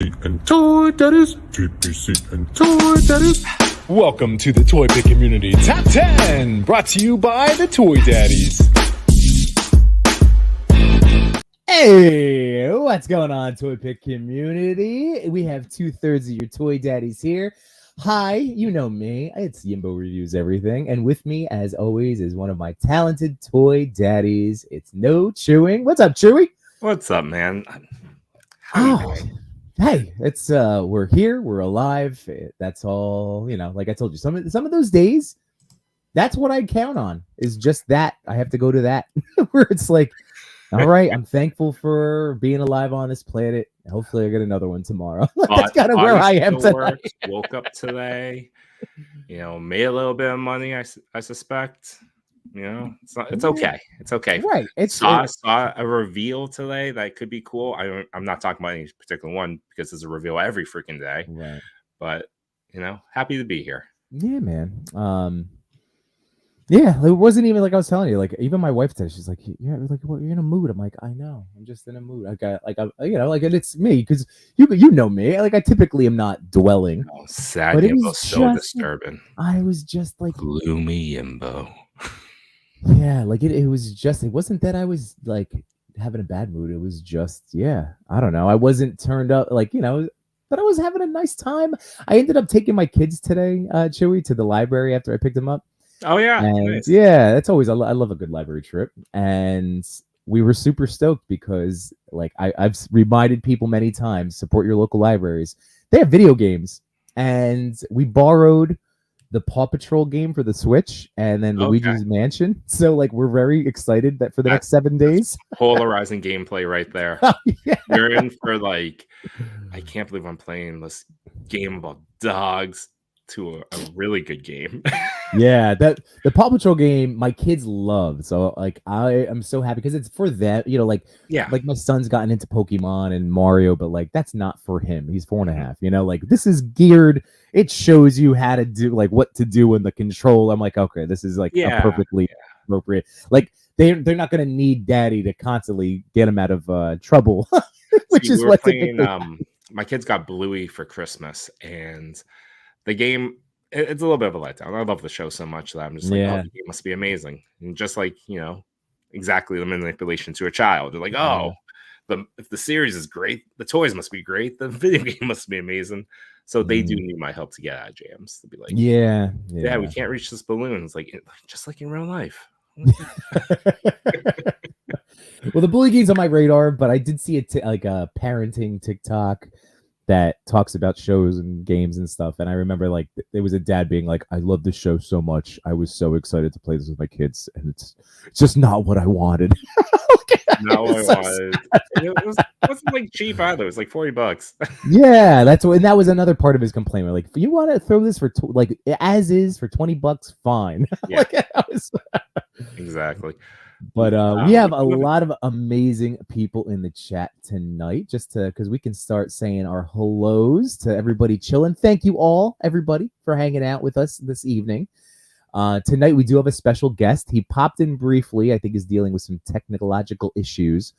and Toy Daddies, TPC and Toy Daddies. Welcome to the ToyPic Community Top 10, brought to you by the Toy Daddies. Hey, what's going on, ToyPic Community? We have 2/3 of your Toy Daddies here. Hi, you know me. It's Yimbo Reviews Everything. And with me, as always, is one of my talented Toy Daddies. It's No Chewing. What's up, Chewy? What's up, man? Hey, it's we're here, we're alive. That's all, like I told you, some of those days, that's what I count on, is just that. I have to go to that where it's like, all right, I'm thankful for being alive on this planet. Hopefully I get another one tomorrow. That's kind of where I am tonight. Woke up today, made a little bit of money, I suspect. It's okay. It's okay. Right. Saw a reveal today that could be cool. I'm not talking about any particular one because there's a reveal every freaking day. Right. But happy to be here. Yeah, man. Yeah, it wasn't even like I was telling you. Like even my wife said, she's like, "Yeah, well, you're in a mood." I'm like, "I know. I'm just in a mood." I got and it's me because you know me. Like I typically am not dwelling. Oh, sad but Yimbo, so disturbing. I was just like gloomy Yimbo. Yeah, like it was just, it wasn't that I was like having a bad mood. It was just, I don't know. I wasn't turned up but I was having a nice time. I ended up taking my kids today, Chewy, to the library after I picked them up. Oh, yeah. And nice. Yeah, that's always, I love a good library trip. And we were super stoked because like I've reminded people many times, support your local libraries. They have video games. And we borrowed the Paw Patrol game for the Switch and then Luigi's Mansion. So like we're very excited that for the next 7 days. Polarizing gameplay right there. Yeah. You're in for like, I can't believe I'm playing this game about dogs to a really good game. Yeah, that the Paw Patrol game my kids love. So like I am so happy because it's for them, like my son's gotten into Pokemon and Mario, but like that's not for him. He's 4.5, like this is geared. It shows you how to do like what to do in the control. I'm like, okay, this is like a perfectly appropriate. Like they're not gonna need daddy to constantly get them out of trouble. Which is what playing, my kids got Bluey for Christmas and the game, it's a little bit of a letdown. I love the show so much that I'm just like, oh, the game must be amazing. And just like, exactly the manipulation to a child. They're like, if the series is great, the toys must be great. The video game must be amazing. So they do need my help to get out of jams. To be like, yeah, we can't reach this balloon. It's like just like in real life. Well, the bully game's on my radar, but I did see a parenting TikTok that talks about shows and games and stuff. And I remember like there was a dad being like, I love this show so much. I was so excited to play this with my kids. And it's just not what I wanted. Not what I wanted. It wasn't like cheap either. It was like $40. Yeah, and that was another part of his complaint. We're like, if you want to throw this for like as is for $20, fine. Yeah. Exactly. But we have a lot of amazing people in the chat tonight, just because we can start saying our hellos to everybody chilling. Thank you all, everybody, for hanging out with us this evening. Tonight, we do have a special guest. He popped in briefly. I think he's dealing with some technological issues.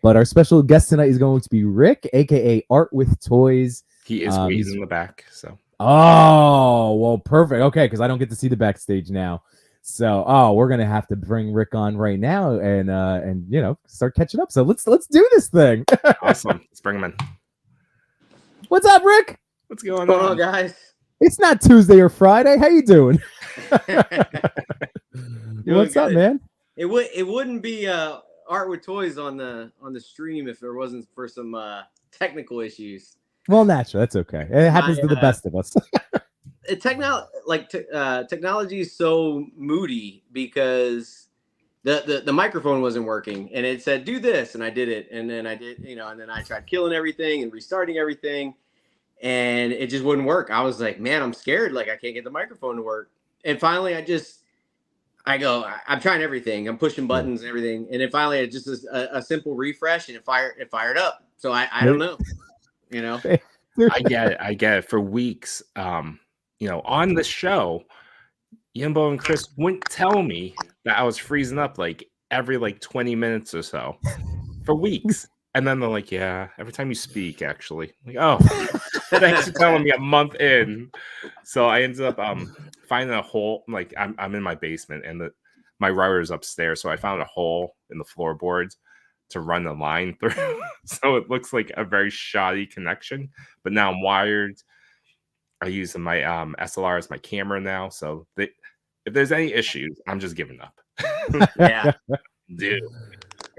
But our special guest tonight is going to be Rick, a.k.a. Artwittoyz. He is waiting in the back. So. Oh, well, perfect. Okay, because I don't get to see the backstage now. So, we're gonna have to bring Rick on right now and start catching up. So let's do this thing. Awesome. Let's bring him in. What's up, Rick? What's going on, guys? It's not Tuesday or Friday. How you doing? What's up, man? It wouldn't be Artwittoyz on the stream if there wasn't for some technical issues. Well, naturally, that's okay. It happens to the best of us. Technology is so moody because the microphone wasn't working and it said do this and I did it and then I did and then I tried killing everything and restarting everything and it just wouldn't work. I was like, man, I'm scared, like I can't get the microphone to work. And finally I'm trying everything, I'm pushing buttons and everything, and then finally it just is a simple refresh and it fired up. So I don't know. I get it. For weeks on the show, Yimbo and Chris wouldn't tell me that I was freezing up like every 20 minutes or so for weeks. And then they're like, yeah, every time you speak, actually. Like, oh, thanks for telling me a month in. So I ended up finding a hole. Like I'm in my basement and my router is upstairs. So I found a hole in the floorboards to run the line through. So it looks like a very shoddy connection. But now I'm wired. I use my SLR as my camera now. So if there's any issues, I'm just giving up. Yeah. Dude.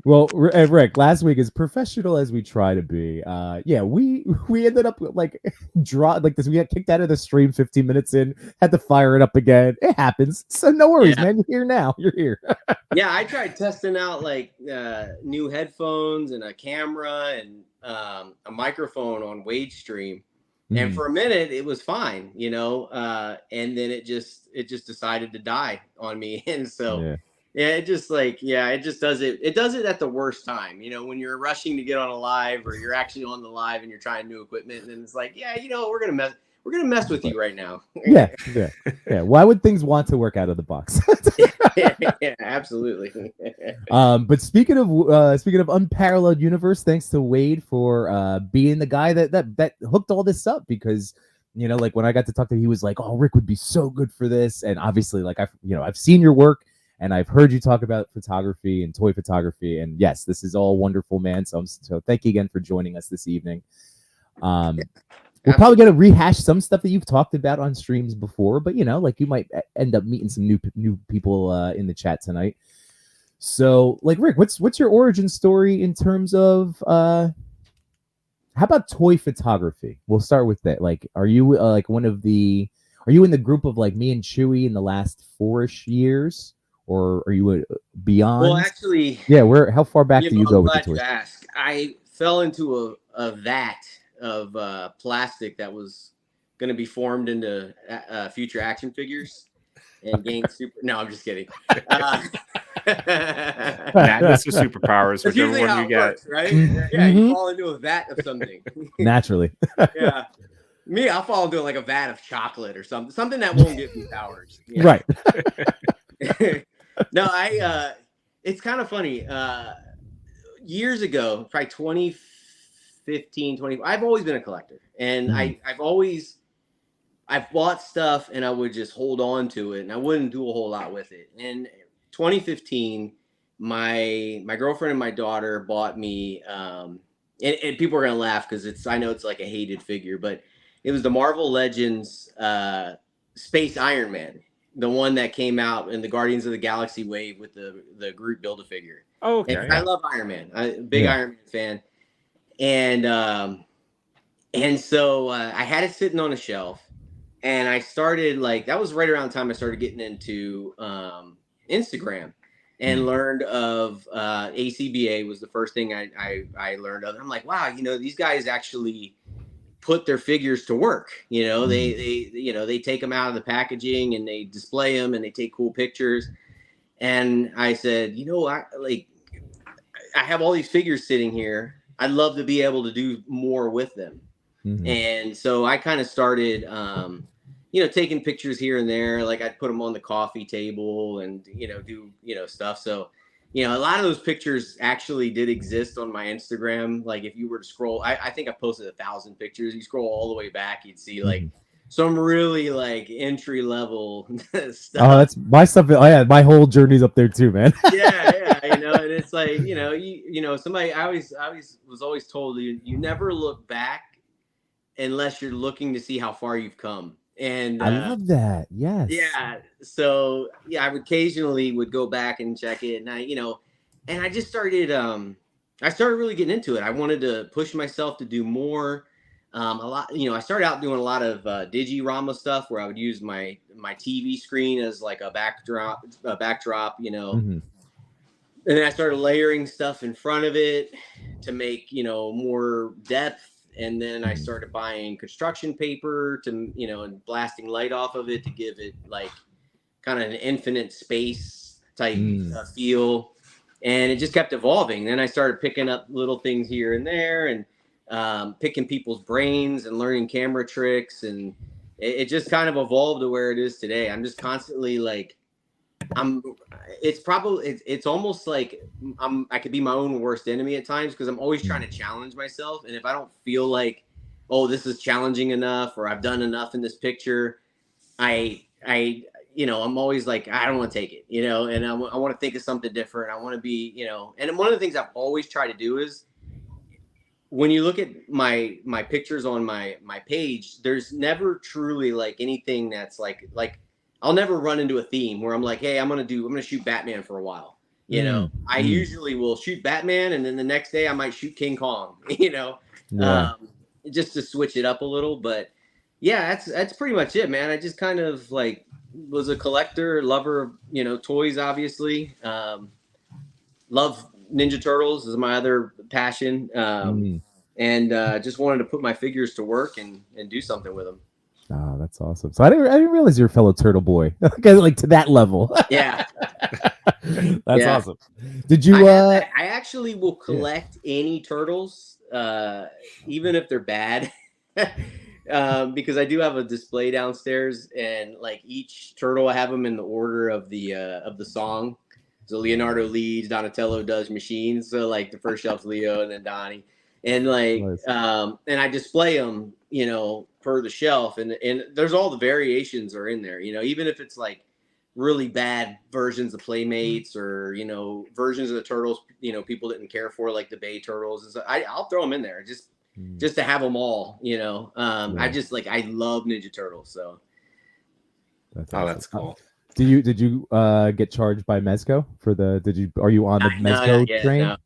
Well, Rick, last week, as professional as we try to be, we ended up like this. We got kicked out of the stream 15 minutes in, had to fire it up again. It happens, so no worries, man. You're here now. You're here. Yeah, I tried testing out like new headphones and a camera and a microphone on Wage Stream, and for a minute it was fine, and then it just decided to die on me, and so. Yeah. Yeah, it just does it. It does it at the worst time, when you're rushing to get on a live or you're actually on the live and you're trying new equipment, and it's like, we're gonna mess with you right now. Yeah. Why would things want to work out of the box? Yeah, absolutely. But speaking of unparalleled universe, thanks to Wade for being the guy that hooked all this up, because like when I got to talk to him, he was like, "Oh, Rick would be so good for this," and obviously, like I've seen your work. And I've heard you talk about photography and toy photography. And yes, this is all wonderful, man. So thank you again for joining us this evening. We're probably going to rehash some stuff that you've talked about on streams before, but like you might end up meeting some new people in the chat tonight. So like, Rick, what's your origin story in terms of, how about toy photography? We'll start with that. Like, are you are you in the group of like me and Chewy in the last 4-ish years? Or are you beyond? Well, actually, how far back do you go with the toys? Ask. I fell into a vat of plastic that was going to be formed into future action figures and gain super. No, I'm just kidding. Madness or superpowers, whichever one you get. Works, right? Yeah, you fall into a vat of something. Naturally. Yeah. Me, I'll fall into like a vat of chocolate or something that won't give me powers. Right. No, it's kind of funny. Years ago, probably 2015, 20, I've always been a collector, and I've bought stuff and I would just hold on to it and I wouldn't do a whole lot with it. And 2015, my girlfriend and my daughter bought me, and people are going to laugh because I know it's like a hated figure, but it was the Marvel Legends Space Iron Man. The one that came out in the Guardians of the Galaxy wave with the Groot Build-A-Figure. Oh, okay. And I love Iron Man. I'm a big Iron Man fan. And so I had it sitting on a shelf, and I started that was right around the time I started getting into Instagram and learned of ACBA was the first thing I learned of. And I'm like, wow, these guys actually put their figures to work. They take them out of the packaging and they display them and they take cool pictures. And I said, I have all these figures sitting here. I'd love to be able to do more with them. And so I kind of started, taking pictures here and there. Like I'd put them on the coffee table and, do, stuff. So, a lot of those pictures actually did exist on my Instagram. Like if you were to scroll, I think I posted 1,000 pictures. You scroll all the way back, you'd see some really entry level stuff. Oh, that's my stuff. Oh yeah, my whole journey's up there too, man. yeah, and it's like, somebody I was always told you never look back unless you're looking to see how far you've come. And I love that. Yes. Yeah. So I occasionally would go back and check it, and I just started. I started really getting into it. I wanted to push myself to do more. A lot. I started out doing a lot of Digirama stuff where I would use my TV screen as like a backdrop. And then I started layering stuff in front of it to make more depth. And then I started buying construction paper to, and blasting light off of it to give it like kind of an infinite space type feel. And it just kept evolving. Then I started picking up little things here and there and picking people's brains and learning camera tricks. And it just kind of evolved to where it is today. I'm just constantly it's almost like I could be my own worst enemy at times because I'm always trying to challenge myself. And if I don't feel like, oh, this is challenging enough or I've done enough in this picture, I'm always like, I don't want to take it, and I want to think of something different. I want to be, and one of the things I've always tried to do is when you look at my pictures on my page, there's never truly like anything that's like I'll never run into a theme where I'm like, hey, I'm going to shoot Batman for a while. I usually will shoot Batman and then the next day I might shoot King Kong, just to switch it up a little. But yeah, that's pretty much it, man. I just kind of like was a collector, lover of, toys, obviously. Love Ninja Turtles is my other passion. And just wanted to put my figures to work and do something with them. Oh, that's awesome. So I didn't realize you're a fellow turtle boy. Like to that level. Yeah. That's awesome. Did you I actually will collect any turtles, even if they're bad. Because I do have a display downstairs, and like each turtle, I have them in the order of the song. So Leonardo leads, Donatello does machines. So like the first shelf's Leo and then Donnie. And like, nice. And I display them, per the shelf, and there's all the variations are in there, even if it's like really bad versions of Playmates or, versions of the turtles, people didn't care for, like the Bay Turtles. And so I'll throw them in there just to have them all, I just like, I love Ninja Turtles. So. That's awesome. That's cool. Did you get charged by Mezco are you on the Mezco train? No.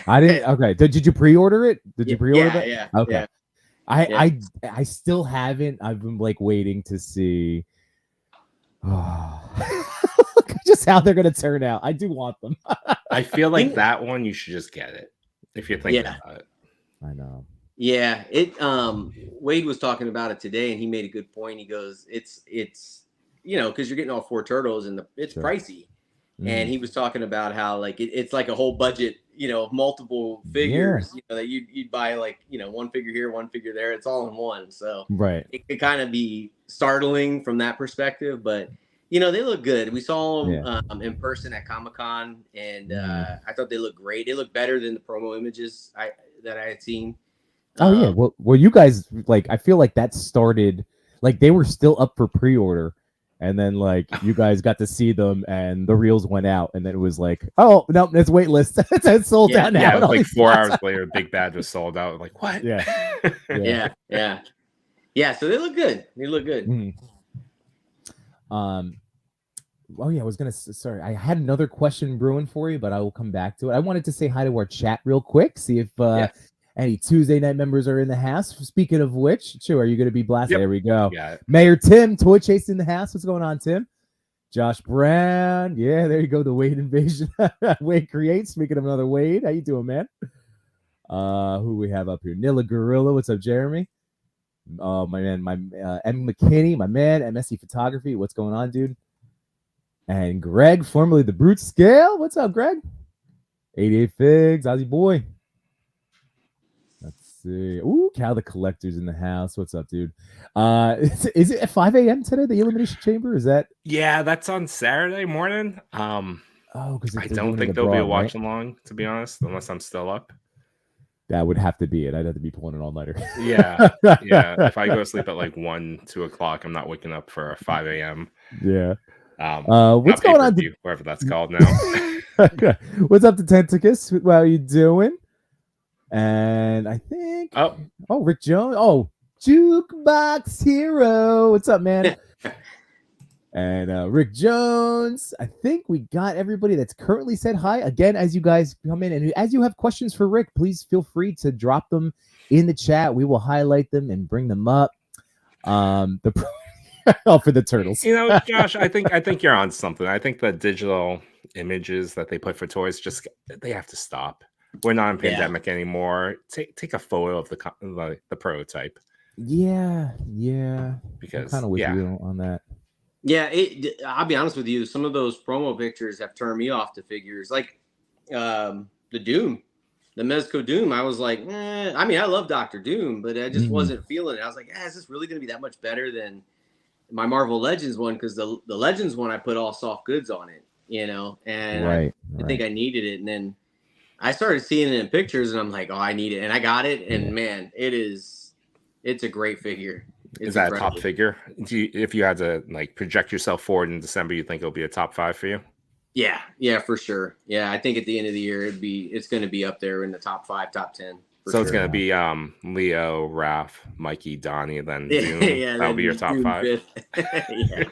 I didn't. Okay. Did you pre-order it? Did you pre-order that? Yeah. Okay. Yeah. I still haven't. I've been like waiting to see just how they're gonna turn out. I do want them. I feel like that one you should just get it if you're thinking about it. I know. Yeah. Wade was talking about it today, and he made a good point. He goes, it's because you're getting all 4 turtles and it's pricey. And he was talking about how like it's like a whole budget, of multiple figures, that you'd buy like, one figure here, one figure there. It's all in one. So it could kind of be startling from that perspective, but they look good. We saw them in person at Comic-Con, and I thought they looked great. They look better than the promo images that I had seen. Yeah. Well, you guys, like, I feel like that started, like they were still up for pre-order. And then, like, you guys got to see them, and the reels went out, and then it was like, oh no, it's waitlist. It's sold out now. Yeah, it was like 4 hours later, Big Bad was sold out. Like, what? Yeah. So they look good. Oh yeah, I was gonna. Sorry, I had another question brewing for you, but I will come back to it. I wanted to say hi to our chat real quick. See if any Tuesday night members are in the house. Speaking of which, are you going to be blasted? Yep. There we go. Mayor Tim, Toy Chase in the house. What's going on, Tim? Josh Brown. Yeah, there you go. The Wade invasion. Wade creates. Speaking of another Wade, how you doing, man? Who we have up here? Nilla Gorilla. What's up, Jeremy? Oh, my man. M. McKinney, my man. MSC Photography. What's going on, dude? And Greg, formerly the Brute Scale. What's up, Greg? 88 Figs. Ozzy boy. Ooh, Cal the Collector's in the house. What's up, dude? Is it at 5 a.m. today, the Elimination Chamber? Is that? Yeah, that's on Saturday morning. Because I don't think there'll be a watch along, to be honest, unless I'm still up. That would have to be it. I'd have to be pulling an all-nighter. Yeah. If I go to sleep at like 1, 2 o'clock, I'm not waking up for a 5 a.m. Yeah. What's going on? Whatever that's called now. What's up to Tentacus? How are you doing? And I think Rick Jones. Jukebox Hero. What's up, man? And Rick Jones. I think we got everybody that's currently said hi. Again, as you guys come in and as you have questions for Rick, please feel free to drop them in the chat. We will highlight them and bring them up. For the turtles. Josh, I think you're on something. I think the digital images that they put for toys they have to stop. We're not in pandemic anymore. Take a photo of the prototype. Yeah. Because kind of with you on that. Yeah, I'll be honest with you. Some of those promo pictures have turned me off to figures. Like the Doom, the Mezco Doom. I was like, I mean, I love Dr. Doom, but I just wasn't feeling it. I was like, is this really going to be that much better than my Marvel Legends one? Because the Legends one, I put all soft goods on it. you know, and Right. I think I needed it. And then I started seeing it in pictures and I'm like, oh, I need it. And I got it. And man, it's a great figure. It's Is that incredible. a top figure? If you had to like project yourself forward in December, you think it'll be a top 5 for you? Yeah, for sure. Yeah, I think at the end of the year, it's going to be up there in the top 5, top 10. So it's going to be Leo, Raph, Mikey, Donnie, and then Zoom. Yeah, that'll be your top 5. Yeah.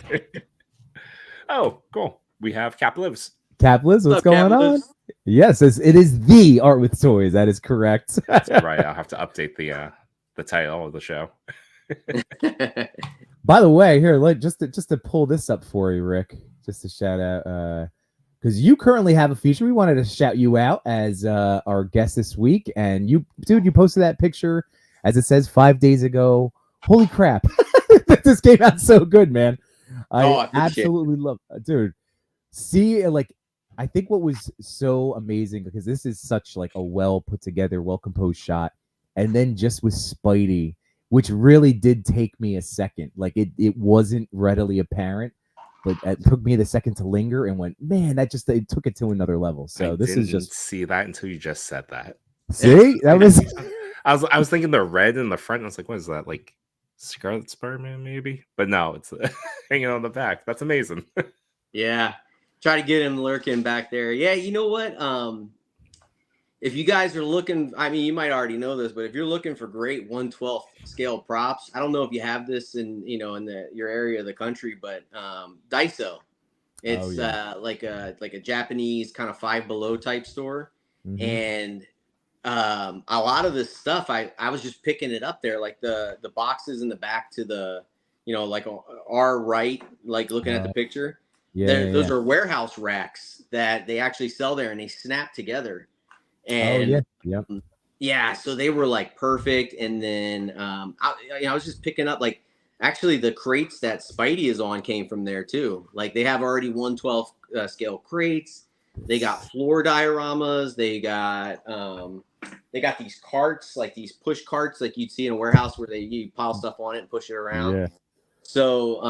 Oh, cool. We have Cap Lives. Cap Lives, what's going on? Yes, it is the Art with Toys. That is correct. That's right. I'll have to update the title of the show. By the way, here, just to pull this up for you, Rick, just to shout out, because you currently have a feature. We wanted to shout you out as our guest this week, and you posted that picture, as it says, 5 days ago. Holy crap! This came out so good, man. I absolutely love, dude. See, like, I think what was so amazing, because this is such like a well put together, well composed shot, and then just with Spidey, which really did take me a second. Like it wasn't readily apparent, but it took me the second to linger and went, man, it took it to another level. So this is just see that until you just said that. See, that was I was thinking the red in the front. And I was like, what is that? Like Scarlet Spider-Man, maybe? But no, it's hanging on the back. That's amazing. Yeah. Try to get him lurking back there. Yeah, you know what? If you guys are looking, I mean, you might already know this, but if you're looking for great 1/12 scale props, I don't know if you have this in your area of the country, but Daiso, it's like a Japanese kind of Five Below type store, and a lot of this stuff I was just picking it up there, like the boxes in the back to the like our right, like looking at the picture. Those are warehouse racks that they actually sell there, and they snap together. And so they were like perfect. And then I was just picking up, like, actually the crates that Spidey is on came from there too. Like they have already 1/12 scale crates. They got floor dioramas. They got these carts, like these push carts, like you'd see in a warehouse where you pile stuff on it and push it around. Yeah. So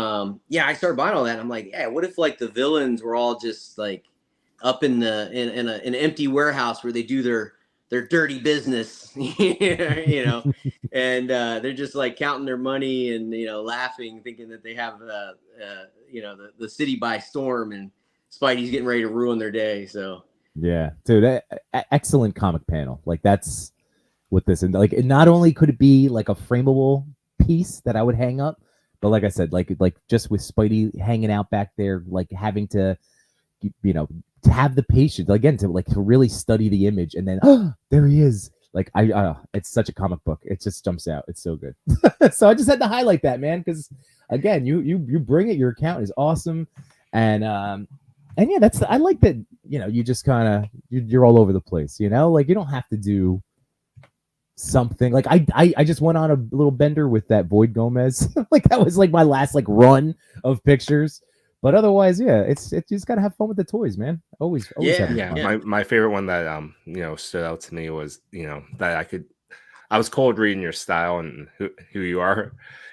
I started buying all that. And I'm like, yeah, what if like the villains were all just like up in an empty warehouse where they do their dirty business, and they're just like counting their money and laughing, thinking that they have the city by storm, and Spidey's getting ready to ruin their day. So yeah, dude, excellent comic panel. Like that's what this, and like not only could it be like a frameable piece that I would hang up, but like I said, like just with Spidey hanging out back there, like having to to have the patience again to really study the image, and then there he is. Like it's such a comic book. It just jumps out. It's so good. So I just had to highlight that, man, because again, you bring it. Your account is awesome, and yeah, I like that. You just kind of you're all over the place. Like you don't have to do something. Like I just went on a little bender with that Void Gomez. Like that was like my last like run of pictures. But otherwise, yeah, it's you just gotta have fun with the toys, man. Always yeah. My favorite one that stood out to me was that I was cold reading your style and who you are.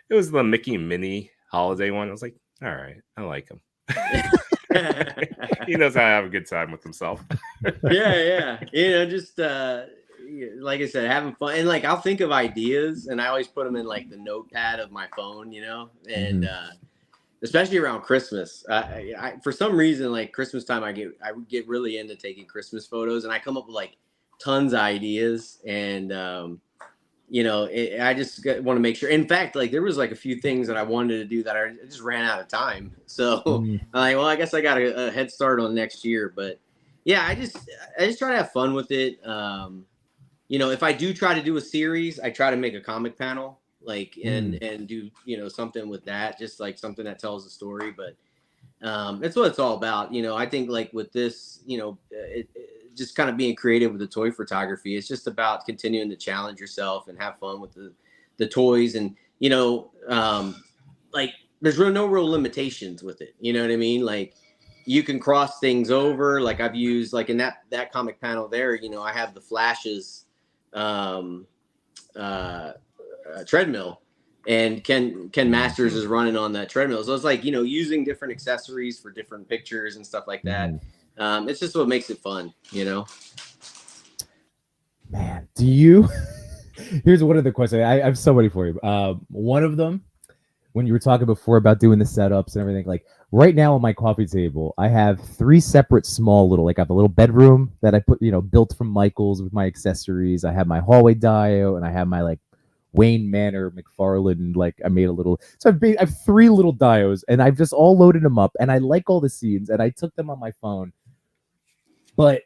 It was the Mickey and Minnie holiday one. I was like, all right, I like him. He knows how to have a good time with himself. Yeah. Just like I said, having fun, and like I'll think of ideas, and I always put them in like the notepad of my phone, and. Especially around Christmas, I for some reason, like Christmas time, I get really into taking Christmas photos, and I come up with like tons of ideas, and I just want to make sure. In fact, like there was like a few things that I wanted to do that I just ran out of time. So I'm like, well, I guess I got a head start on next year. But yeah, I just try to have fun with it. If I do try to do a series, I try to make a comic panel. Like and do something with that, just like something that tells a story. But that's what it's all about. I think like with this, it just kind of being creative with the toy photography. It's just about continuing to challenge yourself and have fun with the toys, and like there's no real limitations with it. You know what I mean? Like you can cross things over. Like I've used like in that comic panel there. I have the Flash's treadmill and Ken Masters is running on that treadmill. So it's like, you know, using different accessories for different pictures and stuff like that. It's just what makes it fun, you know. Man, do you? Here's one of the questions. I have so many for you. One of them, when you were talking before about doing the setups and everything, like right now on my coffee table, I have 3 separate small little, like I have a little bedroom that I put, you know, built from Michaels with my accessories. I have my hallway dio, and I have my like Wayne Manor McFarlane, like I made a little. So I have 3 little dios, and I've just all loaded them up, and I like all the scenes, and I took them on my phone. But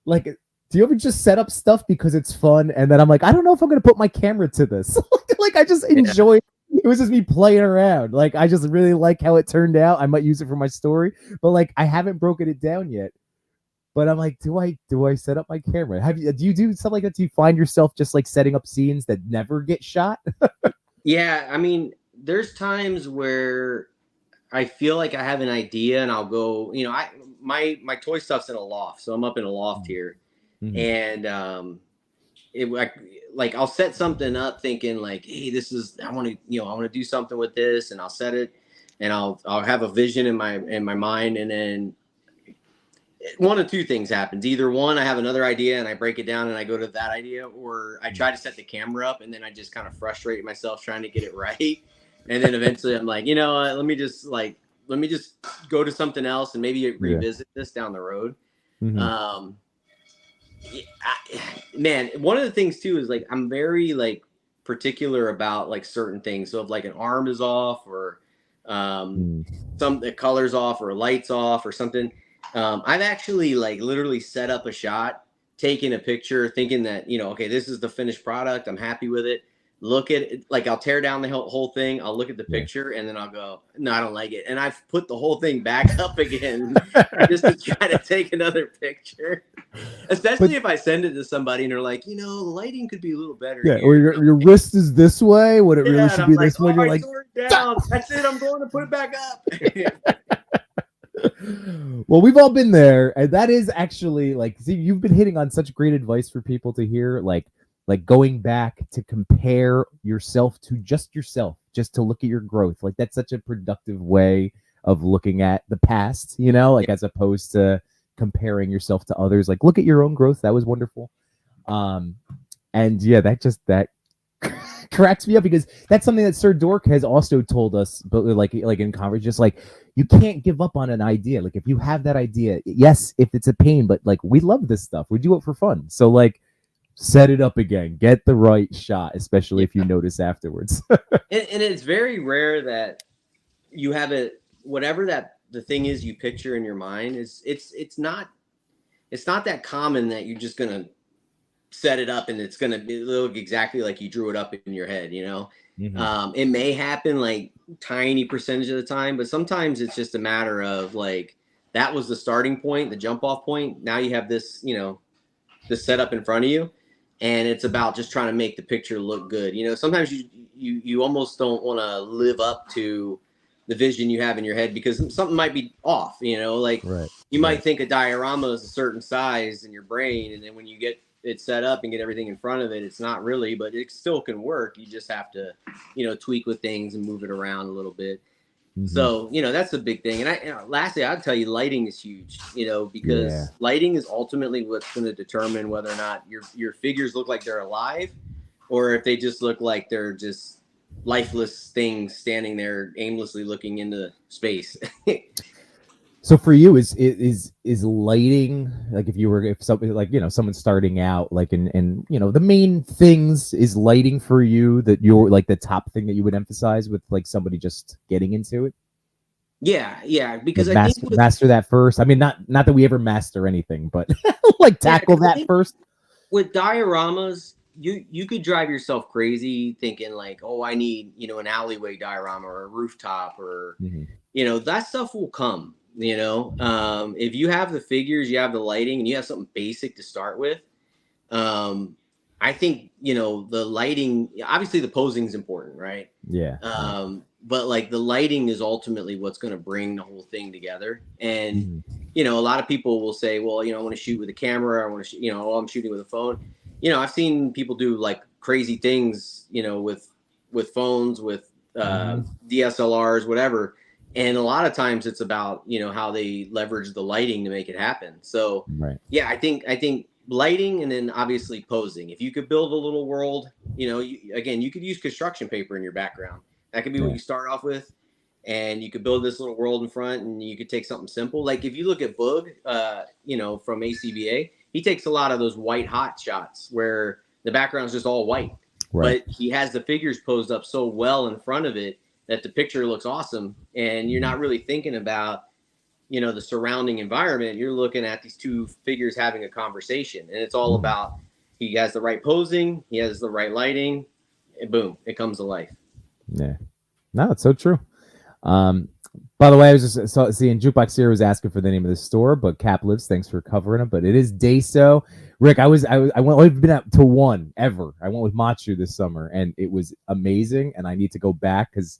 like, do you ever just set up stuff because it's fun, and then I'm like, I don't know if I'm gonna put my camera to this. Like I just enjoy. It was just me playing around. Like I just really like how it turned out. I might use it for my story, but like I haven't broken it down yet. But I'm like, do I set up my camera? Do you do something like that? Do you find yourself just like setting up scenes that never get shot? Yeah, I mean, there's times where I feel like I have an idea, and I'll go, you know, my toy stuff's in a loft, so I'm up in a loft here, and like I'll set something up thinking like, hey, I want to do something with this, and I'll set it, and I'll have a vision in my mind, and then one of 2 things happens. Either one, I have another idea and I break it down and I go to that idea, or I try to set the camera up and then I just kind of frustrate myself trying to get it right. And then eventually I'm like, you know what, let me just go to something else and maybe revisit this down the road. Man, one of the things too is like, I'm very like particular about like certain things. So if like an arm is off, or the color's off, or lights off, or something, I've actually like literally set up a shot, taken a picture, thinking that, you know, okay, this is the finished product, I'm happy with it. Look at it, like I'll tear down the whole thing, I'll look at the picture, and then I'll go, no, I don't like it, and I've put the whole thing back up again just to try to take another picture. Especially if I send it to somebody and they're like, you know, the lighting could be a little better. Yeah, or your wrist is this way when it really should be this way. You're like, down. That's it, I'm going to put it back up. Well, we've all been there, and that is actually like, see, you've been hitting on such great advice for people to hear, like going back to compare yourself to just yourself, just to look at your growth. Like that's such a productive way of looking at the past, you know, like as opposed to comparing yourself to others. Like look at your own growth. That was wonderful. And yeah, that cracks me up, because that's something that Sir Dork has also told us, but like in conference, just like, you can't give up on an idea. Like if you have that idea, yes, if it's a pain, but like we love this stuff, we do it for fun. So like set it up again, get the right shot, especially if you notice afterwards. and it's very rare that you have whatever that the thing is you picture in your mind is, it's not that common that you're just gonna set it up and it's gonna look exactly like you drew it up in your head, you know. It may happen like tiny percentage of the time, but sometimes it's just a matter of like, that was the starting point, the jump off point. Now you have this, you know, this setup in front of you, and it's about just trying to make the picture look good. You know, sometimes you almost don't want to live up to the vision you have in your head because something might be off, you know, like you might think a diorama is a certain size in your brain, and then when you get it set up and get everything in front of it, it's not really, but it still can work. You just have to, you know, tweak with things and move it around a little bit. So, you know, that's the big thing. And lastly, I'll tell you, lighting is huge, you know, because lighting is ultimately what's going to determine whether or not your figures look like they're alive, or if they just look like they're just lifeless things standing there aimlessly looking into space. So for you, is lighting, like if somebody, like, you know, someone's starting out, like, and you know, the main things, is lighting for you that you're like the top thing that you would emphasize with like somebody just getting into it? Yeah, because like I think master that first. I mean, not that we ever master anything, but like tackle that first. With dioramas, you could drive yourself crazy thinking like, oh, I need, you know, an alleyway diorama or a rooftop, or you know, that stuff will come. You know, if you have the figures, you have the lighting, and you have something basic to start with, I think, you know, the lighting, obviously the posing is important, right? Yeah. But like the lighting is ultimately what's going to bring the whole thing together. And, you know, a lot of people will say, well, you know, I want to shoot with a camera. I want to, you know, I'm shooting with a phone. You know, I've seen people do like crazy things, you know, with phones, with DSLRs, whatever. And a lot of times it's about, how they leverage the lighting to make it happen. So yeah, I think lighting, and then obviously posing. If you could build a little world, you could use construction paper in your background. That could be what you start off with. And you could build this little world in front, and you could take something simple. Like if you look at Boog, from ACBA, he takes a lot of those white hot shots where the background's just all white. But he has the figures posed up so well in front of it that the picture looks awesome, and you're not really thinking about, the surrounding environment. You're looking at these two figures having a conversation, and it's all about he has the right posing, he has the right lighting, and boom, it comes to life. Yeah, no, it's so true. By the way, I was just seeing Jukebox here was asking for the name of the store, but Cap Lives, thanks for covering it. But it is Daiso. Rick, I've been out to one ever. I went with Machu this summer, and it was amazing. And I need to go back because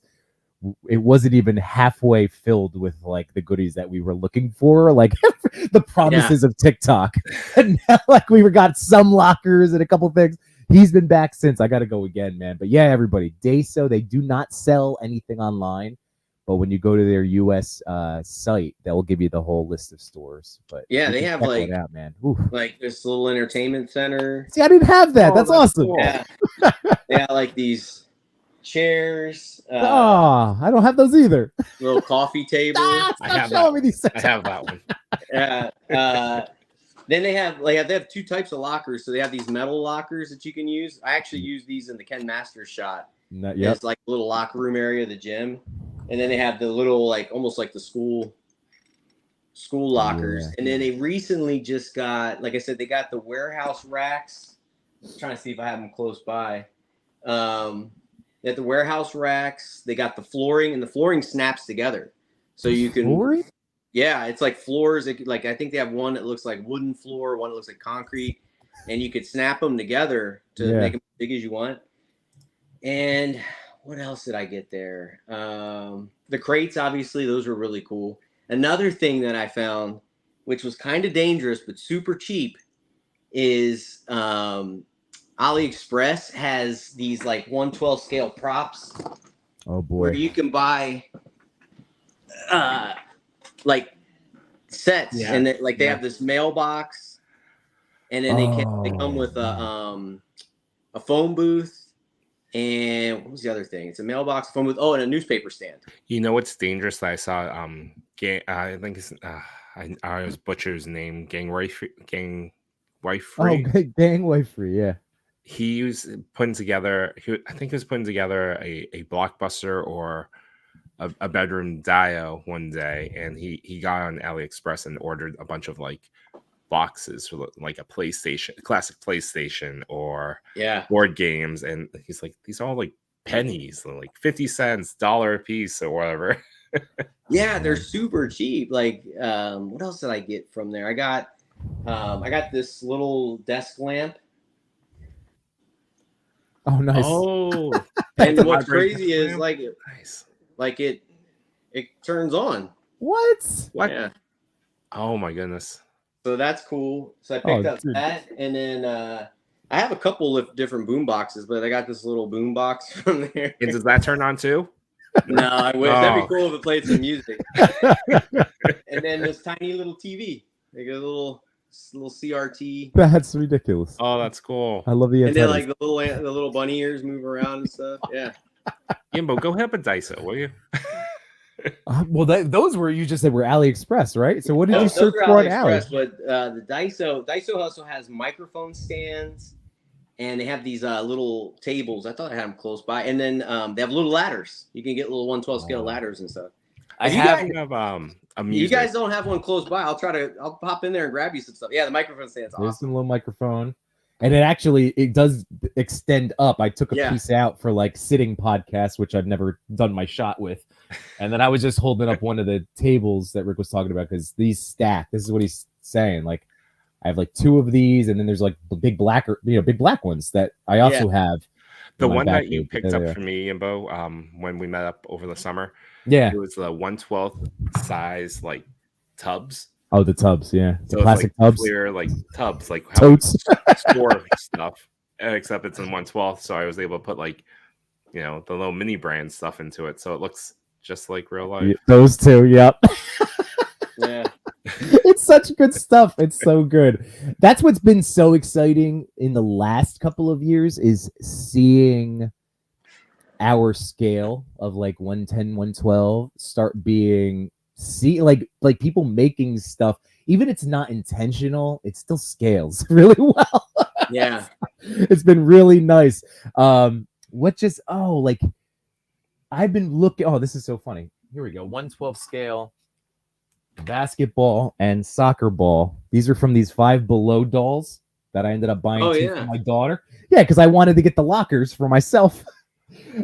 it wasn't even halfway filled with like the goodies that we were looking for, like the promises of TikTok. And now, like we got some lockers and a couple things. He's been back since. I got to go again, man. But yeah, everybody, Daiso, they do not sell anything online. But when you go to their US site, they'll give you the whole list of stores. But yeah, they have like out, man. Like this little entertainment center. See, I didn't have that. That's awesome. Cool. Yeah. Yeah, like these chairs. I don't have those either. Little coffee table. I have that one. Then they have two types of lockers. So they have these metal lockers that you can use. I actually use these in the Ken Masters shot. It's like a little locker room area of the gym. And then they have the little, like, almost like the school lockers. And then they recently just got, like I said, they got the warehouse racks. I'm trying to see if I have them close by. They have the warehouse racks. They got the flooring, and the flooring snaps together. So you can, flooring? Yeah, it's like floors. Like I think they have one that looks like wooden floor, one that looks like concrete, and you could snap them together to make them as big as you want. And what else did I get there? The crates, obviously, those were really cool. Another thing that I found, which was kind of dangerous but super cheap, is AliExpress has these like 1/12 scale props. Oh boy! Where you can buy like sets, and they have this mailbox, and then they come with a phone booth. And what was the other thing? It's a mailbox, phone booth, and a newspaper stand. You know what's dangerous that I saw? I think it's I always butcher his name. Gang Wife Free. Gang Wife Free. Yeah. He was putting together. I think he was putting together a Blockbuster or a bedroom dio one day, and he got on AliExpress and ordered a bunch of like boxes for like a PlayStation, classic PlayStation, or board games, and he's like, these are all like pennies, like 50 cents, $1 a piece, or whatever. Yeah, they're super cheap. Like, what else did I get from there? I got this little desk lamp. Oh, nice. Oh, and what's crazy is like it turns on. What? Yeah. Oh my goodness. So that's cool. So I picked up that, and then I have a couple of different boom boxes, but I got this little boom box from there. And does that turn on too? No, I wish. That'd be cool if it played some music. And then this tiny little TV, like a little CRT. That's ridiculous. Oh, that's cool. I love the. And then like the little bunny ears move around and stuff. Yeah. Yimbo, go help a Daiso, will you? Well, those were, you just said, were AliExpress, right? So what did you search for on AliExpress? But the Daiso also has microphone stands, and they have these little tables. I thought I had them close by, and then they have little ladders. You can get little 1/12 scale ladders and stuff. I have a music. You guys don't have one close by. I'll pop in there and grab you some stuff. Yeah, the microphone stand's awesome. There's some little microphone. And it does extend up. I took a piece out for like sitting podcasts, which I've never done my shot with. And then I was just holding up one of the tables that Rick was talking about, because these stack. This is what he's saying. Like, I have like two of these, and then there's like big black ones that I also have. The one that you picked up for me, Yimbo, when we met up over the summer. Yeah. It was the 1/12 size like tubs. Oh, the tubs, yeah. So plastic like tubs. Clear like tubs, like how totes. store stuff. Except it's in 1/12, so I was able to put like you know, the little mini brand stuff into it, so it looks just like real life. Those two, yep. Yeah. It's such good stuff. It's so good. That's what's been so exciting in the last couple of years is seeing our scale of like 110, 112 start being like people making stuff. Even if it's not intentional, it still scales really well. Yeah. It's been really nice. Like I've been looking. Oh, this is so funny. Here we go. 112 scale. Basketball and soccer ball. These are from these Five Below dolls that I ended up buying for my daughter. Yeah, because I wanted to get the lockers for myself.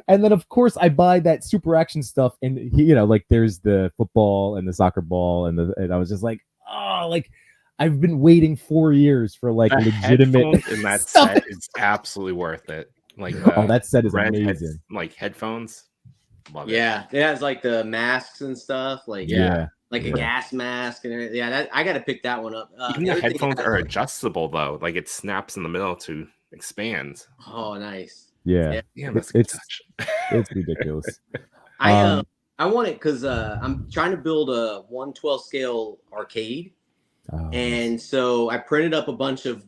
And then of course I buy that super action stuff, and you know, like there's the football and the soccer ball, and I was just like, oh, like I've been waiting 4 years for like legitimate. And that set is absolutely worth it. Like that set is amazing. Like headphones. Love it. Yeah, it has like the masks and stuff. Like like a gas mask and everything. Yeah, I got to pick that one up. Even the headphones are adjustable though. Like it snaps in the middle to expand. Oh, nice. Yeah, that's a touch. It's ridiculous. I want it because I'm trying to build a 112 scale arcade, and so I printed up a bunch of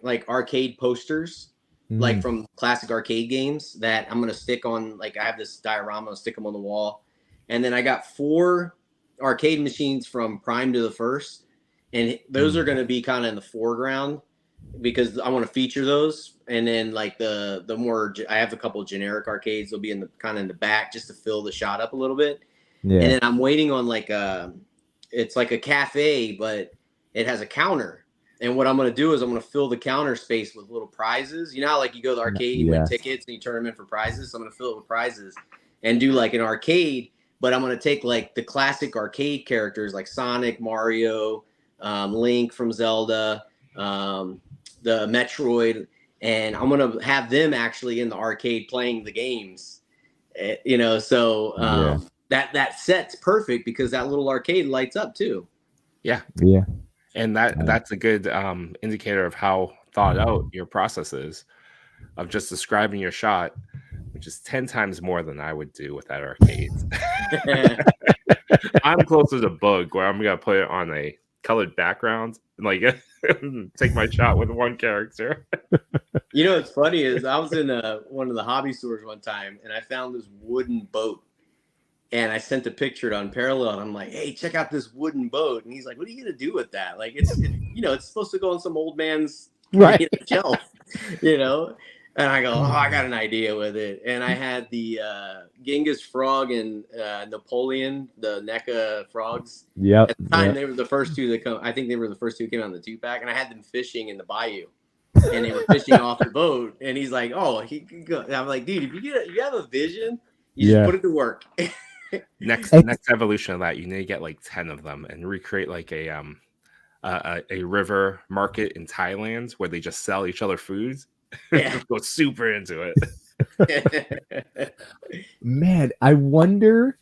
like arcade posters, like from classic arcade games that I'm gonna stick on. Like I have this diorama, I'll stick them on the wall, and then I got 4 arcade machines from Prime to the First, and those are going to be kind of in the foreground because I want to feature those. And then like the more, I have a couple of generic arcades, they'll be in the kind of in the back just to fill the shot up a little bit. Yeah. And then I'm waiting on like it's like a cafe, but it has a counter. And what I'm going to do is I'm going to fill the counter space with little prizes. You know how like you go to the arcade, you win tickets and you turn them in for prizes. So I'm going to fill it with prizes and do like an arcade. But I'm going to take like the classic arcade characters like Sonic, Mario, Link from Zelda, the Metroid, and I'm going to have them actually in the arcade playing the games. You know, so that set's perfect because that little arcade lights up too. Yeah. And that's a good indicator of how thought out your process is of just describing your shot, which is 10 times more than I would do with that arcade. I'm closer to Bug, where I'm going to put it on a colored background and like take my shot with one character. You know, what's funny is I was in one of the hobby stores one time and I found this wooden boat. And I sent a picture to Unparalleled. And I'm like, hey, check out this wooden boat. And he's like, what are you going to do with that? Like, it's supposed to go on some old man's shelf, you know? And I go, I got an idea with it. And I had the Genghis frog and Napoleon, the NECA frogs. Yep. At the time, they were the first two that come. I think they were the first two that came out in the 2-pack. And I had them fishing in the bayou. And they were fishing off the boat. And he's like, oh, he can go. And I'm like, dude, if you have a vision, you just put it to work. Next evolution of that, you need to get like 10 of them and recreate like a river market in Thailand where they just sell each other foods. Yeah. Go super into it. Man, I wonder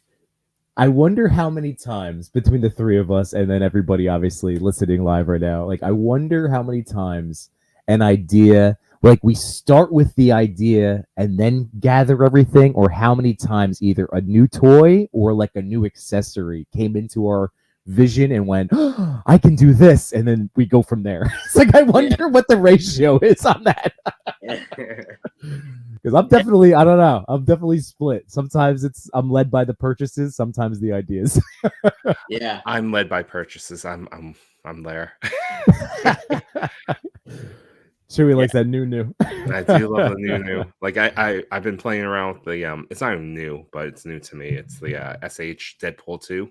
how many times between the three of us and then everybody obviously listening live right now, like I wonder how many times an idea, like we start with the idea and then gather everything, or how many times either a new toy or like a new accessory came into our vision and went, oh, I can do this, and then we go from there. It's like I wonder what the ratio is on that. Because I'm definitely split. Sometimes I'm led by the purchases, sometimes the ideas. Yeah, I'm led by purchases. I'm there. Chewy likes that new. I do love the new. Like I've been playing around with the it's not even new, but it's new to me. It's the SH Deadpool 2.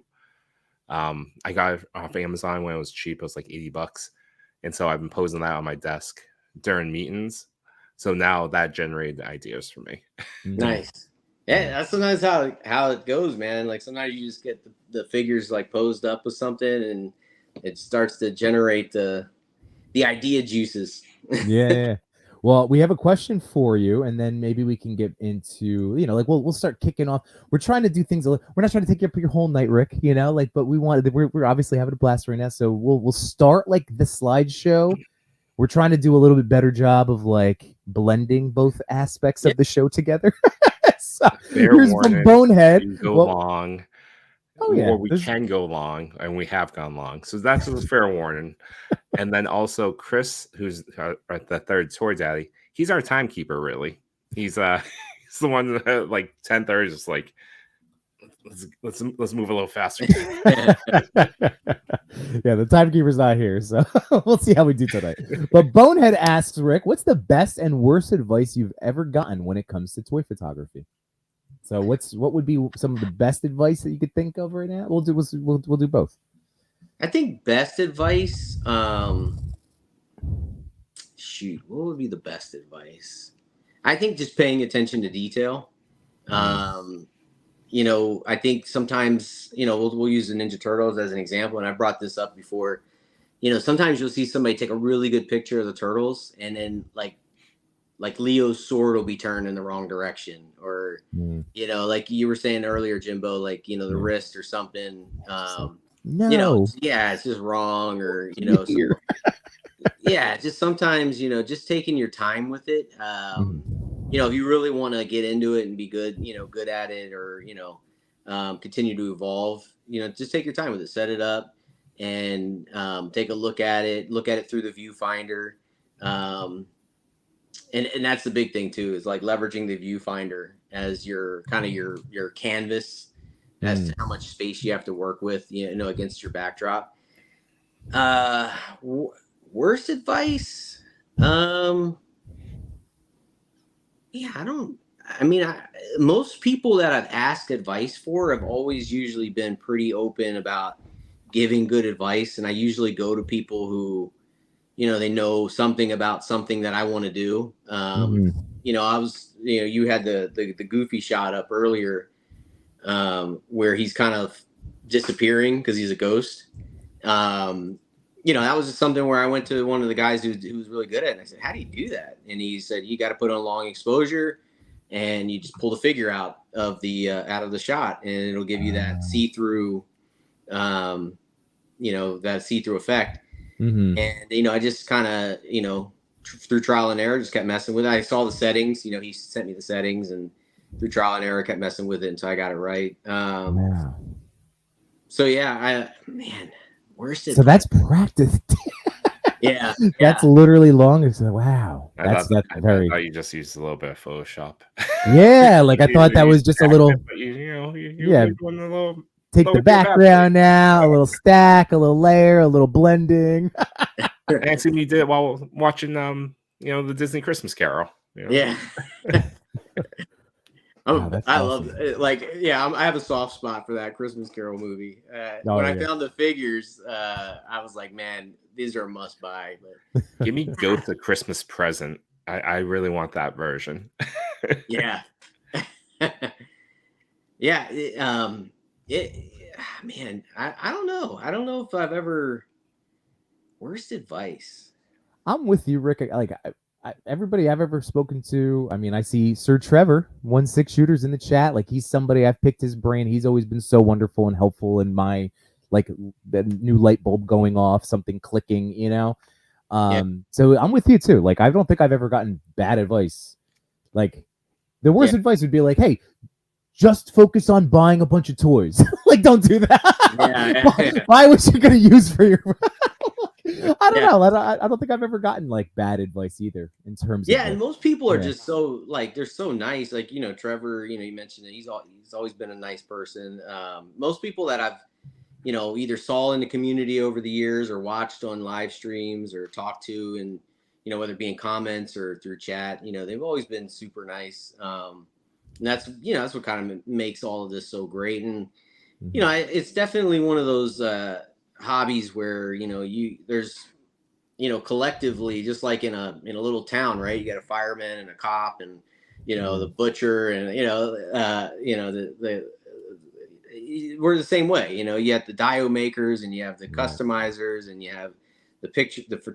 I got it off Amazon when it was cheap. It was like $80, and so I've been posing that on my desk during meetings. So now that generated ideas for me. Nice. Yeah, that's sometimes how it goes, man. Like sometimes you just get the figures like posed up with something, and it starts to generate the idea juices. Yeah. Well, we have a question for you, and then maybe we can get into, like we'll start kicking off. We're trying to do things. We're not trying to take up your whole night, Rick. But we're obviously having a blast right now. So we'll start like the slideshow. We're trying to do a little bit better job of like blending both aspects of the show together. Here's from Bonehead. Go long. Oh yeah, or we can go long, and we have gone long. So that's just a fair warning. And then also Chris, who's the third toy daddy, he's our timekeeper. Really, he's he's the one that like 10:30 is like, let's move a little faster. Yeah, the timekeeper's not here, so we'll see how we do tonight. But Bonehead asks Rick, what's the best and worst advice you've ever gotten when it comes to toy photography? So what would be some of the best advice that you could think of right now? We'll do both. I think best advice. Shoot, what would be the best advice? I think just paying attention to detail. You know, I think sometimes, you know, we'll use the Ninja Turtles as an example, and I brought this up before. You know, sometimes you'll see somebody take a really good picture of the turtles, and then like Leo's sword will be turned in the wrong direction, or you know, like you were saying earlier, Jimbo, like, you know, the wrist or something. No. You know, yeah, it's just wrong, or you know, yeah, just sometimes, you know, just taking your time with it. You know, if you really want to get into it and be good, you know, good at it, or, you know, continue to evolve, you know, just take your time with it, set it up, and take a look at it through the viewfinder. And that's the big thing too, is like leveraging the viewfinder as your kind of your canvas as to how much space you have to work with, you know, against your backdrop. Worst advice? Yeah, most people that I've asked advice for have always usually been pretty open about giving good advice. And I usually go to people who, you know, they know something about something that I want to do. You know, you had the goofy shot up earlier, where he's kind of disappearing because he's a ghost. You know, that was just something where I went to one of the guys who was really good at it. And I said, how do you do that? And he said, you got to put on long exposure, and you just pull the figure out of the shot, and it'll give you that see-through, you know, that see-through effect. And, you know, I just kind of, you know, through trial and error, just kept messing with it. I saw the settings, you know, he sent me the settings, and through trial and error, kept messing with it until I got it right. So yeah, worst advice. So that's practice. Yeah, that's literally long. So wow, I thought you just used a little bit of Photoshop. Yeah, like I thought that was just a little. Yeah, take the background now, a little stack, a little layer, a little blending. And see, you did it while watching, you know, the Disney Christmas Carol. You know? Yeah. Wow, I love it. Like, yeah, I have a soft spot for that Christmas Carol movie. When I found the figures, I was like, man, these are a must buy. But give me Ghost a Christmas Present. I really want that version. Yeah. Yeah. Man, I don't know. I don't know if I've ever. Worst advice. I'm with you, Rick. Like everybody I've ever spoken to, I mean, I see Sir Trevor 16 shooters in the chat. Like, he's somebody I've picked his brain. He's always been so wonderful and helpful in my, like, the new light bulb going off, something clicking, you know. So I'm with you too. Like, I don't think I've ever gotten bad advice. Like, the worst advice would be like, hey, just focus on buying a bunch of toys. Like, don't do that. Buy what you're gonna use for your. I don't know. I don't think I've ever gotten like bad advice either in terms of. And most people are just so like, they're so nice. Like, you know, Trevor, you know, you mentioned it. He's always been a nice person. Most people that I've, you know, either saw in the community over the years or watched on live streams or talked to, and, you know, whether it be in comments or through chat, you know, they've always been super nice. And that's, you know, that's what kind of makes all of this so great. And, you know, it's definitely one of those, hobbies where, you know, there's, you know, collectively, just like in a little town, right? You got a fireman and a cop, and, you know, the butcher, and, you know, we're the same way. You know, you have the dio makers, and you have the customizers, and you have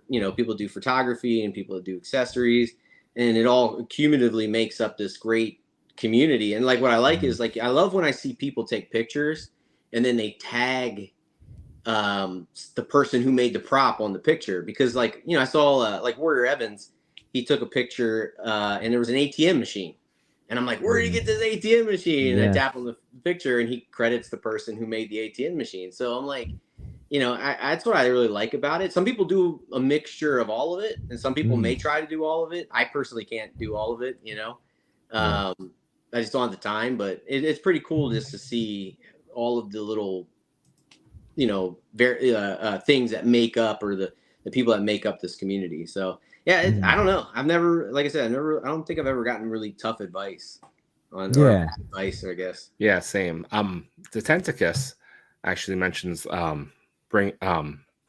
you know, people do photography and people do accessories, and it all cumulatively makes up this great community. And like, what I like is, like, I love when I see people take pictures and then they tag the person who made the prop on the picture, because, like, you know, I saw like Warrior Evans, he took a picture and there was an ATM machine And I'm like, where did you get this ATM machine? And I tap on the picture, and he credits the person who made the ATM machine. So I'm like, you know, that's what I really like about it. Some people do a mixture of all of it, and some people may try to do all of it. I personally can't do all of it, you know. I just don't have the time, but it's pretty cool just to see all of the little, you know, things that make up, or the people that make up this community. So yeah, I don't know. I've never, like I said, I don't think I've ever gotten really tough advice on or advice, I guess. Yeah, same. The Tentacus actually mentions the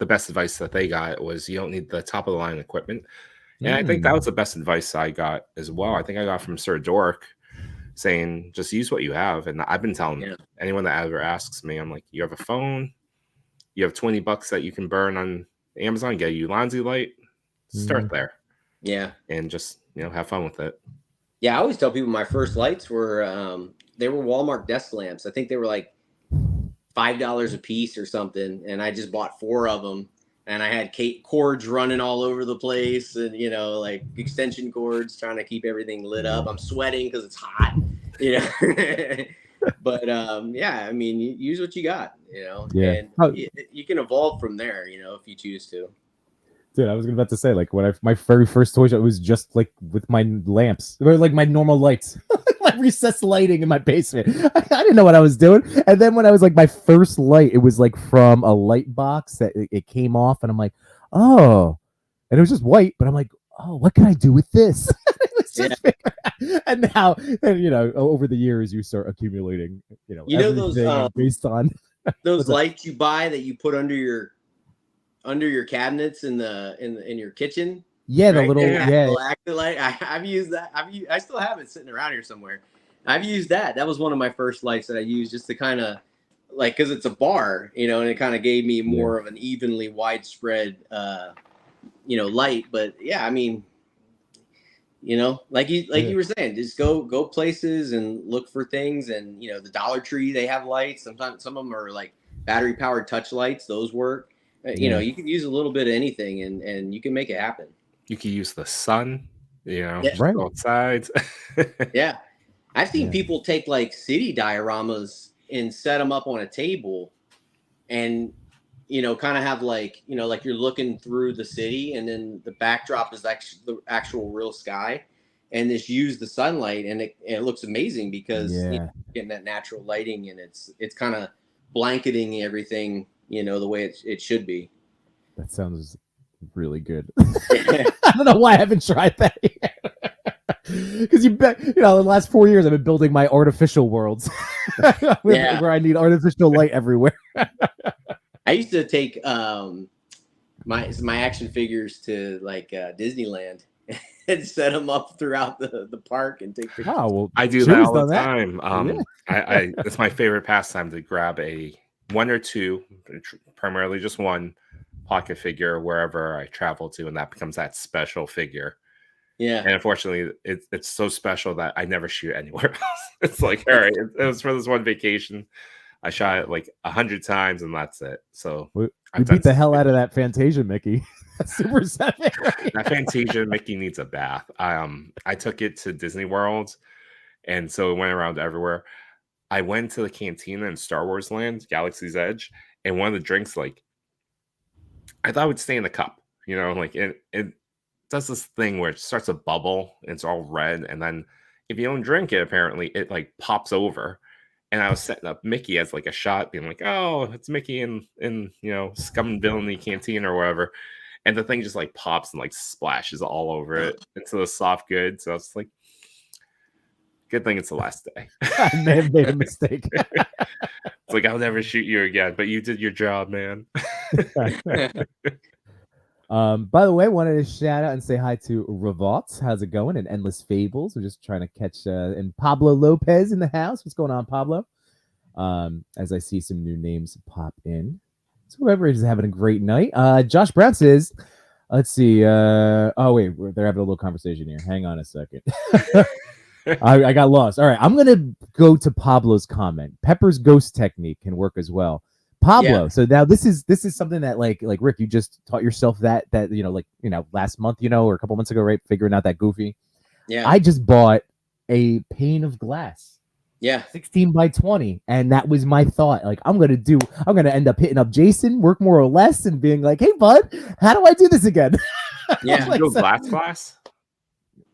best advice that they got was you don't need the top of the line equipment. And I think that was the best advice I got as well. I think I got from Sir Dork saying just use what you have. And I've been telling anyone that ever asks me, I'm like, you have a phone, you have $20 that you can burn on Amazon, get a Ulanzi light, start there. Yeah. And just, you know, have fun with it. Yeah, I always tell people my first lights were they were Walmart desk lamps. I think they were like $5 a piece or something, and I just bought 4 of them, and I had cords running all over the place, and you know, like extension cords, trying to keep everything lit up. I'm sweating because it's hot, you know. But yeah, I mean, use what you got, you know, and you can evolve from there, you know, if you choose to. Dude, I was about to say, like, when my very first toy shop, it was just like with my lamps, or like my normal lights, my recessed lighting in my basement. I didn't know what I was doing. And then when I was like my first light, it was like from a light box that it came off, and I'm like, oh, and it was just white, but I'm like, oh, what can I do with this? It was just and now, and you know, over the years, you start accumulating, you know those based on those lights you buy that you put under your cabinets in your kitchen. Yeah, right? The little active light. I've used that. I still have it sitting around here somewhere. I've used that. That was one of my first lights that I used just to kind of like, because it's a bar, you know, and it kind of gave me more of an evenly widespread, you know, light. But yeah, I mean, you know, like you were saying, just go places and look for things. And you know, the Dollar Tree, they have lights. Sometimes some of them are like battery powered touch lights. Those work. You know, you can use a little bit of anything, and you can make it happen. You can use the sun, you know, both sides. Yeah. I've seen people take like city dioramas and set them up on a table, and, you know, kind of have like, you know, like you're looking through the city, and then the backdrop is actually the actual real sky, and just use the sunlight, and it looks amazing because you know, getting that natural lighting, and it's kind of blanketing everything, you know, the way it should be. That sounds really good. I don't know why I haven't tried that yet. Because you know, the last 4 years I've been building my artificial worlds where I need artificial light everywhere. I used to take my action figures to like Disneyland and set them up throughout the park and take pictures. Oh, well, I do that all the time. I it's my favorite pastime to grab one or two, primarily just one pocket figure wherever I travel to, and that becomes that special figure. Yeah. And unfortunately, it's so special that I never shoot anywhere else. It's like, all right, it was for this one vacation. I shot it like 100 times, and that's it. So you beat the hell out of that Fantasia Mickey. Super 7. Right? That Fantasia Mickey needs a bath. I took it to Disney World, and so it went around everywhere. I went to the cantina in Star Wars Land, Galaxy's Edge, and one of the drinks, like, I thought it would stay in the cup, you know, like it does this thing where it starts to bubble and it's all red, and then if you don't drink it, apparently it like pops over. And I was setting up Mickey as like a shot, being like, oh, it's Mickey in you know, Scum and Villainy Cantina or whatever, and the thing just like pops and like splashes all over it into the soft goods. So it's like, good thing it's the last day. I may have made a mistake. It's like, I'll never shoot you again, but you did your job, man. By the way, wanted to shout out and say hi to Revolt. How's it going? And Endless Fables. We're just trying to catch and Pablo Lopez in the house. What's going on, Pablo? As I see some new names pop in. So whoever is having a great night. Josh Brown says, let's see. Oh wait, they're having a little conversation here. Hang on a second. I got lost. All right, I'm gonna go to Pablo's comment. Pepper's ghost technique can work as well. Pablo. So now this is something that like Rick, you just taught yourself that you know, like, you know, last month, you know, or a couple months ago, right? Figuring out that goofy. Yeah. I just bought a pane of glass. Yeah. 16 by 20. And that was my thought. Like, I'm going to end up hitting up Jason, work more or less, and being like, hey, bud, how do I do this again? Yeah. Did you go glass?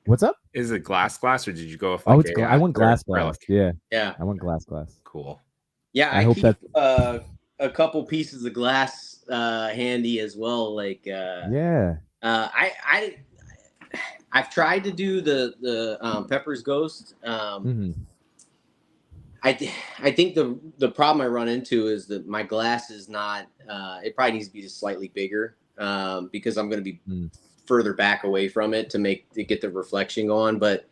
What's up? Is it glass, or did you go with like I went glass. Yeah. Yeah. I went glass. Cool. Yeah. I hope keep a couple pieces of glass handy as well. Like, I've tried to do the Pepper's Ghost. I think the problem I run into is that my glass is not. It probably needs to be just slightly bigger because I'm going to be further back away from it to get the reflection going. But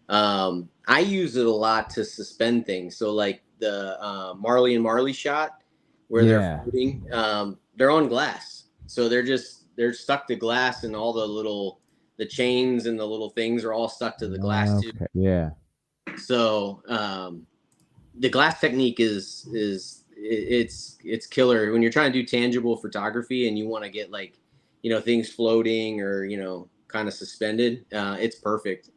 I use it a lot to suspend things. So like the Marley and Marley shot where they're floating, they're on glass, so they're stuck to glass, and all the chains and the little things are all stuck to the glass too. Yeah. So the glass technique is it's killer when you're trying to do tangible photography and you want to get like, things floating or, kind of suspended. It's perfect.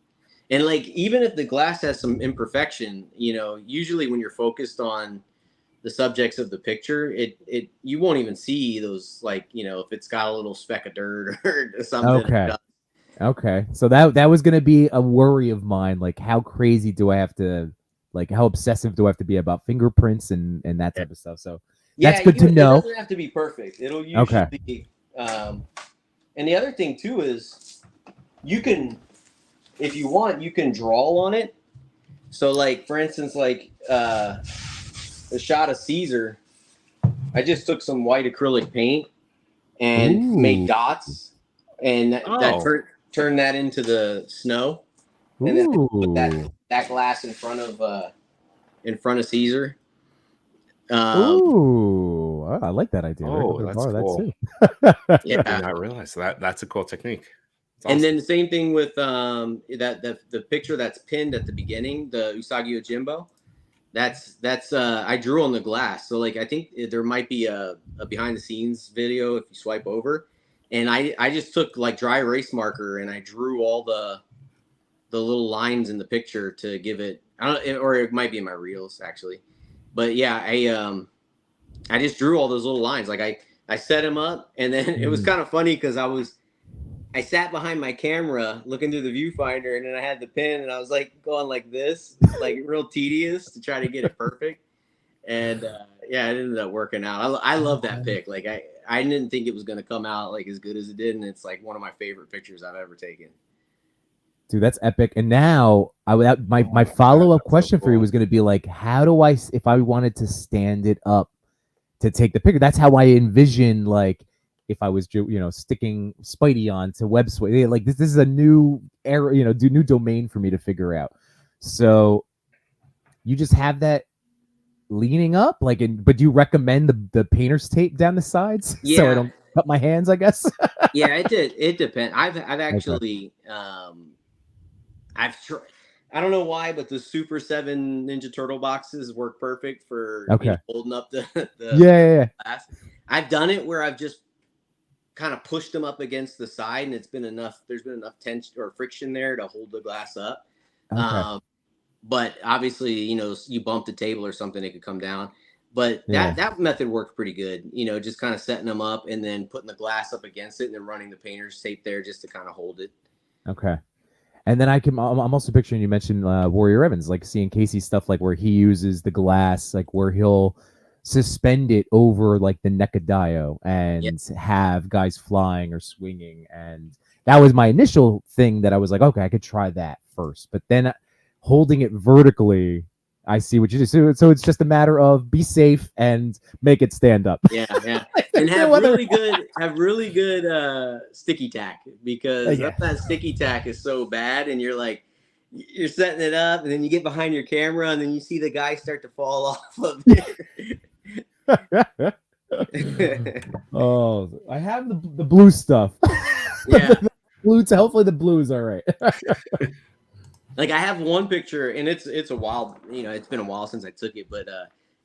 And like, even if the glass has some imperfection, usually when you're focused on the subjects of the picture, you won't even see those, like, if it's got a little speck of dirt or something. Okay. So that was going to be a worry of mine. Like, how crazy do I have to, like, how obsessive do I have to be about fingerprints and that type of stuff? So that's good to know. It doesn't have to be perfect. It'll usually be. And the other thing too is you can, if you want, you can draw on it. So like, for instance, like the shot of Caesar, I just took some white acrylic paint and made dots, and that turned that into the snow, and then I put that glass in front of Caesar. I like that idea. Oh, that's cool. That yeah, I did not realize that's a cool technique. Awesome. And then the same thing with the picture that's pinned at the beginning, the Usagi Yojimbo. That's I drew on the glass. So like, I think there might be a behind the scenes video if you swipe over, and I just took like dry erase marker and I drew all the little lines in the picture to give it. Or it might be in my reels actually, but yeah, I just drew all those little lines. Like I set them up, and then it was kind of funny because I sat behind my camera looking through the viewfinder, and then I had the pen, and I was like going like this, like real tedious to try to get it perfect. And yeah, it ended up working out. I love that pic. Like I didn't think it was going to come out like as good as it did, and it's like one of my favorite pictures I've ever taken. Dude, that's epic. And now my follow-up question for you was going to be like, how do I, if I wanted to stand it up to take the picture? That's how I envision, like, if I was, sticking Spidey on to web sway. Like, this is a new era, new domain for me to figure out. So you just have that leaning up, like, but do you recommend the painter's tape down the sides? Yeah. So I don't cut my hands, I guess. Yeah, it depends. I've actually, I've tried. I don't know why, but the Super 7 Ninja Turtle boxes work perfect for holding up the glass. I've done it where I've just kind of pushed them up against the side, and there's been enough tension or friction there to hold the glass up. But obviously, you bump the table or something, it could come down. But that method worked pretty good. Just kind of setting them up and then putting the glass up against it and then running the painter's tape there just to kind of hold it. Okay. And then I'm also picturing, you mentioned Warrior Evans, like seeing Casey's stuff, like where he uses the glass, like where he'll suspend it over like the neck of Dio and have guys flying or swinging. And that was my initial thing that I was like, okay, I could try that first. But then holding it vertically, I see what you do. So it's just a matter of be safe and make it stand up. Yeah. And have really good sticky tack, because that sticky tack is so bad, and you're you're setting it up, and then you get behind your camera, and then you see the guy start to fall off of it. Oh, I have the blue stuff. Yeah. Hopefully the blue is all right. Like, I have one picture, and it's a while, it's been a while since I took it, but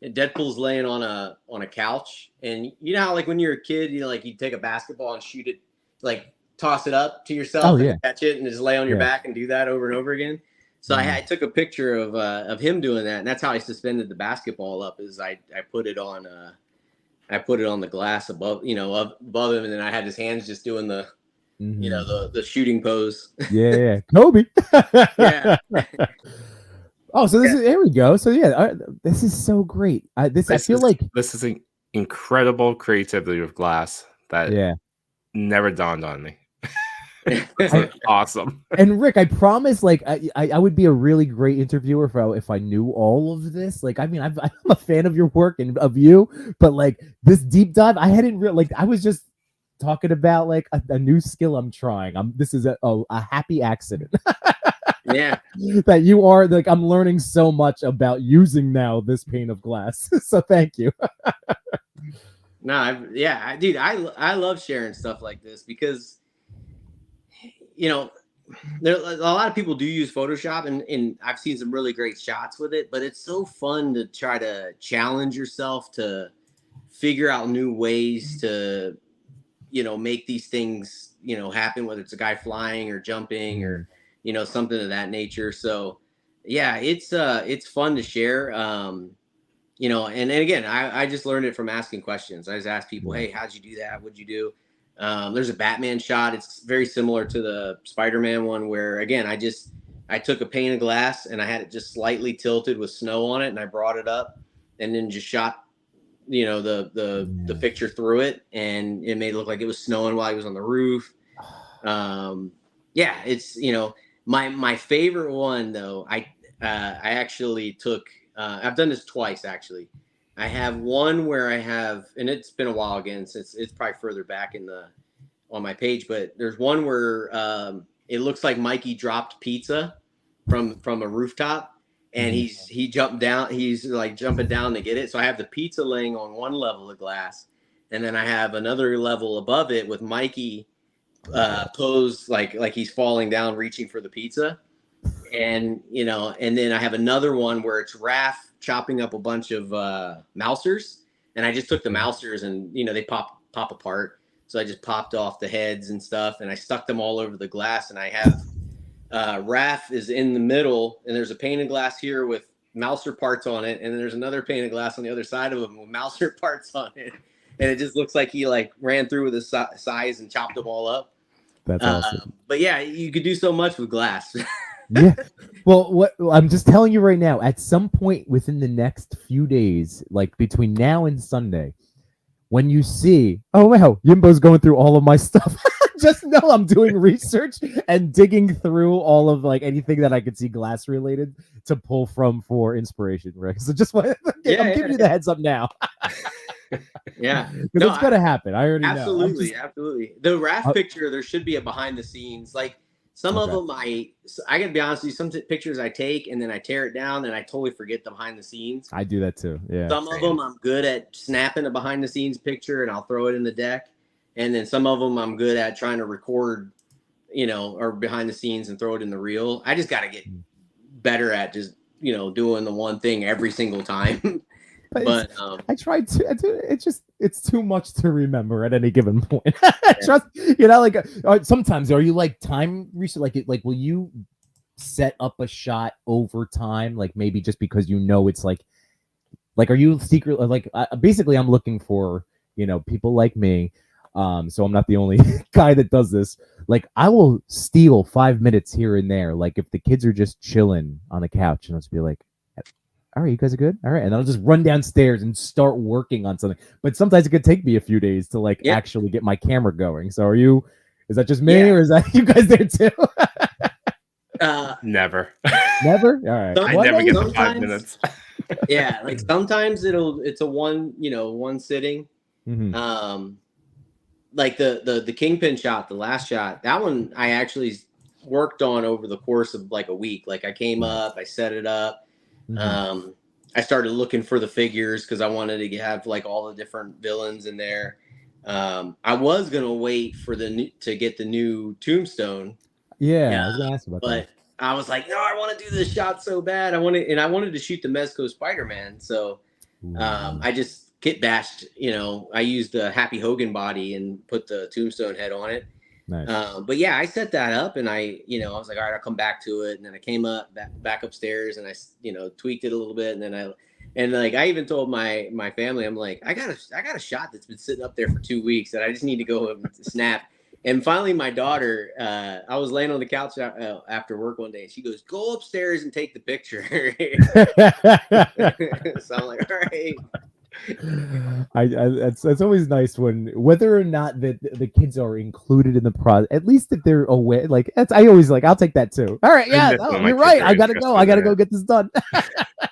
Deadpool's laying on a couch, and how like when you're a kid, like you take a basketball and shoot it, like toss it up to yourself and catch it and just lay on your back and do that over and over again. So I took a picture of him doing that, and that's how I suspended the basketball up. Is I put it on the glass above above him, and then I had his hands just doing the the shooting pose. Yeah, Kobe. Yeah. Oh, so there we go. So yeah, this is so great. I feel like this is an incredible creativity with glass that never dawned on me. Awesome. And Rick, I promise, like I would be a really great interviewer if I knew all of this. Like, I mean, I'm a fan of your work and of you, but like this deep dive, I hadn't I was just talking about like a new skill I'm trying. This is a happy accident. Yeah, that you are like, I'm learning so much about using now this pane of glass. So thank you. No, dude, I love sharing stuff like this because there a lot of people do use Photoshop, and I've seen some really great shots with it, but it's so fun to try to challenge yourself to figure out new ways to make these things happen, whether it's a guy flying or jumping or something of that nature. So yeah, it's fun to share. And again, I just learned it from asking questions. I just ask people, hey, how'd you do that? What'd you do? There's a Batman shot. It's very similar to the Spider-Man one where, again, I took a pane of glass and I had it just slightly tilted with snow on it, and I brought it up and then just shot the picture through it, and it made it look like it was snowing while he was on the roof. It's my favorite one though. I actually took I've done this twice actually. I have one where I have, and it's been a while again, since it's probably further back on my page, but there's one where it looks like Mikey dropped pizza from a rooftop, and he jumped down. He's like jumping down to get it. So I have the pizza laying on one level of glass, and then I have another level above it with Mikey posed like he's falling down, reaching for the pizza. And and then I have another one where it's Raph chopping up a bunch of mousers, and I just took the mousers and they pop apart, so I just popped off the heads and stuff, and I stuck them all over the glass. And I have Raph is in the middle, and there's a pane of glass here with mouser parts on it, and then there's another pane of glass on the other side of him with mouser parts on it, and it just looks like he like ran through with his size and chopped them all up. That's awesome. But yeah, you could do so much with glass. Yeah. Well, what I'm just telling you right now, at some point within the next few days, like between now and Sunday, when you see, oh wow, Yimbo's going through all of my stuff, just know I'm doing research and digging through all of like anything that I could see glass related to pull from for inspiration, Rick. So just I'm giving you the heads up now. Yeah, it's gonna happen. I already know. Absolutely. The Raph picture, there should be a behind the scenes, like. Some of them I gotta be honest with you, some pictures I take and then I tear it down and I totally forget the behind the scenes. I do that too. Yeah. Some of them I'm good at snapping a behind the scenes picture and I'll throw it in the deck. And then some of them I'm good at trying to record, or behind the scenes and throw it in the reel. I just gotta get better at just, doing the one thing every single time. But I tried to. It's too much to remember at any given point. Trust, sometimes are you like time research? Like will you set up a shot over time? Like maybe just because it's like are you secret? Like basically, I'm looking for people like me. So I'm not the only guy that does this. Like I will steal 5 minutes here and there. Like if the kids are just chilling on the couch, and I'll just be like, all right, you guys are good. All right. And I'll just run downstairs and start working on something. But sometimes it could take me a few days to actually get my camera going. So is that just me or is that you guys there too? Never. Never? All right. I never get the 5 minutes. Yeah. Like sometimes it's a one sitting. Mm-hmm. Like the kingpin shot, the last shot, that one I actually worked on over the course of like a week. Like I came up, I set it up. Mm-hmm. I started looking for the figures because I wanted to have like all the different villains in there. I was gonna wait for to get the new Tombstone. Yeah, I was gonna ask about that. But I was like, no, I want to do this shot so bad. I wanted to shoot the Mezco Spider-Man. So I just kit bashed. I used the Happy Hogan body and put the Tombstone head on it. Nice. But yeah, I set that up, and I was like, all right, I'll come back to it. And then I came back upstairs, and I tweaked it a little bit, and then I even told my family, I'm like, I got a shot that's been sitting up there for 2 weeks, and I just need to go and snap. And finally, my daughter, I was laying on the couch after work one day, and she goes, "Go upstairs and take the picture." So I'm like, all right. It's always nice when, whether or not the kids are included in the process, at least if they're aware. Like, I always like, I'll take that too. All right, yeah, you're right. I gotta go get this done.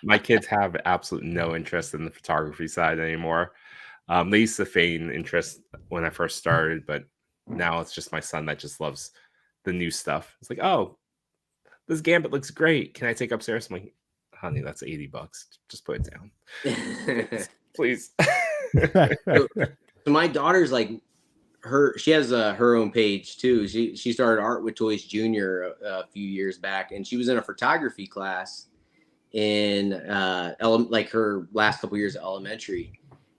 My kids have absolutely no interest in the photography side anymore. They used to feign interest when I first started, but now it's just my son that just loves the new stuff. It's like, oh, this gambit looks great. Can I take upstairs? I'm like, honey, that's $80. Just put it down. Please. So my daughter's like, she has her own page too. She started Artwittoyz Junior a few years back, and she was in a photography class in like her last couple years of elementary.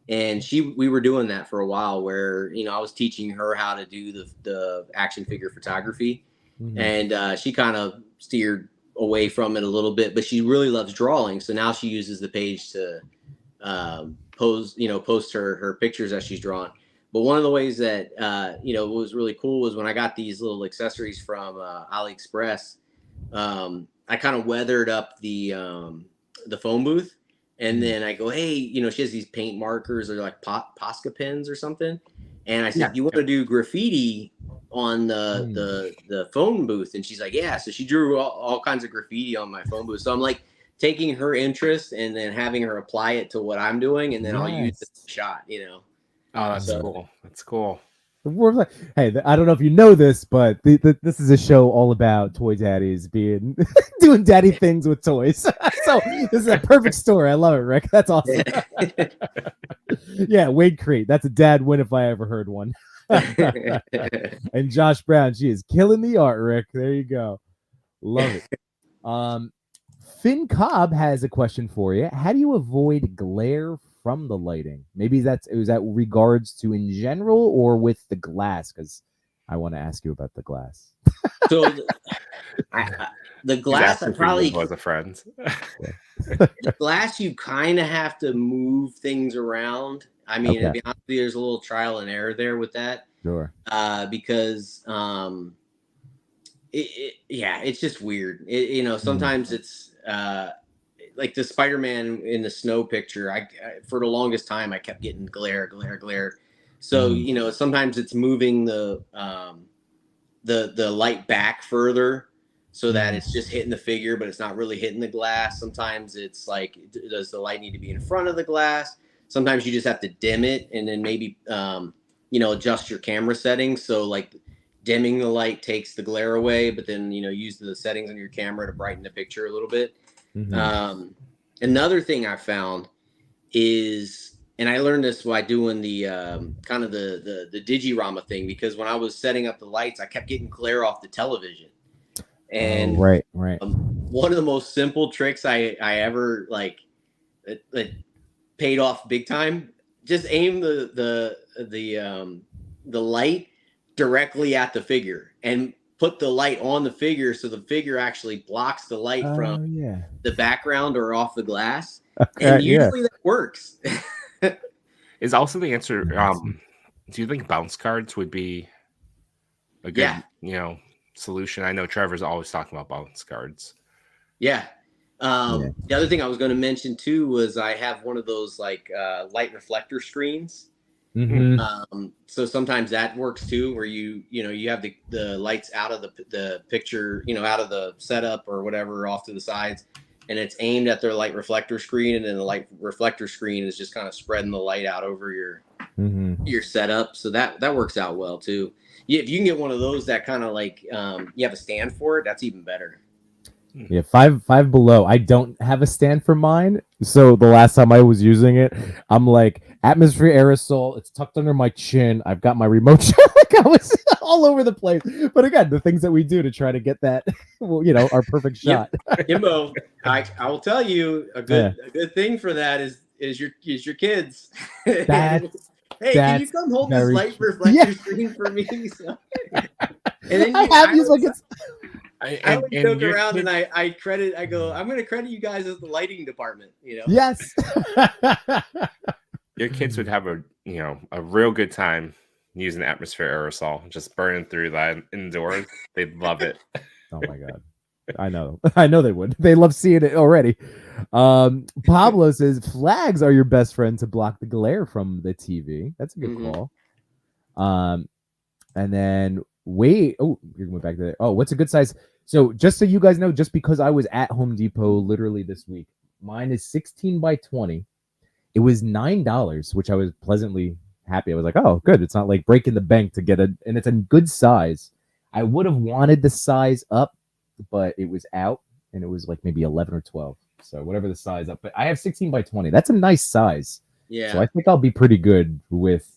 And we were doing that for a while, where I was teaching her how to do the action figure photography, and she kind of steered away from it a little bit, but she really loves drawing. So now she uses the page to post her pictures that she's drawn. But one of the ways that was really cool was when I got these little accessories from AliExpress. I kind of weathered up the phone booth. And then I go, hey, she has these paint markers or like Posca pens or something. And I said, you want to do graffiti on the phone booth? And she's like, yeah. So she drew all kinds of graffiti on my phone booth. So I'm like taking her interest and then having her apply it to what I'm doing. And then I'll use it as a shot, Oh, that's cool. That's cool. We're like, hey, I don't know if you know this, but this is a show all about toy daddies doing daddy things with toys. So this is a perfect story. I love it, Rick. That's awesome. Yeah, Wade Crate. That's a dad win if I ever heard one. And Josh Brown, she is killing the art, Rick. There you go. Love it. Finn Cobb has a question for you. How do you avoid glare from the lighting? Maybe is that regards to in general or with the glass? Because I want to ask you about the glass. So the glass, I probably was a friend. The glass, you kind of have to move things around. I mean, to be honest with you, there's a little trial and error there with that. Sure. Because it's just weird. Sometimes it's like the Spider-Man in the snow picture. I for the longest time I kept getting glare. So sometimes it's moving the light back further so that it's just hitting the figure, but it's not really hitting the glass. Sometimes it's like, does the light need to be in front of the glass? Sometimes you just have to dim it and then maybe adjust your camera settings. So like dimming the light takes the glare away, but then use the settings on your camera to brighten the picture a little bit. Another thing I found is, and I learned this by doing the kind of the Digirama thing, because when I was setting up the lights, I kept getting glare off the television. And right. One of the most simple tricks I ever that paid off big time. Just aim the light directly at the figure and put the light on the figure, so the figure actually blocks the light from the background or off the glass. And usually that works. Is also the answer. Do you think bounce cards would be a good, solution? I know Trevor's always talking about bounce cards. Yeah. The other thing I was going to mention too was I have one of those like light reflector screens. So sometimes that works too, where you have the lights out of the picture, out of the setup or whatever off to the sides, and it's aimed at their light reflector screen, and then the light reflector screen is just kind of spreading the light out over your setup. So that works out well too. If you can get one of those that kind of like you have a stand for it, that's even better. Yeah, five below. I don't have a stand for mine, so the last time I was using it, I'm like, atmosphere aerosol. It's tucked under my chin. I've got my remote. Like I was all over the place. But again, the things that we do to try to get that, our perfect shot. Imbo, I will tell you a good thing for that is your kids. Hey, can you come hold this light reflector screen for me? So, and then I would joke around and I go, I'm going to credit you guys as the lighting department, you know? Yes. Your kids would have a real good time using atmosphere aerosol, just burning through that indoors. They'd love it. Oh my God. I know they would. They love seeing it already. Pablo says flags are your best friend to block the glare from the TV. That's a good call. And then you're going back to there. Oh, what's a good size? So just so you guys know, just because I was at Home Depot literally this week, mine is 16 by 20. It was $9, which I was pleasantly happy. I was like, oh, good. It's not like breaking the bank to get and it's a good size. I would have wanted the size up, but it was out and it was like maybe 11 or 12. So whatever the size up, but I have 16 by 20. That's a nice size. Yeah. So I think I'll be pretty good with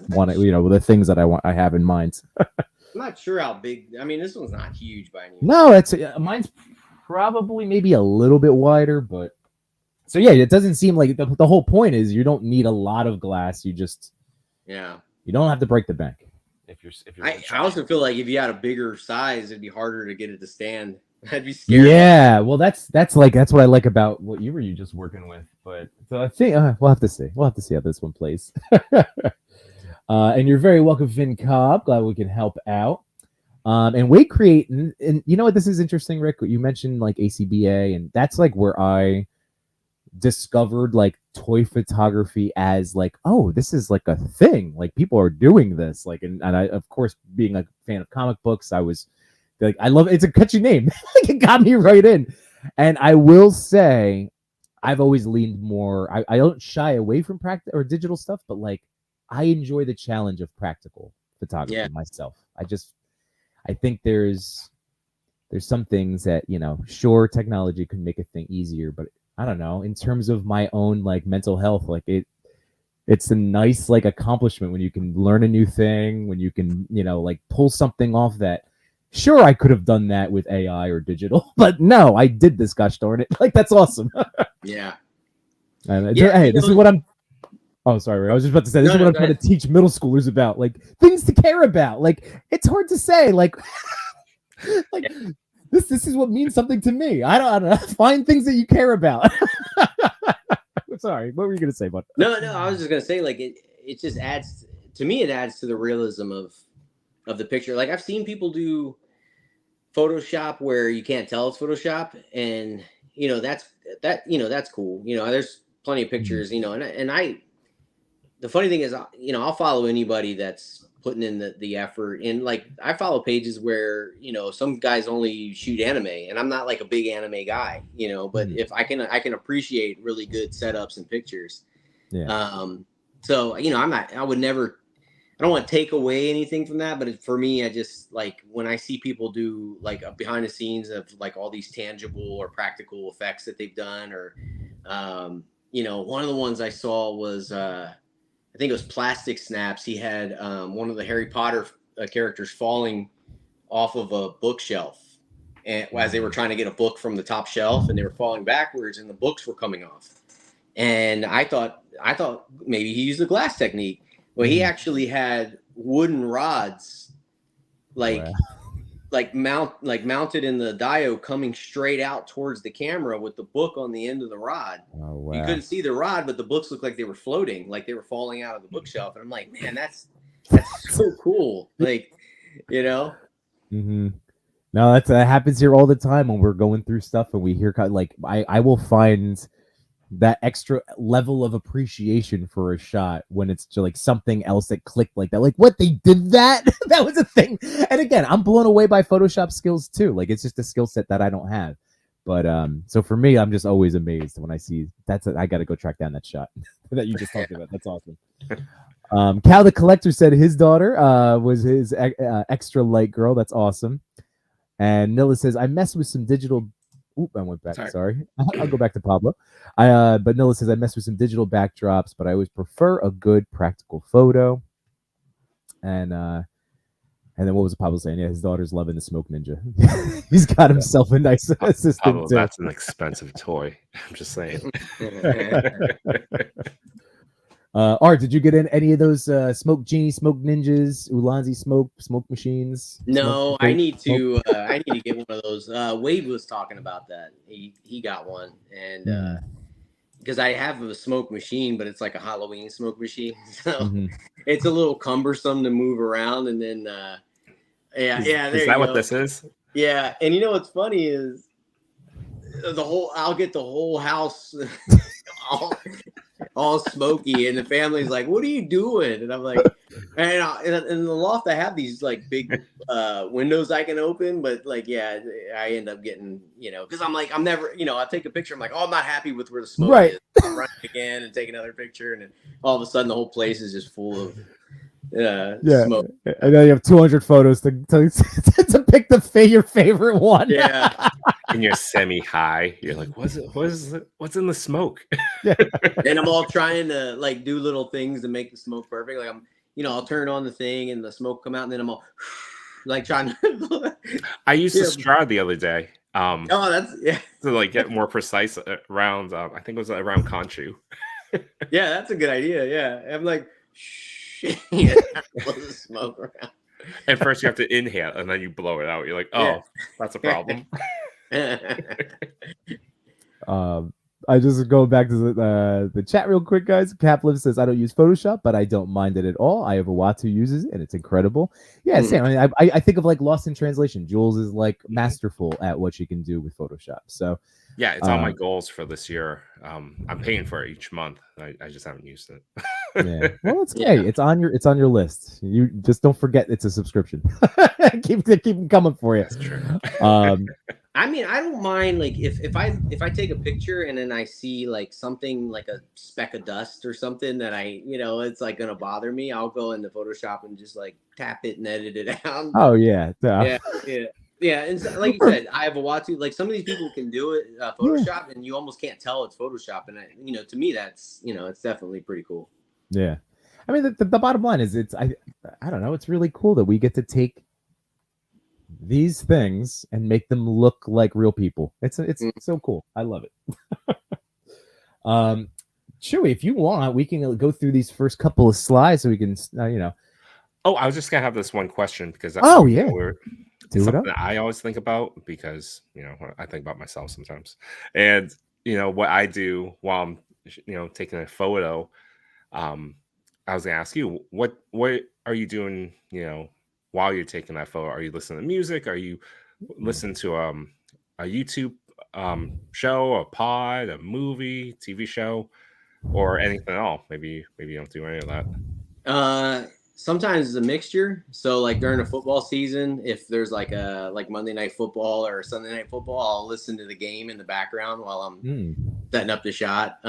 with the things that I have in mind. I'm not sure how big. I mean, this one's not huge by any means. No, mine's probably maybe a little bit wider, but so yeah, it doesn't seem like the whole point is you don't need a lot of glass. You just you don't have to break the bank. If you're I also feel like if you had a bigger size, it'd be harder to get it to stand. I'd be scared. Yeah, well, that's what I like about what you were just working with. But so I think we'll have to see. We'll have to see how this one plays. And you're very welcome, Vin Cobb. Glad we can help out. And Weight Create, and you know what? This is interesting, Rick. You mentioned like ACBA, and that's like where I discovered like toy photography as like, oh, this is like a thing. Like people are doing this. Like, and I, of course, being a fan of comic books, I was like, I love it. It's a catchy name. Like it got me right in. And I will say, I've always leaned more. I don't shy away from practical or digital stuff, but like I enjoy the challenge of practical photography myself. I think there's some things that, sure, technology can make a thing easier, but I don't know, in terms of my own like mental health, like it's a nice like accomplishment when you can learn a new thing, when you can, like pull something off that, sure, I could have done that with AI or digital, but no, I did this, gosh darn it. Like, that's awesome. Yeah. Hey, this is what I'm, oh, sorry, I was just about to say, this is what I'm trying to teach middle schoolers about, like things to care about. Like, it's hard to say, like, like, This is what means something to me. I don't know. Find things that you care about. Sorry, what were you gonna say, bud? No. I was just gonna say, like it just adds to me. It adds to the realism of the picture. Like I've seen people do Photoshop where you can't tell it's Photoshop, and that's cool. There's plenty of pictures. And I. The funny thing is, I'll follow anybody that's putting in the effort. And like, I follow pages where, some guys only shoot anime, and I'm not like a big anime guy, but if I can appreciate really good setups and pictures. Yeah. So, I don't want to take away anything from that, but for me, I just like when I see people do like a behind the scenes of like all these tangible or practical effects that they've done, or, one of the ones I saw was, I think it was Plastic Snaps. He had one of the Harry Potter characters falling off of a bookshelf, and as they were trying to get a book from the top shelf, and they were falling backwards, and the books were coming off. And I thought maybe he used the glass technique. Well, he actually had wooden rods, mounted in the diode, coming straight out towards the camera with the book on the end of the rod. Oh, wow. You couldn't see the rod, but the books looked like they were floating, like they were falling out of the bookshelf. And I'm like, man, that's so cool. Like, Mm-hmm. No, that happens here all the time when we're going through stuff and we hear like I will find that extra level of appreciation for a shot when it's just like something else that clicked like that. Like, what, they did that? That was a thing. And again, I'm blown away by Photoshop skills too. Like, it's just a skill set that I don't have. But so for me, I'm just always amazed when I see I got to go track down that shot that you just talked about. That's awesome. Cal the Collector said his daughter was his extra light girl. That's awesome. And Nilla says, I messed with some digital. Oop, I went back. Sorry. I'll go back to Pablo. But Nilla says, I mess with some digital backdrops, but I always prefer a good practical photo. And then what was Pablo saying? Yeah, his daughter's loving the Smoke Ninja. He's got himself a nice assistant. Pablo, that's an expensive toy. I'm just saying. Art, did you get in any of those Smoke Genie, Smoke Ninjas, Ulanzi smoke machines? No, I need to get one of those. Wade was talking about that. He got one, and because I have a smoke machine, but it's like a Halloween smoke machine, so it's a little cumbersome to move around. And then is that what this is? Yeah, and you know what's funny is I'll get the whole house all smoky, and the family's like, "What are you doing?" And I'm like, and in the loft I have these like big windows I can open, but like I end up getting, because I'm like, I'm never, I take a picture, I'm like, oh, I'm not happy with where the smoke is. I'll run again and take another picture, and then all of a sudden the whole place is just full of smoke. And then you have 200 photos to pick your favorite one. Yeah. And you're semi-high. You're like, what's in the smoke? Yeah. And I'm all trying to like do little things to make the smoke perfect. Like I'll turn on the thing and the smoke come out, and then I'm all like trying to. I used a straw the other day. To like get more precise around. I think it was around Conchu. Yeah, that's a good idea. Yeah, I'm like, blow the smoke around. At first, you have to inhale, and then you blow it out. You're like, oh, that's a problem. I just go back to the chat real quick, guys. Capliv says, I don't use Photoshop, but I don't mind it at all. I have a Watu who uses it, and it's incredible. Yeah, same. I mean, I think of like Lost in Translation. Jules is like masterful at what she can do with Photoshop. So yeah, it's on my goals for this year. I'm paying for it each month. I just haven't used it. Yeah, well, it's great. It's on your list. You just don't forget it's a subscription. keep them coming for you. That's true. I mean, I don't mind like if I take a picture and then I see like something like a speck of dust or something that it's like gonna bother me, I'll go into Photoshop and just like tap it and edit it out. Oh yeah. Yeah, and so, like you said, I have a Watu. Like some of these people can do it Photoshop, and you almost can't tell it's Photoshop. And to me, that's it's definitely pretty cool. Yeah, I mean the bottom line is I don't know. It's really cool that we get to take these things and make them look like real people. It's so cool. I love it. Chewy, if you want, we can go through these first couple of slides so we can Oh, I was just gonna have this one question because something that I always think about because I think about myself sometimes, and what I do while I'm taking a photo. I was gonna ask you what are you doing while you're taking that photo? Are you listening to music? Are you listening to a YouTube show, a pod, a movie, TV show, or anything at all? Maybe you don't do any of that. Sometimes it's a mixture. So like during a football season, if there's like Monday Night Football or Sunday Night Football, I'll listen to the game in the background while I'm setting up the shot.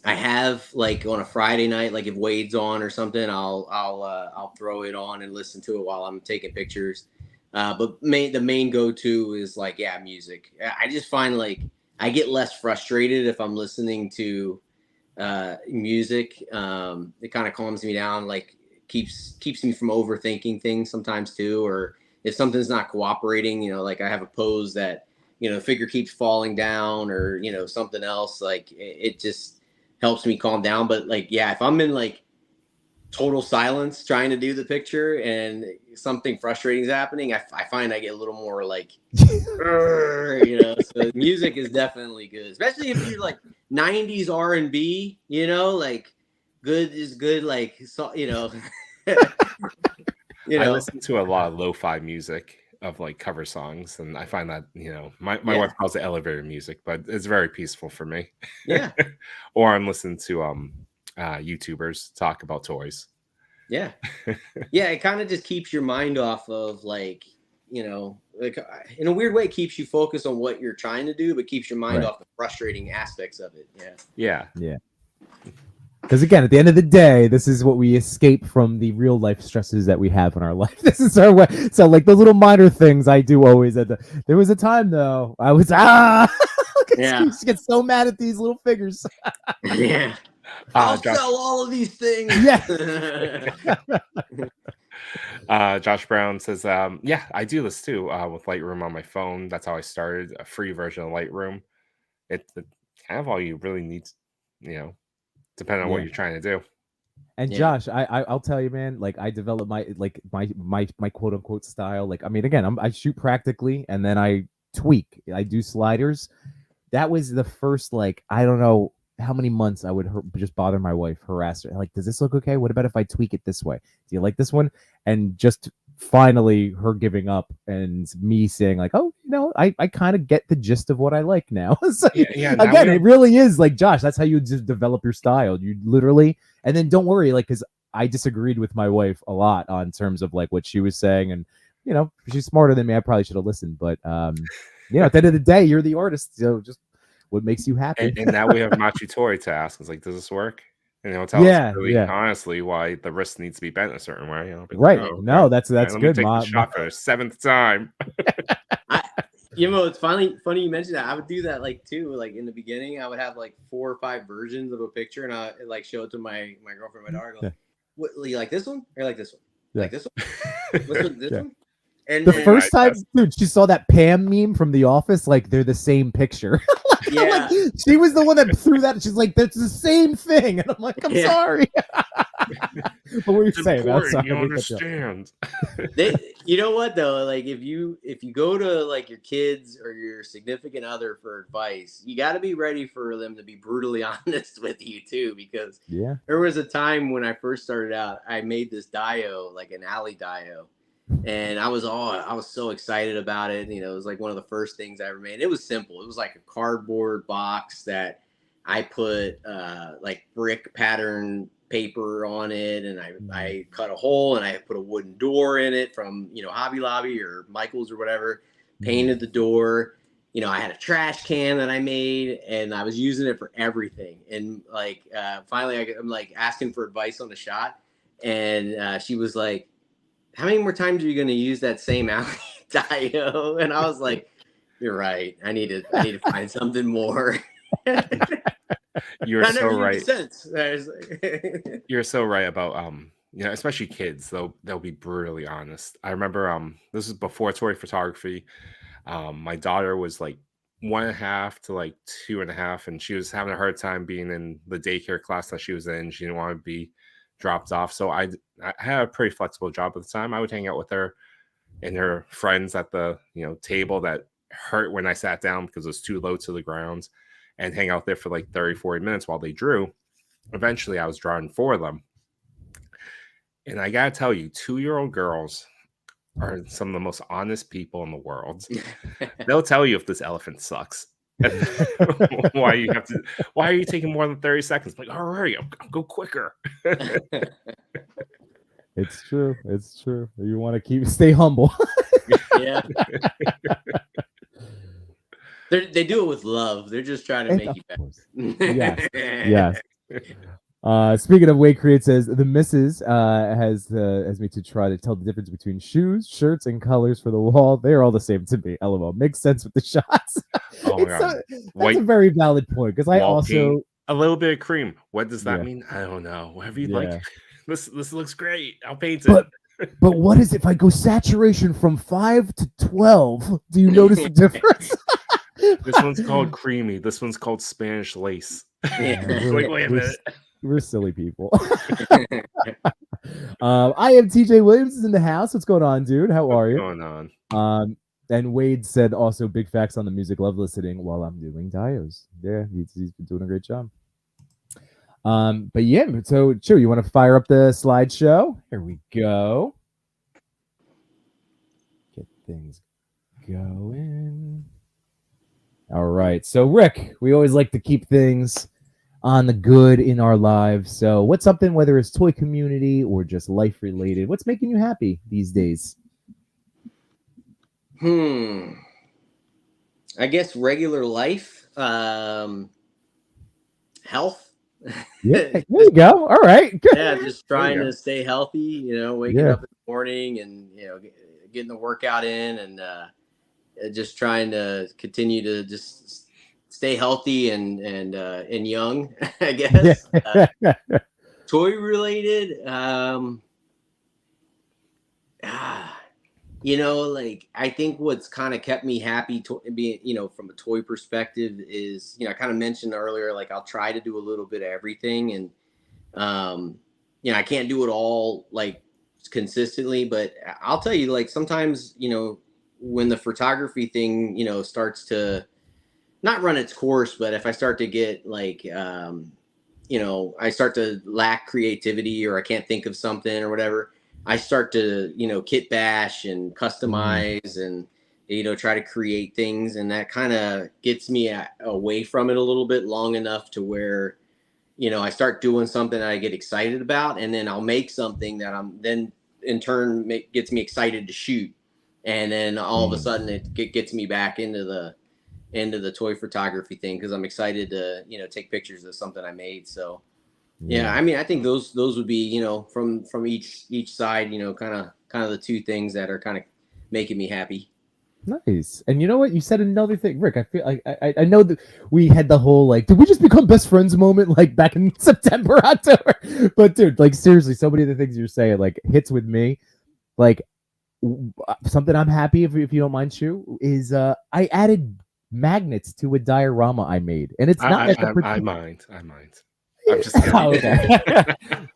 I have like on a Friday night, like if Wade's on or something, I'll throw it on and listen to it while I'm taking pictures. But the main go-to is like music. I just find like I get less frustrated if I'm listening to music. It kind of calms me down, like keeps me from overthinking things sometimes too. Or if something's not cooperating, like I have a pose that the figure keeps falling down, or something else, like it just helps me calm down. But like if I'm in like total silence trying to do the picture and something frustrating is happening, I find I get a little more like so music is definitely good, especially if you're like 90s R&B, like good is good, like so I listen to a lot of lo-fi music of like cover songs, and I find that my wife calls it elevator music, but it's very peaceful for me. Yeah. Or I'm listening to YouTubers talk about toys. Yeah. It kind of just keeps your mind off of like like in a weird way, it keeps you focused on what you're trying to do, but keeps your mind off the frustrating aspects of it. Yeah. Because again, at the end of the day, this is what we escape from the real life stresses that we have in our life. This is our way. So like the little minor things I do always there was a time though I was just get so mad at these little figures. I'll sell all of these things. Josh Brown says, I do this too with Lightroom on my phone. That's how I started a free version of Lightroom. It's kind of all you really need, depending on what you're trying to do. And Josh, I'll tell you, man, like I developed my quote unquote style. Like, I mean, again, I shoot practically and then I tweak. I do sliders. That was the first, like, I don't know how many months I would just bother my wife, harass her. Like, does this look okay? What about if I tweak it this way? Do you like this one? And just finally her giving up and me saying like, oh, I kind of get the gist of what I like now. So, again, it really is like, Josh, that's how you just develop your style. You literally, and then don't worry, like, because I disagreed with my wife a lot on terms of like what she was saying, and she's smarter than me. I probably should have listened, but at the end of the day, you're the artist, so just what makes you happy. And now we have Machi Toy to ask. It's like, does this work? And tell us really honestly why the wrist needs to be bent a certain way. Right. Like, no, that's good. Let me take the shot for the 7th time. It's funny you mentioned that. I would do that like too. Like in the beginning, I would have like 4 or 5 versions of a picture, and I like show it to my girlfriend, my daughter. Like, what, you like this one? Or you like this one? Yeah. Like this one? This one? And the first time, dude, she saw that Pam meme from The Office, like they're the same picture. Like, she was the one that threw that. She's like, that's the same thing, and I'm like, I'm sorry. But what were you saying? You understand? You know what though? Like if you go to like your kids or your significant other for advice, you got to be ready for them to be brutally honest with you too, because there was a time when I first started out, I made this dio, like an alley dio. And I was so excited about it. It was like one of the first things I ever made. It was simple. It was like a cardboard box that I put like brick pattern paper on it, and I cut a hole and I put a wooden door in it from Hobby Lobby or Michael's or whatever. Painted the door. I had a trash can that I made, and I was using it for everything. And like finally, I'm like asking for advice on the shot, and she was like, how many more times are you going to use that same alley dio? And I was like, you're right. I need to find something more. You're so right. You're so right about especially kids. They'll be brutally honest. I remember this is before toy photography. My daughter was like 1.5 to like 2.5, and she was having a hard time being in the daycare class that she was in. She didn't want to be dropped off, so I had a pretty flexible job at the time. I would hang out with her and her friends at the table that hurt when I sat down because it was too low to the ground, and hang out there for like 30-40 minutes while they drew. Eventually I was drawing for them, and I gotta tell you, 2-year-old girls are some of the most honest people in the world. They'll tell you if this elephant sucks. Why are you taking more than 30 seconds? Like, hurry up, go quicker. It's true. You want to stay humble. Yeah. They do it with love. They're just trying to make you better. Yes. Speaking of Wade Create says the missus has me to try to tell the difference between shoes, shirts, and colors for the wall. They are all the same to me. LOL. Makes sense with the shots. Oh my God. That's a very valid point, because I also paint, a little bit of cream. What does that mean? I don't know. Whatever you like. This looks great. I'll paint it. But what is if I go saturation from 5 to 12? Do you notice the difference? This one's called creamy. This one's called Spanish lace. Yeah, like, wait a minute. We're silly people. I am TJ Williams is in the house. What's going on, dude? How are you? What's going on? And Wade said also big facts on the music love listening while I'm doing dios. Yeah, he's been doing a great job. But yeah, so Chew, you want to fire up the slideshow? Here we go. Get things going. All right. So Rick, we always like to keep things on the good in our lives. So what's something, whether it's toy community or just life related, what's making you happy these days? I guess regular life, health. Yeah, there you go. All right. Good. Yeah, just trying to stay healthy, waking up in the morning and, getting the workout in, and just trying to continue to just stay healthy and young, I guess. Toy related. like I think what's kind of kept me happy to being, from a toy perspective is, I kind of mentioned earlier, like I'll try to do a little bit of everything, and I can't do it all like consistently, but I'll tell you, like sometimes, when the photography thing, starts to not run its course, but if I start to get like, I start to lack creativity or I can't think of something or whatever, I start to, kit bash and customize and, try to create things. And that kind of gets me away from it a little bit long enough to where, I start doing something that I get excited about, and then I'll make something that I'm then in turn gets me excited to shoot. And then all of a sudden it gets me back into the toy photography thing, because I'm excited to, take pictures of something I made. So yeah, I mean, I think those would be, from each side, kind of the two things that are kind of making me happy. Nice. And you know what? You said another thing, Rick. I feel like I know that we had the whole like, did we just become best friends moment like back in September, October? But dude, like seriously, so many of the things you're saying like hits with me. Like something I'm happy if you don't mind, Shu, is I added magnets to a diorama I made, and it's not I mind. I'm just kidding. Oh, okay.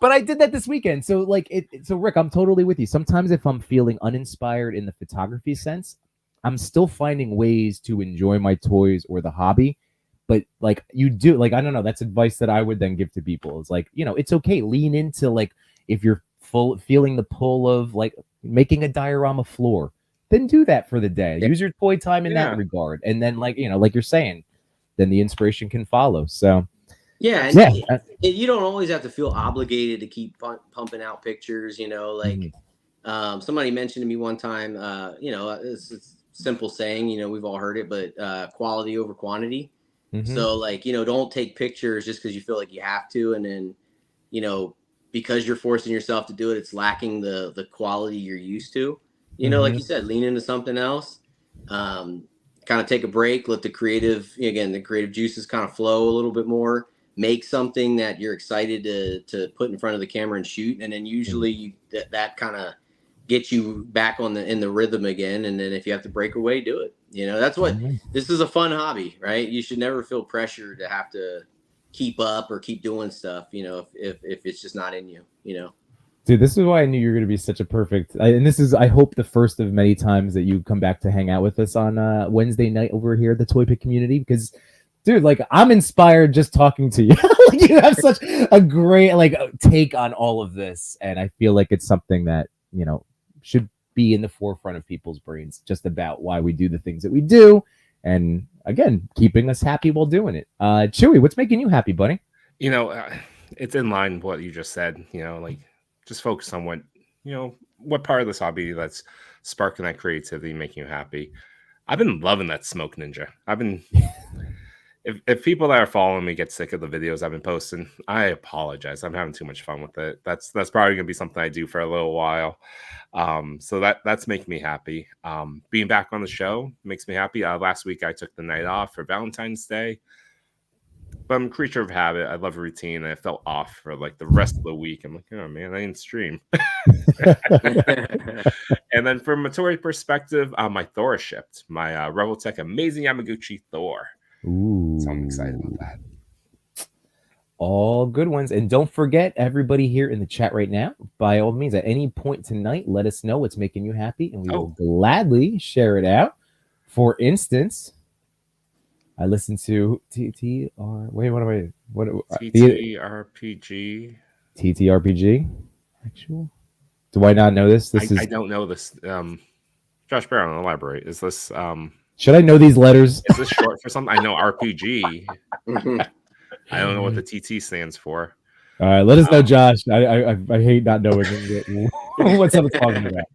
But I did that this weekend. So like so Rick, I'm totally with you. Sometimes if I'm feeling uninspired in the photography sense, I'm still finding ways to enjoy my toys or the hobby. But like you do, like, I don't know, that's advice that I would then give to people. It's like, it's okay. Lean into like, if you're feeling the pull of like making a diorama floor, then do that for the day. Use your toy time in that regard. And then like, like you're saying, then the inspiration can follow. So yeah. You don't always have to feel obligated to keep pumping out pictures, like somebody mentioned to me one time, it's simple saying, we've all heard it, but quality over quantity. So like, don't take pictures just because you feel like you have to, and then, because you're forcing yourself to do it, it's lacking the quality you're used to. Like you said, lean into something else. Kind of take a break, let the creative juices kind of flow a little bit more. Make something that you're excited to put in front of the camera and shoot, and then usually that kind of get you back in the rhythm again. And then if you have to break away, do it. That's what this is, a fun hobby, right? You should never feel pressure to have to keep up or keep doing stuff, if it's just not in you, Dude, this is why I knew you were going to be such a perfect, and this is, I hope, the first of many times that you come back to hang out with us on Wednesday night over here at the ToyPic Community, because dude, like, I'm inspired just talking to you. Like, you have such a great like take on all of this, and I feel like it's something that should be in the forefront of people's brains, just about why we do the things that we do, and again, keeping us happy while doing it. Chewy, what's making you happy, buddy? It's in line with what you just said. Like, just focus on what part of this hobby that's sparking that creativity, making you happy. I've been loving that smoke ninja. If people that are following me get sick of the videos I've been posting, I apologize. I'm having too much fun with it. That's probably gonna be something I do for a little while. So that's making me happy. Being back on the show makes me happy. Last week I took the night off for Valentine's Day, but I'm a creature of habit. I love a routine, and I felt off for like the rest of the week. I'm like, oh man, I didn't stream. And then from a toy perspective, my Thor shipped, my Revoltech Amazing Yamaguchi Thor. Ooh. So I'm excited about that. All good ones. And don't forget, everybody here in the chat right now, by all means, at any point tonight, let us know what's making you happy, and we will gladly share it out. For instance, I listened to TTRPG. Actual? Do I not know this? I don't know this. Josh Barron, elaborate. Is this should I know these letters? Is this short for something? I know RPG. I don't know what the TT stands for. All right, let us know, Josh. I hate not knowing what's up talking about.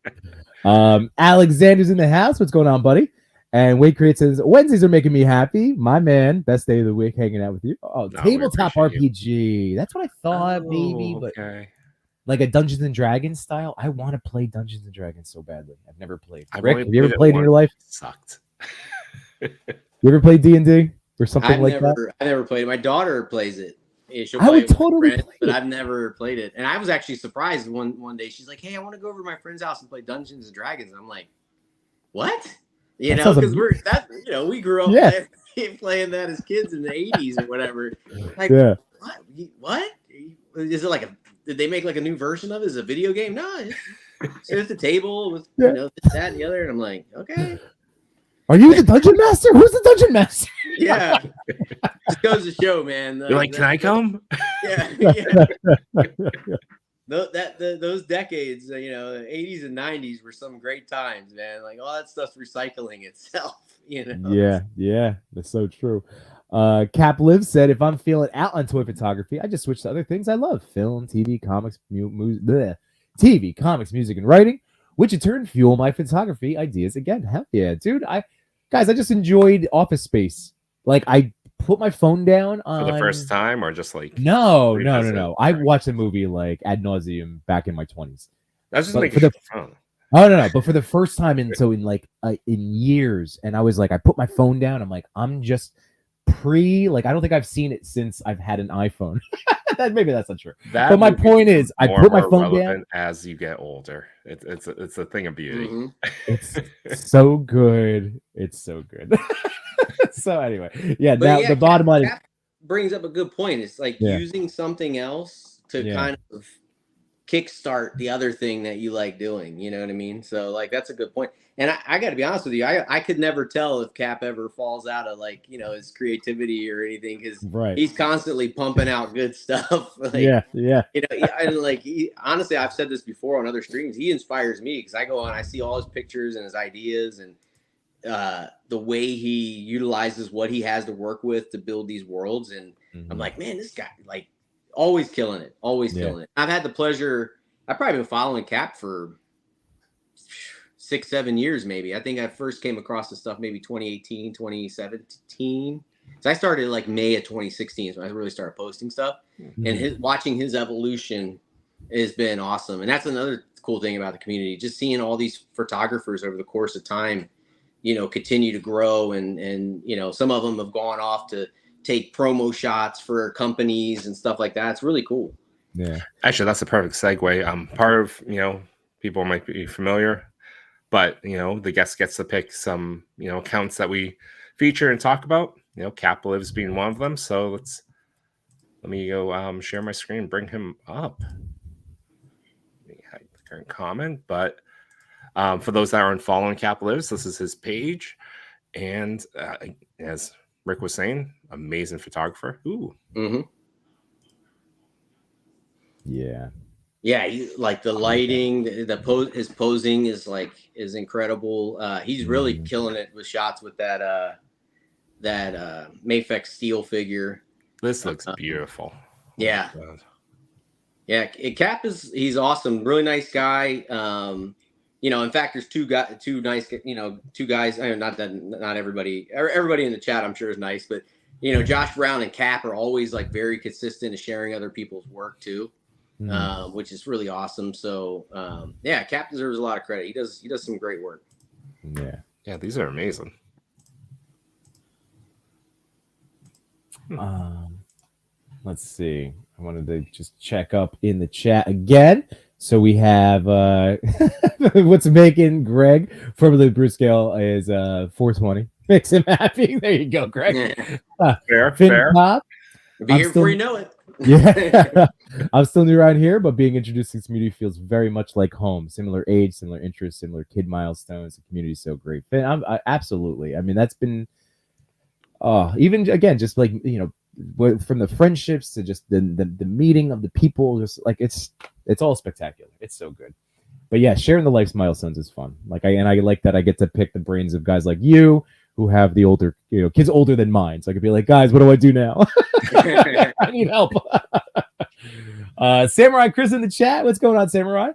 Alexander's in the house. What's going on, buddy? And Wade Create says, Wednesdays are making me happy. My man, best day of the week, hanging out with you. Oh, no, tabletop RPG. You. That's what I thought, maybe. But like a Dungeons and Dragons style. I want to play Dungeons and Dragons so badly. I've never played. Rick, have you ever played in your life? Sucked. You ever played D&D or something that? I never played it. My daughter plays it. She'll I would totally play it, but I've never played it. And I was actually surprised one day. She's like, "Hey, I want to go over to my friend's house and play Dungeons and Dragons." And I'm like, what? You know, because we grew up playing that as kids in the 80s or whatever. Like, what? What? Is it like did they make like a new version of it? Is it a video game? No, it's at the table with you know this, that, and the other, and I'm like, okay. Are you the dungeon master? Who's the dungeon master? Yeah, just goes to show, man. You're like, can I come? Yeah. Those decades, you know, the 80s and 90s were some great times, man. Like all that stuff's recycling itself, you know. Yeah, that's so true. Cap Liv said, if I'm feeling out on toy photography, I just switch to other things I love: film, TV, comics, TV, comics, music, and writing, which in turn fuel my photography ideas again. Hell yeah, dude! I just enjoyed Office Space. Like I put my phone down for the first time, or just like no. I watched the movie like ad nauseum back in my 20s. That's just making fun. Oh no! But for the first time in years, and I was like, I put my phone down. I'm like, I'm just I don't think I've seen it since I've had an iPhone. Maybe that's not true. But my point is, I put my phone down as you get older. It's a thing of beauty. Mm-hmm. It's so good. It's so good. So anyway, the bottom line brings up a good point. It's like using something else to kind of kickstart the other thing that you like doing. You know what I mean? So like that's a good point. And I got to be honest with you, I could never tell if Cap ever falls out of like, you know, his creativity or anything, because he's constantly pumping out good stuff. Like, yeah. You know, honestly, I've said this before on other streams. He inspires me because I go on, I see all his pictures and his ideas and the way he utilizes what he has to work with to build these worlds. And I'm like, man, this guy like always killing it. I've had the pleasure. I've probably been following Cap for 6-7 years, maybe. I think I first came across the stuff maybe 2018, 2017. So I started like May of 2016. So I really started posting stuff, and watching his evolution has been awesome. And that's another cool thing about the community, just seeing all these photographers over the course of time, you know, continue to grow. And, you know, some of them have gone off to take promo shots for companies and stuff like that. It's really cool. Yeah. Actually, that's a perfect segue. Part of, you know, people might be familiar, but, you know, the guest gets to pick some, you know, accounts that we feature and talk about. You know, Cap Lives being one of them. So let me go share my screen, bring him up. Let me hide the current comment. But for those that aren't following Cap Lives, this is his page. And as Rick was saying, amazing photographer. Ooh. Mm-hmm. Yeah. Yeah, like the lighting, his posing is incredible. He's really killing it with shots with that Mafex steel figure. This looks beautiful. Yeah. Oh, yeah, Cap he's awesome, really nice guy. You know, in fact, there's two guys. I mean, not everybody in the chat I'm sure is nice, but you know, Josh Brown and Cap are always like very consistent in sharing other people's work too. Which is really awesome. So Cap deserves a lot of credit. He does some great work. Yeah, these are amazing. Let's see. I wanted to just check up in the chat again. So we have what's making Greg from the Bruce Scale is 420. Makes him happy. There you go, Greg. Fair. Pop, be here before you know it. Yeah. I'm still new around here, but being introduced to this community feels very much like home. Similar age, similar interests, similar kid milestones. The community is so great. Absolutely. I mean, that's been even again, just like, you know, from the friendships to just the meeting of the people, just like it's all spectacular. It's so good. But yeah, sharing the life's milestones is fun. I like that I get to pick the brains of guys like you who have the older, you know, kids older than mine. So I could be like, guys, what do I do now? I need help. Samurai Chris in the chat. What's going on, Samurai?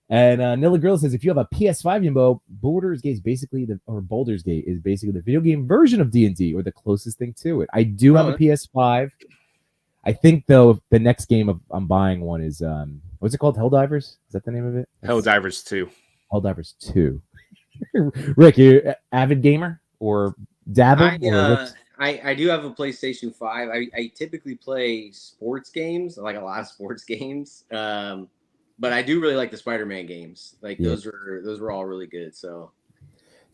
And Nilla Grill says, if you have a PS5, Yimbo, Baldur's Gate is basically the video game version of D&D, or the closest thing to it. I do have a PS5. I think though the next game I'm buying one is what's it called? Helldivers? Is that the name of it? Helldivers 2. Helldivers 2. Rick, you avid gamer or dabble? I do have a PlayStation 5. I typically play sports games, like a lot of sports games. But I do really like the Spider-Man games. Like those were all really good. So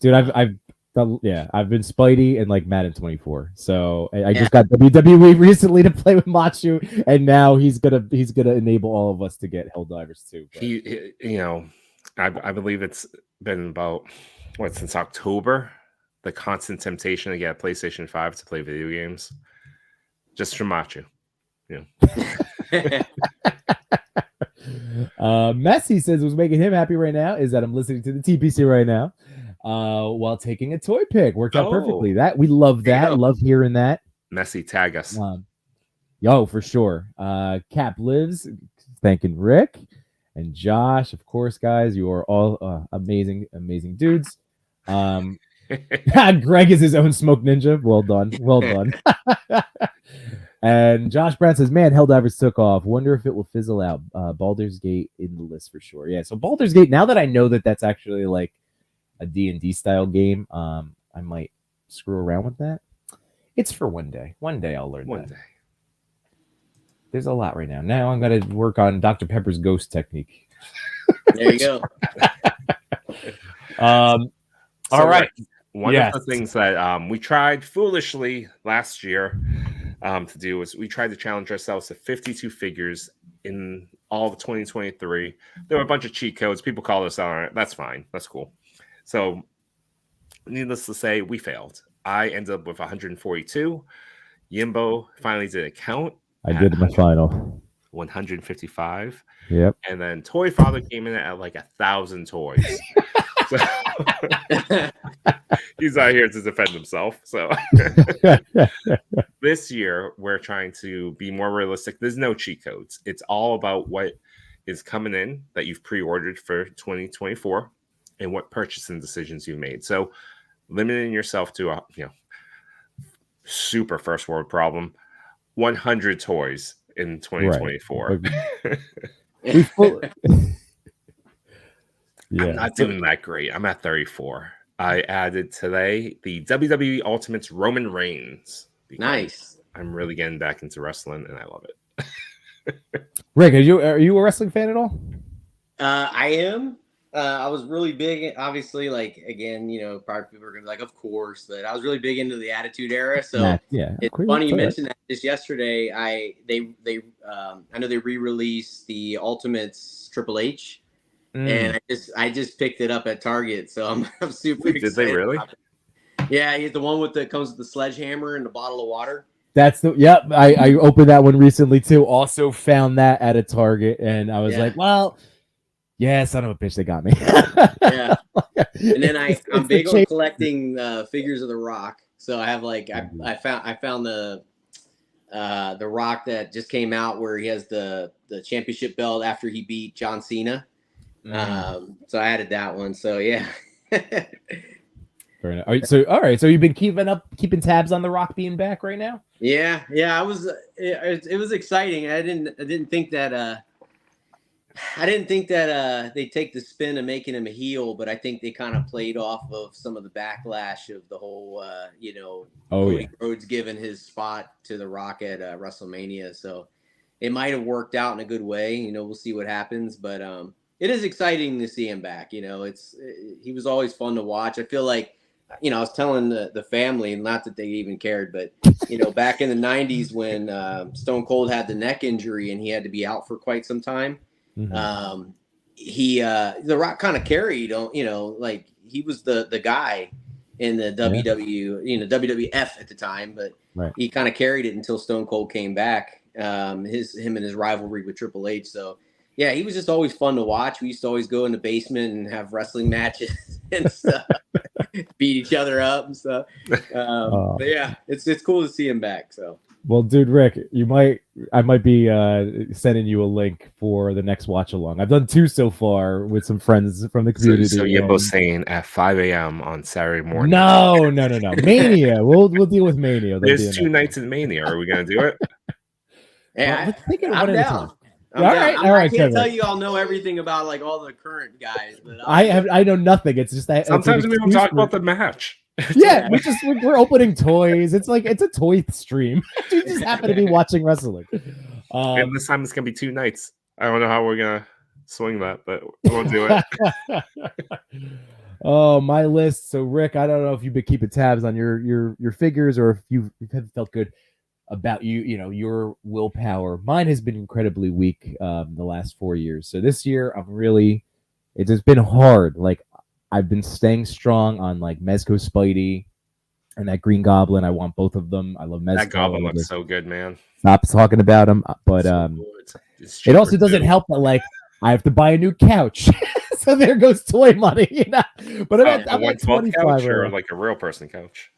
Dude, I've been Spidey and like Madden 24. So I just got WWE recently to play with Machu, and now he's gonna enable all of us to get Helldivers too. But. He I believe it's been about since October, the constant temptation to get a PlayStation 5 to play video games, just from Machu. Yeah. Messi says what's making him happy right now is that I'm listening to the TPC right now while taking a toy pick. Worked out perfectly. That we love that. Love hearing that. Messi, tag us. Yo, for sure. Cap lives. Thanking Rick and Josh, of course, guys. You are all amazing dudes. Greg is his own smoke ninja. Well done. And Josh Brown says, man, Helldivers took off. Wonder if it will fizzle out. Baldur's Gate in the list for sure. Yeah, so Baldur's Gate, now that I know that that's actually like a D&D style game, I might screw around with that. It's for one day. One day I'll learn One day. There's a lot right now. Now I'm going to work on Dr. Pepper's ghost technique. There you go. All right. One of the things that we tried foolishly last year to do was we tried to challenge ourselves to 52 figures in all of 2023. There were a bunch of cheat codes. People call us out on it. That's fine. That's cool. So needless to say, we failed. I ended up with 142. Yimbo finally did a count. I did my final. 155. Yep. And then Toy Father came in at like 1,000 toys. So he's out here to defend himself. So this year we're trying to be more realistic. There's no cheat codes. It's all about what is coming in that you've pre-ordered for 2024 and what purchasing decisions you've made. So limiting yourself to a super first world problem, 100 toys in 2024. Right. I'm not doing that great. I'm at 34. I added today the WWE Ultimates Roman Reigns. Nice. I'm really getting back into wrestling, and I love it. Rick, are you a wrestling fan at all? I am. I was really big, obviously, like, again, probably people are going to be like, of course, but I was really big into the Attitude Era. So it's funny you mentioned that. Just yesterday, I know they re-released the Ultimates Triple H. And I just picked it up at Target, so I'm super excited. Did they really? Yeah, he's the one comes with the sledgehammer and the bottle of water. That's I opened that one recently too. Also found that at a Target, and I was like, well, yeah, son of a bitch, they got me. Yeah. And then I'm big on collecting figures of The Rock. So I have I found the Rock that just came out where he has the championship belt after he beat John Cena. So I added that one. So yeah. Fair enough. All right. So you've been keeping tabs on The Rock being back right now? Yeah. I was. It was exciting. I didn't think that. They'd take the spin of making him a heel, but I think they kind of played off of some of the backlash of the whole, Cody Rhodes giving his spot to The Rock at WrestleMania. So it might have worked out in a good way. We'll see what happens, but it is exciting to see him back. He was always fun to watch. I feel like, I was telling the family, and not that they even cared, but back in the 90s when Stone Cold had the neck injury and he had to be out for quite some time. Mm-hmm. The Rock kind of carried, like he was the guy in the WWF at the time, but he kind of carried it until Stone Cold came back. Him and his rivalry with Triple H. So yeah, he was just always fun to watch. We used to always go in the basement and have wrestling matches and stuff, beat each other up and stuff. But yeah, it's cool to see him back. So. Well, dude, Rick, I might be sending you a link for the next watch along. I've done 2 so far with some friends from the community. So you're both saying at 5 a.m. on Saturday morning. No. Mania. We'll deal with Mania. There's 2 nights in Mania. Are we gonna do it? Yeah, I'm down. All right. I can't tell you I'll know everything about like all the current guys, but I know nothing. It's just that sometimes we don't talk about the match. Yeah, we're opening toys. It's like it's a toy stream. We just happen to be watching wrestling. And this time it's gonna be 2 nights. I don't know how we're gonna swing that, but we won't do it. Oh, my list. So, Rick, I don't know if you've been keeping tabs on your figures or if you've felt good about your willpower. Mine has been incredibly weak the last 4 years. So this year, it has been hard. Like I've been staying strong on like Mezco Spidey and that Green Goblin. I want both of them. I love Mezco. That Goblin looks so good, man. Stop talking about him, but it also doesn't help that like I have to buy a new couch. So there goes toy money, But I'm at 25 couch or like a real person couch.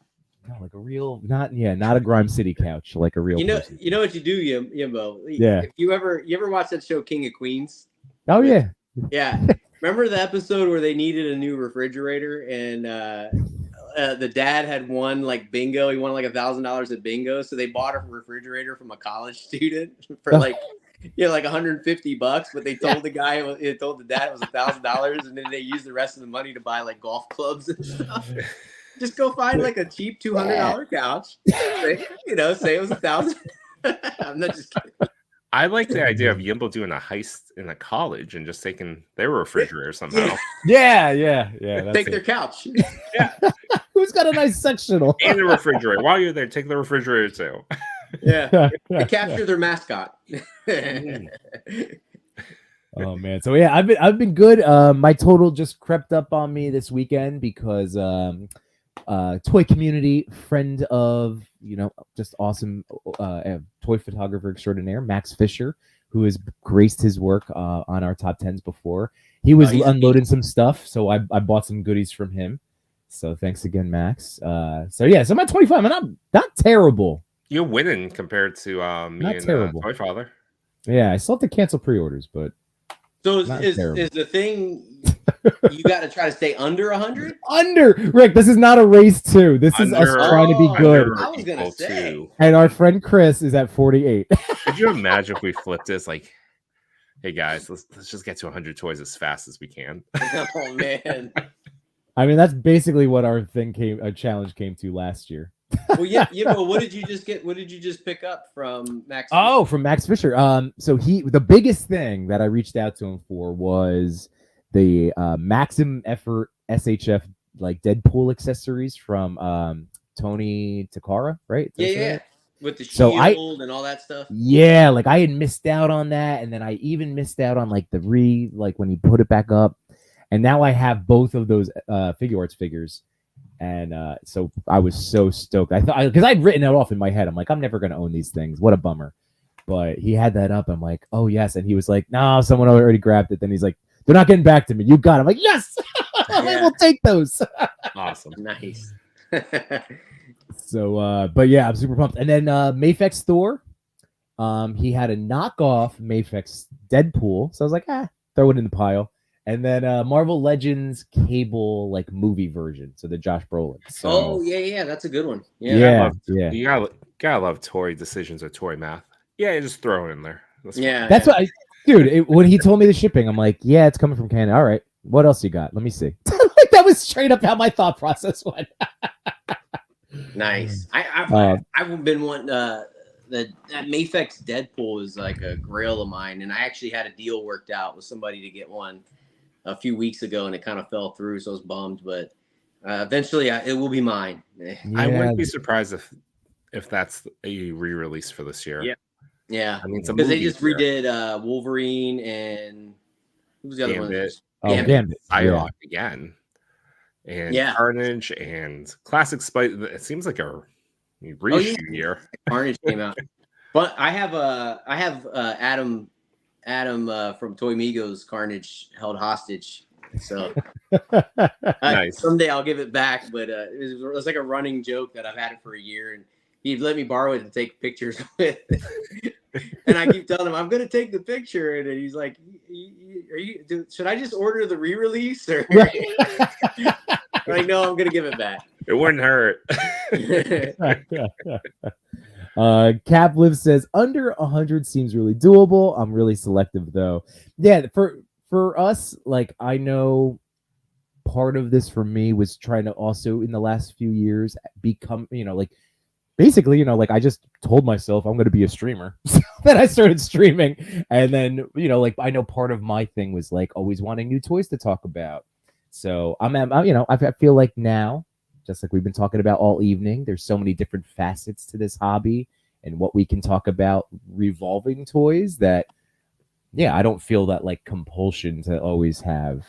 No, like a real, not a Grime City couch, like a real. Person. You know what you do, Yimbo. Yeah. If you ever watch that show King of Queens? Oh yeah. Yeah. Remember the episode where they needed a new refrigerator and the dad had won like bingo. He won like $1,000 at bingo, so they bought a refrigerator from a college student for like. Like $150, but they told the guy, told the dad it was $1,000, and then they used the rest of the money to buy like golf clubs and stuff. Just go find like a cheap $200 couch. Say it was $1,000. I'm not just kidding. I like the idea of Yimbo doing a heist in a college and just taking their refrigerator somehow. Yeah. Take their couch. Yeah. Who's got a nice sectional? And the refrigerator. While you're there, take the refrigerator too. Yeah. They capture their mascot. Oh man. So yeah, I've been good. My total just crept up on me this weekend because Toy Community, friend of just awesome toy photographer extraordinaire Max Fisher, who has graced his work on our top 10s before. He was unloading some stuff, so I bought some goodies from him. So thanks again, Max. So I'm at 25. I'm not terrible. You're winning compared to me and Toy Father. Yeah, I still have to cancel pre-orders, but so is the thing you got to try to stay under 100? Under, Rick. This is not a race too. This is us trying to be good. I was gonna say. And our friend Chris is at 48. Could you imagine if we flipped this? Like, hey guys, let's just get to 100 toys as fast as we can. Oh man. I mean, that's basically what our challenge came to last year. Well, but what did you just get? What did you just pick up from Max? Oh, from Max Fisher. So the biggest thing that I reached out to him for was the Maximum Effort SHF like Deadpool accessories from Tony Takara, right? Yeah. With the shield and all that stuff. Yeah, like I had missed out on that, and then I even missed out on like when he put it back up, and now I have both of those Figure Arts figures. And so I was so stoked. I thought because I'd written it off in my head. I'm like, I'm never gonna own these things. What a bummer. But he had that up. I'm like, oh yes. And he was like, no, someone already grabbed it. Then he's like, they're not getting back to me. You got it. I'm like, yes, I will take those. Awesome. Nice. So, but yeah, I'm super pumped. And then Mafex Thor, he had a knockoff Mafex Deadpool. So I was like, throw it in the pile. And then Marvel Legends Cable like movie version, so the Josh Brolin. So, that's a good one. Yeah. You gotta love toy decisions or toy math. Yeah, just throw it in there. That's what when he told me the shipping, I'm like, yeah, it's coming from Canada. All right, what else you got? Let me see. Like that was straight up how my thought process went. Nice. I've been wanting that Mafex Deadpool is like a grail of mine, and I actually had a deal worked out with somebody to get one a few weeks ago, and it kind of fell through, so I was bummed. But eventually, it will be mine. Yeah. I wouldn't be surprised if that's a re-release for this year. Yeah. I mean, because they just redid Wolverine and who was the other one? Gambit. Psylocke again, and Carnage and Classic Spite. It seems like a reissue year. Carnage came out, but I have Adam from Toy Migos Carnage held hostage. So nice. Someday I'll give it back, but it was like a running joke that I've had it for a year, and he'd let me borrow it to take pictures with. And I keep telling him I'm gonna take the picture, and he's like, should I just order the re-release or? Like, no, I'm gonna give it back. It wouldn't hurt. Cap Live says under 100 seems really doable. I'm really selective though. Yeah, for us, like I know part of this for me was trying to also in the last few years become, like basically, like I just told myself I'm going to be a streamer. Then I started streaming, and then like I know part of my thing was like always wanting new toys to talk about. So I feel like now, just like we've been talking about all evening, there's so many different facets to this hobby and what we can talk about revolving toys that, I don't feel that like compulsion to always have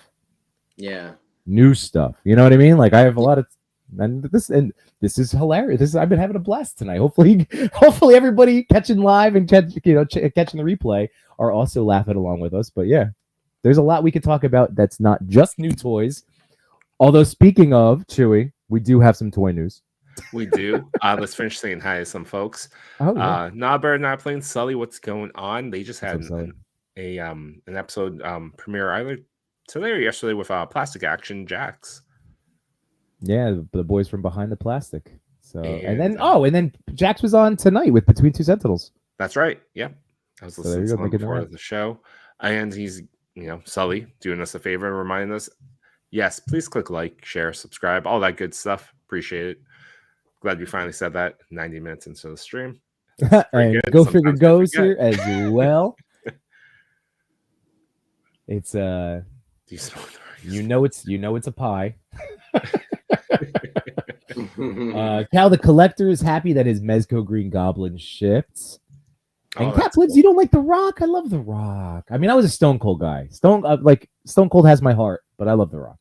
new stuff. You know what I mean? Like I have a lot of, and this is hilarious. I've been having a blast tonight. Hopefully everybody catching live and catching the replay are also laughing along with us. But yeah, there's a lot we could talk about that's not just new toys. Although speaking of Chewy, we do have some toy news. We do. Let's finish saying hi to some folks. Not Bird, Not Plain, Sully, what's going on? They just had an episode premiere either today or yesterday with Plastic Action Jax. Yeah, the boys from Behind the Plastic. So and then Jax was on tonight with Between Two Sentinels. That's right. Yeah, I was listening to him before the show, and he's Sully doing us a favor and reminding us, yes, please click like, share, subscribe, all that good stuff. Appreciate it. Glad we finally said that 90 minutes into the stream. And Go Figure Goes here as well. It's it's a pie. Cal the Collector is happy that his Mezco Green Goblin shipped. And Cap Lives, you don't like The Rock? I love The Rock. I mean, I was a Stone Cold guy. Stone Cold has my heart, but I love The Rock.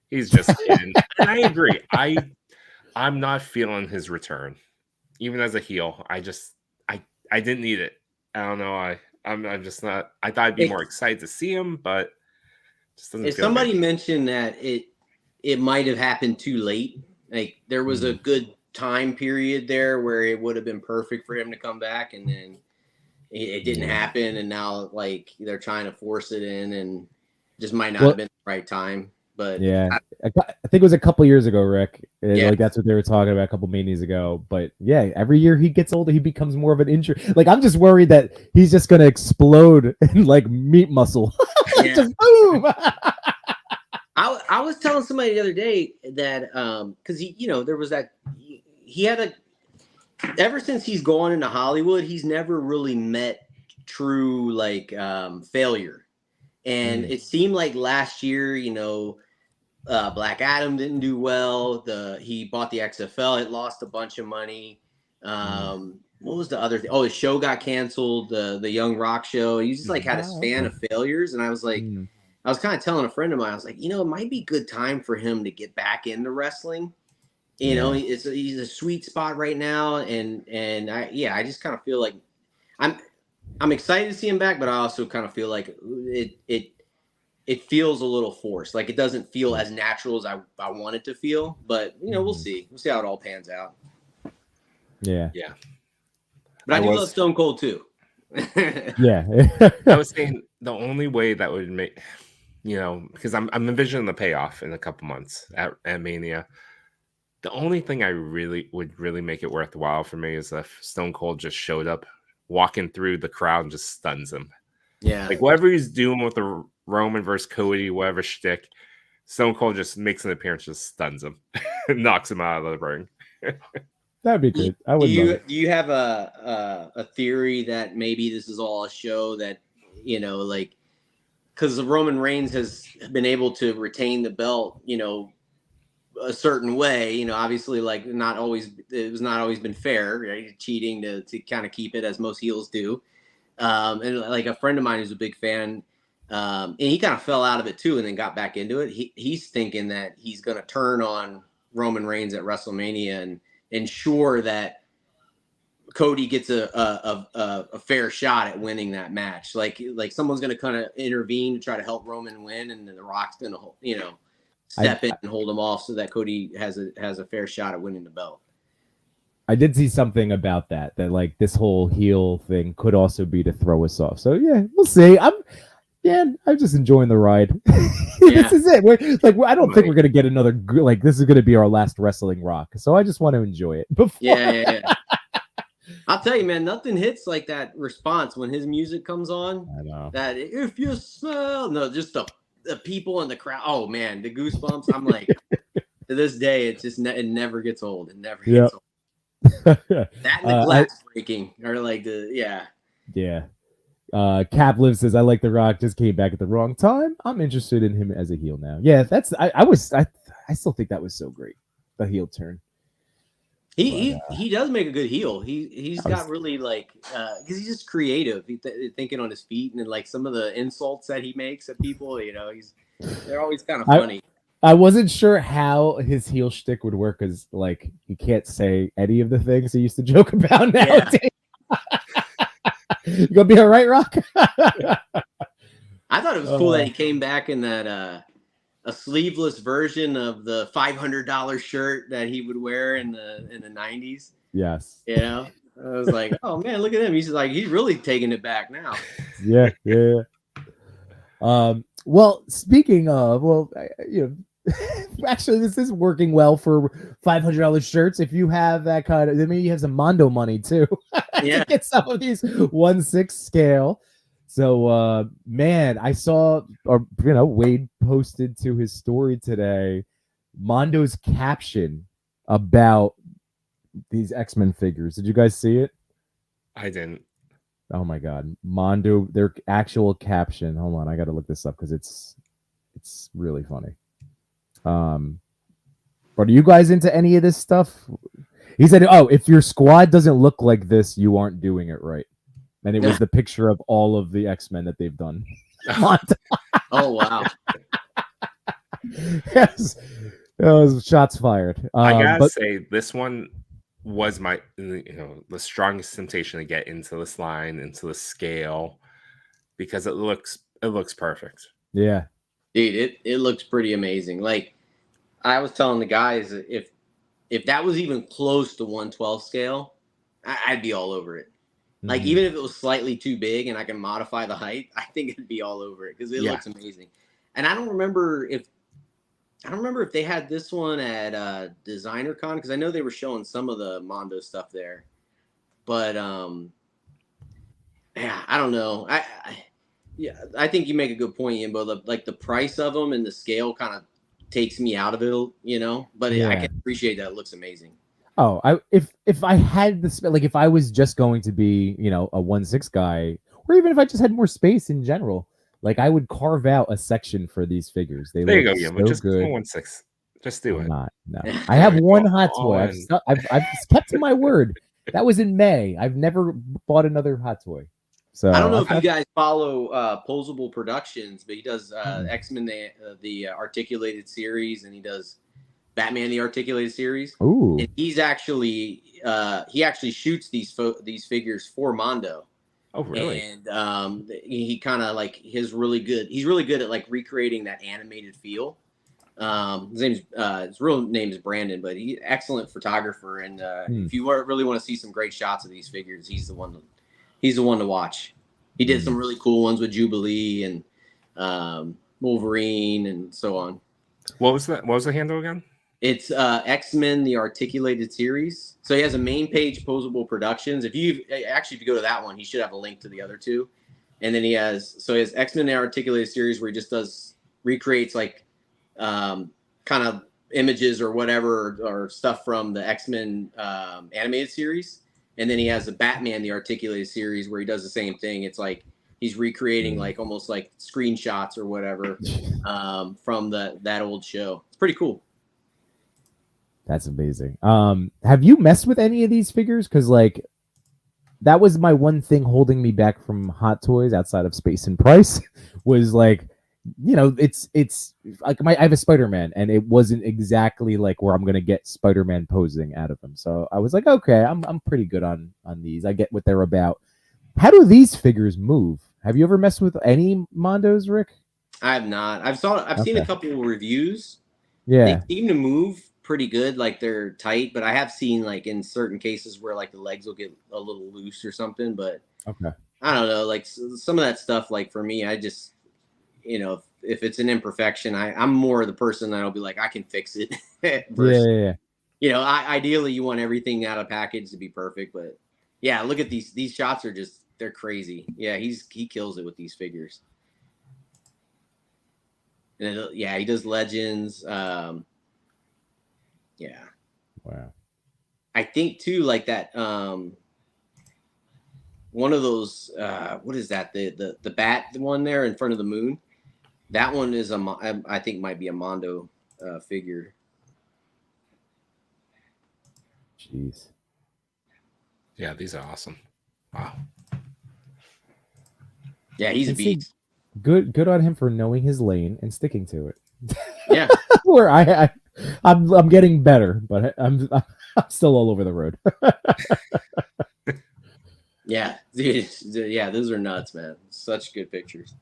He's just kidding. And I agree. I'm not feeling his return, even as a heel. I didn't need it. I don't know. I'm just not. I thought I'd be more excited to see him, but just doesn't. If somebody mentioned that it might have happened too late, like there was a good time period there where it would have been perfect for him to come back, and then it didn't happen, and now like they're trying to force it in, and just might not have been the right time. But yeah, I think it was a couple years ago, Rick. Like that's what they were talking about a couple manias ago. But yeah, every year he gets older, he becomes more of an injury. Like I'm just worried that he's just gonna explode in like meat muscle. Just boom. I was telling somebody the other day that because there was that he had ever since he's gone into Hollywood, he's never really met true like failure. And it seemed like last year, Black Adam didn't do well. He bought the XFL, it lost a bunch of money. What was the other thing? Oh, his show got canceled, the Young Rock show. He just like had a span of failures, and I was like, I was kind of telling a friend of mine, I was like, it might be a good time for him to get back into wrestling. He's a sweet spot right now, and I just kind of feel like I'm excited to see him back, but I also kind of feel like it feels a little forced. Like it doesn't feel as natural as I want it to feel. But we'll see. We'll see how it all pans out. Yeah. But I do love Stone Cold too. Yeah. I was saying the only way that would make because I'm envisioning the payoff in a couple months at Mania. The only thing I really would make it worthwhile for me is if Stone Cold just showed up, walking through the crowd and just stuns him. Yeah. Like whatever he's doing with the Roman versus Cody, whatever shtick, Stone Cold just makes an appearance, just stuns him, knocks him out of the ring. That'd be good. I would. Do you have a theory that maybe this is all a show that like because Roman Reigns has been able to retain the belt, a certain way, obviously like it was not always been fair, right? Cheating to kind of keep it as most heels do. And like a friend of mine who's a big fan, and he kind of fell out of it too and then got back into it. He's thinking that he's going to turn on Roman Reigns at WrestleMania and ensure that Cody gets a fair shot at winning that match. Like someone's going to kind of intervene to try to help Roman win, and then The Rock's going to, step in and hold him off so that Cody has a fair shot at winning the belt. I did see something about that like this whole heel thing could also be to throw us off. So yeah, we'll see. I'm just enjoying the ride. This is it. I don't think we're gonna get another this is gonna be our last wrestling Rock. So I just want to enjoy it. Yeah. I'll tell you, man, nothing hits like that response when his music comes on. I know that if you smell just the people in the crowd. Oh man, the goosebumps. I'm like, to this day, it never gets old. It never gets old. That and the glass breaking are like yeah. Capliv says, I like The Rock, just came back at the wrong time. I'm interested in him as a heel now. Yeah, I still think that was so great. The heel turn. He does make a good heel. He's got really like because he's just creative. Thinking on his feet and like some of the insults that he makes at people. They're always kind of funny. I wasn't sure how his heel shtick would work because like he can't say any of the things he used to joke about nowadays. Yeah. You gonna be all right, Rock? I thought it was cool that he came back in that a sleeveless version of the $500 shirt that he would wear in the 90s. Yes. I was like, oh man, look at him. He's really taking it back now. Yeah. Well, speaking of, actually, this is working well for $500 shirts. If you have that kind of, you have some Mondo money too. Yeah. To get some of these 1/6 scale. So, man, I saw, Wade posted to his story today, Mondo's caption about these X-Men figures. Did you guys see it? I didn't. Oh my God, Mondo, their actual caption. Hold on, I got to look this up because it's really funny. But are you guys into any of this stuff? He said, "Oh, if your squad doesn't look like this, you aren't doing it right." And it was the picture of all of the X-Men that they've done. Oh wow! Yes, that was shots fired. I gotta say, this one was my, the strongest temptation to get into this line, into the scale, because it looks perfect. Yeah, dude, it looks pretty amazing. Like I was telling the guys, if that was even close to 1/12 scale, I'd be all over it. Like even if it was slightly too big and I can modify the height, I think it'd be all over it because it looks amazing. And I don't remember if they had this one at Designer Con because I know they were showing some of the Mondo stuff there. But I don't know. I think you make a good point, Yimbo. Like the price of them and the scale kind of takes me out of it, But I can appreciate that it looks amazing. Oh, if I had this, like if I was just going to be, a 1/6 guy, or even if I just had more space in general, like I would carve out a section for these figures. There you go, but just good. 1/6, just do it. No. I have one hot toy. I've kept to my word. That was in May. I've never bought another hot toy. So I don't know if you guys follow Posable Productions, but he does X-Men the articulated series, and he does Batman the articulated series. Ooh. And he's actually he actually shoots these figures for Mondo. Oh, really? And he kind of like he's really good at like recreating that animated feel. His real name is Brandon, but he's excellent photographer. And if you really want to see some great shots of these figures, he's the one to watch. He did some really cool ones with Jubilee and Wolverine and so on. What was the handle again? It's X-Men the articulated series. So he has a main page, Posable Productions. If you go to that one, he should have a link to the other two. And then he has X-Men the articulated series where he just recreates like kind of images or whatever or stuff from the X-Men animated series. And then he has the Batman the articulated series where he does the same thing. It's like he's recreating like almost like screenshots or whatever from that old show. It's pretty cool. That's amazing. Have you messed with any of these figures? Because like that was my one thing holding me back from Hot Toys outside of space and price was like, it's like I have a Spider-Man and it wasn't exactly like where I'm gonna get Spider-Man posing out of him. So I was like, okay, I'm pretty good on these. I get what they're about. How do these figures move? Have you ever messed with any Mondos, Rick? I have not. I've seen a couple of reviews. Yeah. They seem to move pretty good, like they're tight, but I have seen like in certain cases where like the legs will get a little loose or something, but okay, I don't know, like some of that stuff, like for me, I just if it's an imperfection, I'm more the person that'll be like I can fix it versus, ideally you want everything out of package to be perfect, but look at these shots are just, they're crazy. He kills it with these figures. And he does Legends. Wow. I think too, like that. one of those. What is that? The bat one there in front of the moon. That one is I think might be a Mondo figure. Jeez. Yeah, these are awesome. Wow. Yeah, he's a beast. Good on him for knowing his lane and sticking to it. Yeah. Where I'm getting better, but I'm still all over the road. Yeah, dude, yeah, those are nuts, man. Such good pictures.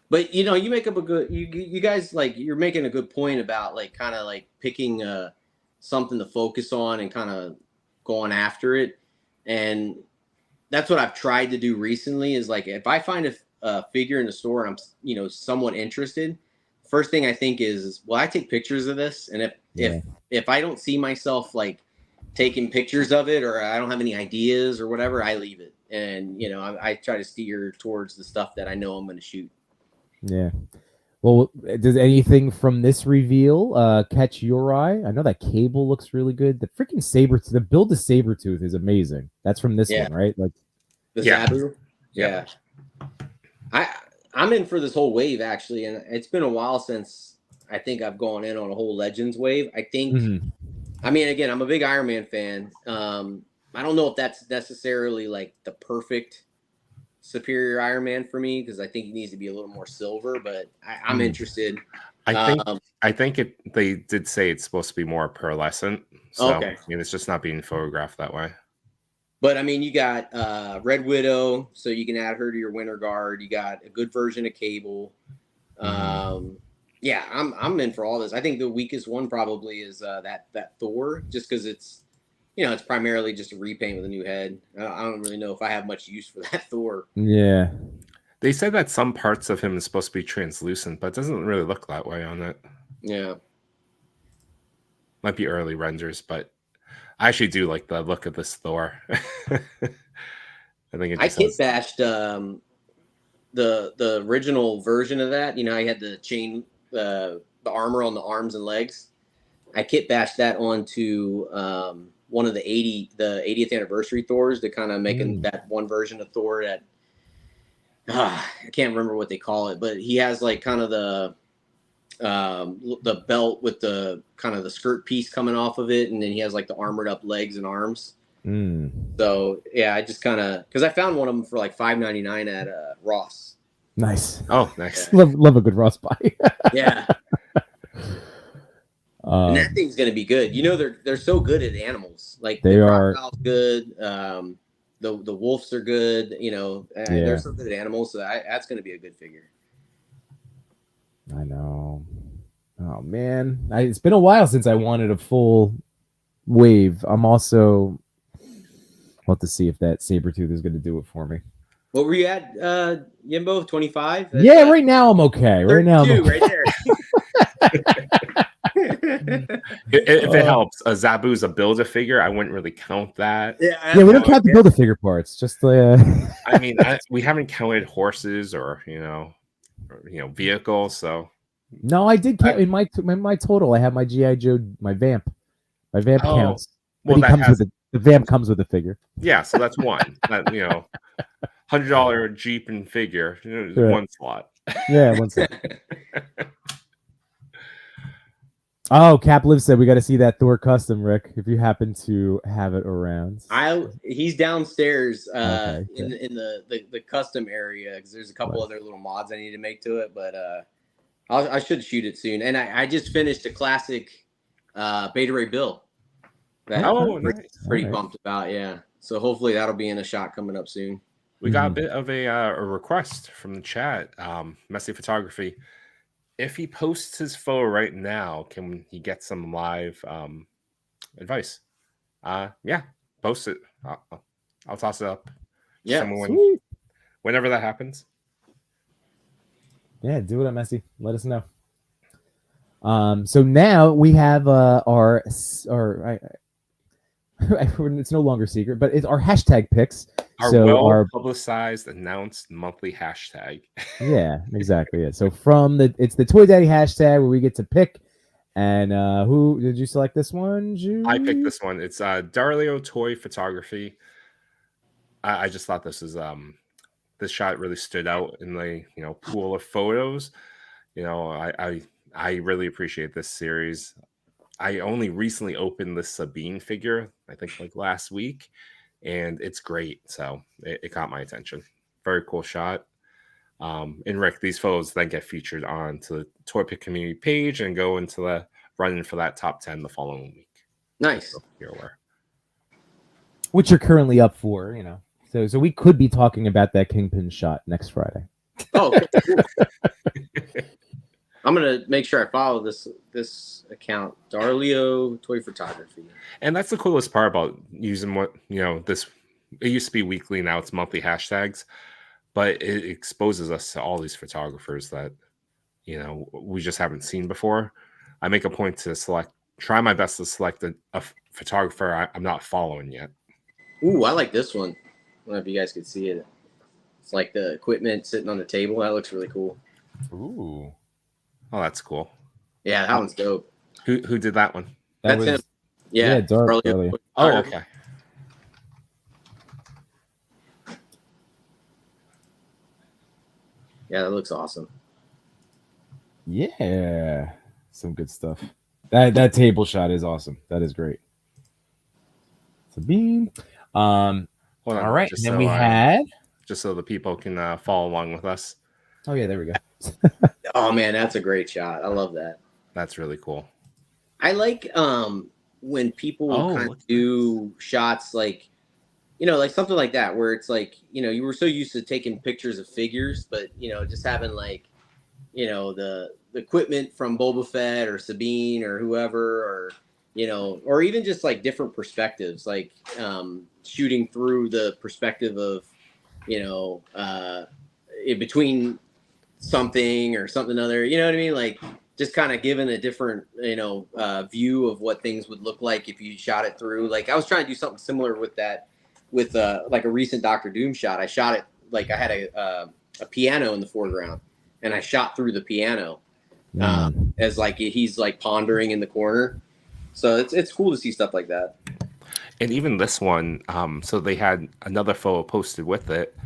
But you make up a good. You guys like you're making a good point about like kind of like picking something to focus on and kind of going after it, and that's what I've tried to do recently. Is like if I find a figure in the store and I'm somewhat interested, first thing I think is, well, I take pictures of this, and if I don't see myself like taking pictures of it, or I don't have any ideas or whatever, I leave it, and I try to steer towards the stuff that I know I'm going to shoot. Yeah. Well, does anything from this reveal catch your eye? I know that cable looks really good. The freaking the build of Sabretooth is amazing. That's from this one, right? Like the Zabu? Yeah. I'm in for this whole wave, actually, and it's been a while since I think I've gone in on a whole Legends wave. I think, I mean, again, I'm a big Iron Man fan. I don't know if that's necessarily like the perfect superior Iron Man for me, because I think he needs to be a little more silver, but I'm interested. I think they did say it's supposed to be more pearlescent. So okay. I mean, it's just not being photographed that way. But I mean, you got Red Widow, so you can add her to your Winter Guard. You got a good version of Cable. Yeah, I'm in for all this. I think the weakest one probably is that Thor, just because it's it's primarily just a repaint with a new head. I don't really know if I have much use for that Thor. Yeah. They said that some parts of him is supposed to be translucent, but it doesn't really look that way on it. Yeah. Might be early renders, but I actually do like the look of this Thor. I think I kit bashed the original version of that. I had the chain, the armor on the arms and legs. I kit bashed that onto one of the 80th anniversary Thors to kind of making that one version of Thor that I can't remember what they call it, but he has like kind of the belt with the kind of the skirt piece coming off of it, and then he has like the armored up legs and arms. So yeah, I just kind of, because I found one of them for like $5.99 at Ross. Nice. Oh, nice. Yeah. Love a good Ross buy. Yeah. And that thing's gonna be good. They're so good at animals. Like they are good. The wolves are good. They're so good at animals. So that's gonna be a good figure. I know. Oh man, it's been a while since I wanted a full wave. I'm also. We'll have to see if that Sabretooth is going to do it for me. What were you at, Yimbo? 25? Yeah, right now I'm okay. Right now, I'm okay. Right there. If it helps, Zabu's a Build-A-Figure. I wouldn't really count that. Yeah, we don't count the Build-A-Figure parts. Just I mean, we haven't counted horses or vehicles. So no, I did count in my total. I have my GI Joe, my Vamp. My Vamp counts. Well, the Vamp comes with a figure. Yeah, so that's one. $100 Jeep and figure, one slot. Yeah, one slot. Oh, Cap Live said we got to see that Thor custom, Rick, if you happen to have it around. He's downstairs in the custom area, because there's a couple other little mods I need to make to it, but I should shoot it soon. And I just finished a classic Beta Ray Bill. I'm pretty pumped about, yeah. So hopefully that'll be in a shot coming up soon. We got a bit of a request from the chat. Messy Photography. If he posts his photo right now, can he get some live advice? Yeah, post it. I'll toss it up. Yeah, whenever that happens. Yeah, do it at Messy. Let us know. So now we have it's no longer secret, but it's our hashtag picks. Our publicized, announced monthly hashtag. Yeah, exactly. Yeah. So it's the Toy Daddy hashtag where we get to pick And who did you select this one, Jude? I picked this one. It's Darlio Toy Photography. I just thought this shot really stood out in the pool of photos. I really appreciate this series. I only recently opened the Sabine figure, I think like last week, and it's great. So it caught my attention. Very cool shot. And Rick, these photos then get featured onto the ToyPic Community page and go into the running for that top 10 the following week. Nice. So you're aware. Which you're currently up for, So we could be talking about that Kingpin shot next Friday. Oh, okay. I'm gonna make sure I follow this account, Darlio Toy Photography. And that's the coolest part about using this. It used to be weekly, now it's monthly hashtags, but it exposes us to all these photographers that we just haven't seen before. I make a point to try my best to select a photographer I'm not following yet. Ooh, I like this one. I don't know if you guys could see it. It's like the equipment sitting on the table. That looks really cool. Ooh. Oh, that's cool. Yeah, that one's dope. Who did that one? That's him. Yeah, Darlio. Oh, okay. Yeah, that looks awesome. Yeah, some good stuff. That table shot is awesome. That is great. Sabine. All right, and then we had just so the people can follow along with us. Oh yeah, there we go. Oh man, that's a great shot. I love that. That's really cool. I like when people kind of do shots like like something like that where it's like you were so used to taking pictures of figures, but just having like the equipment from Boba Fett or Sabine or whoever, or even just like different perspectives, like shooting through the perspective of in between something or something other, you know what I mean? Like just kind of giving a different, view of what things would look like if you shot it through. Like I was trying to do something similar with that, with like a recent Doctor Doom shot. I shot it like I had a piano in the foreground, and I shot through the piano as like he's like pondering in the corner. So it's cool to see stuff like that. And even this one, so they had another photo posted with it.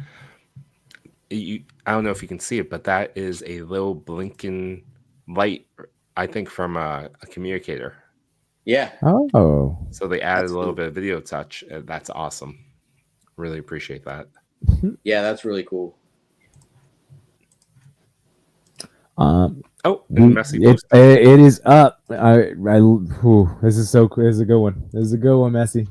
I don't know if you can see it, but that is a little blinking light, I think, from a communicator. Yeah. Oh. So they added a little bit of video touch. That's awesome. Really appreciate that. Yeah, that's really cool. Messy. It is up. This is so cool. This is a good one. This is a good one, Messy.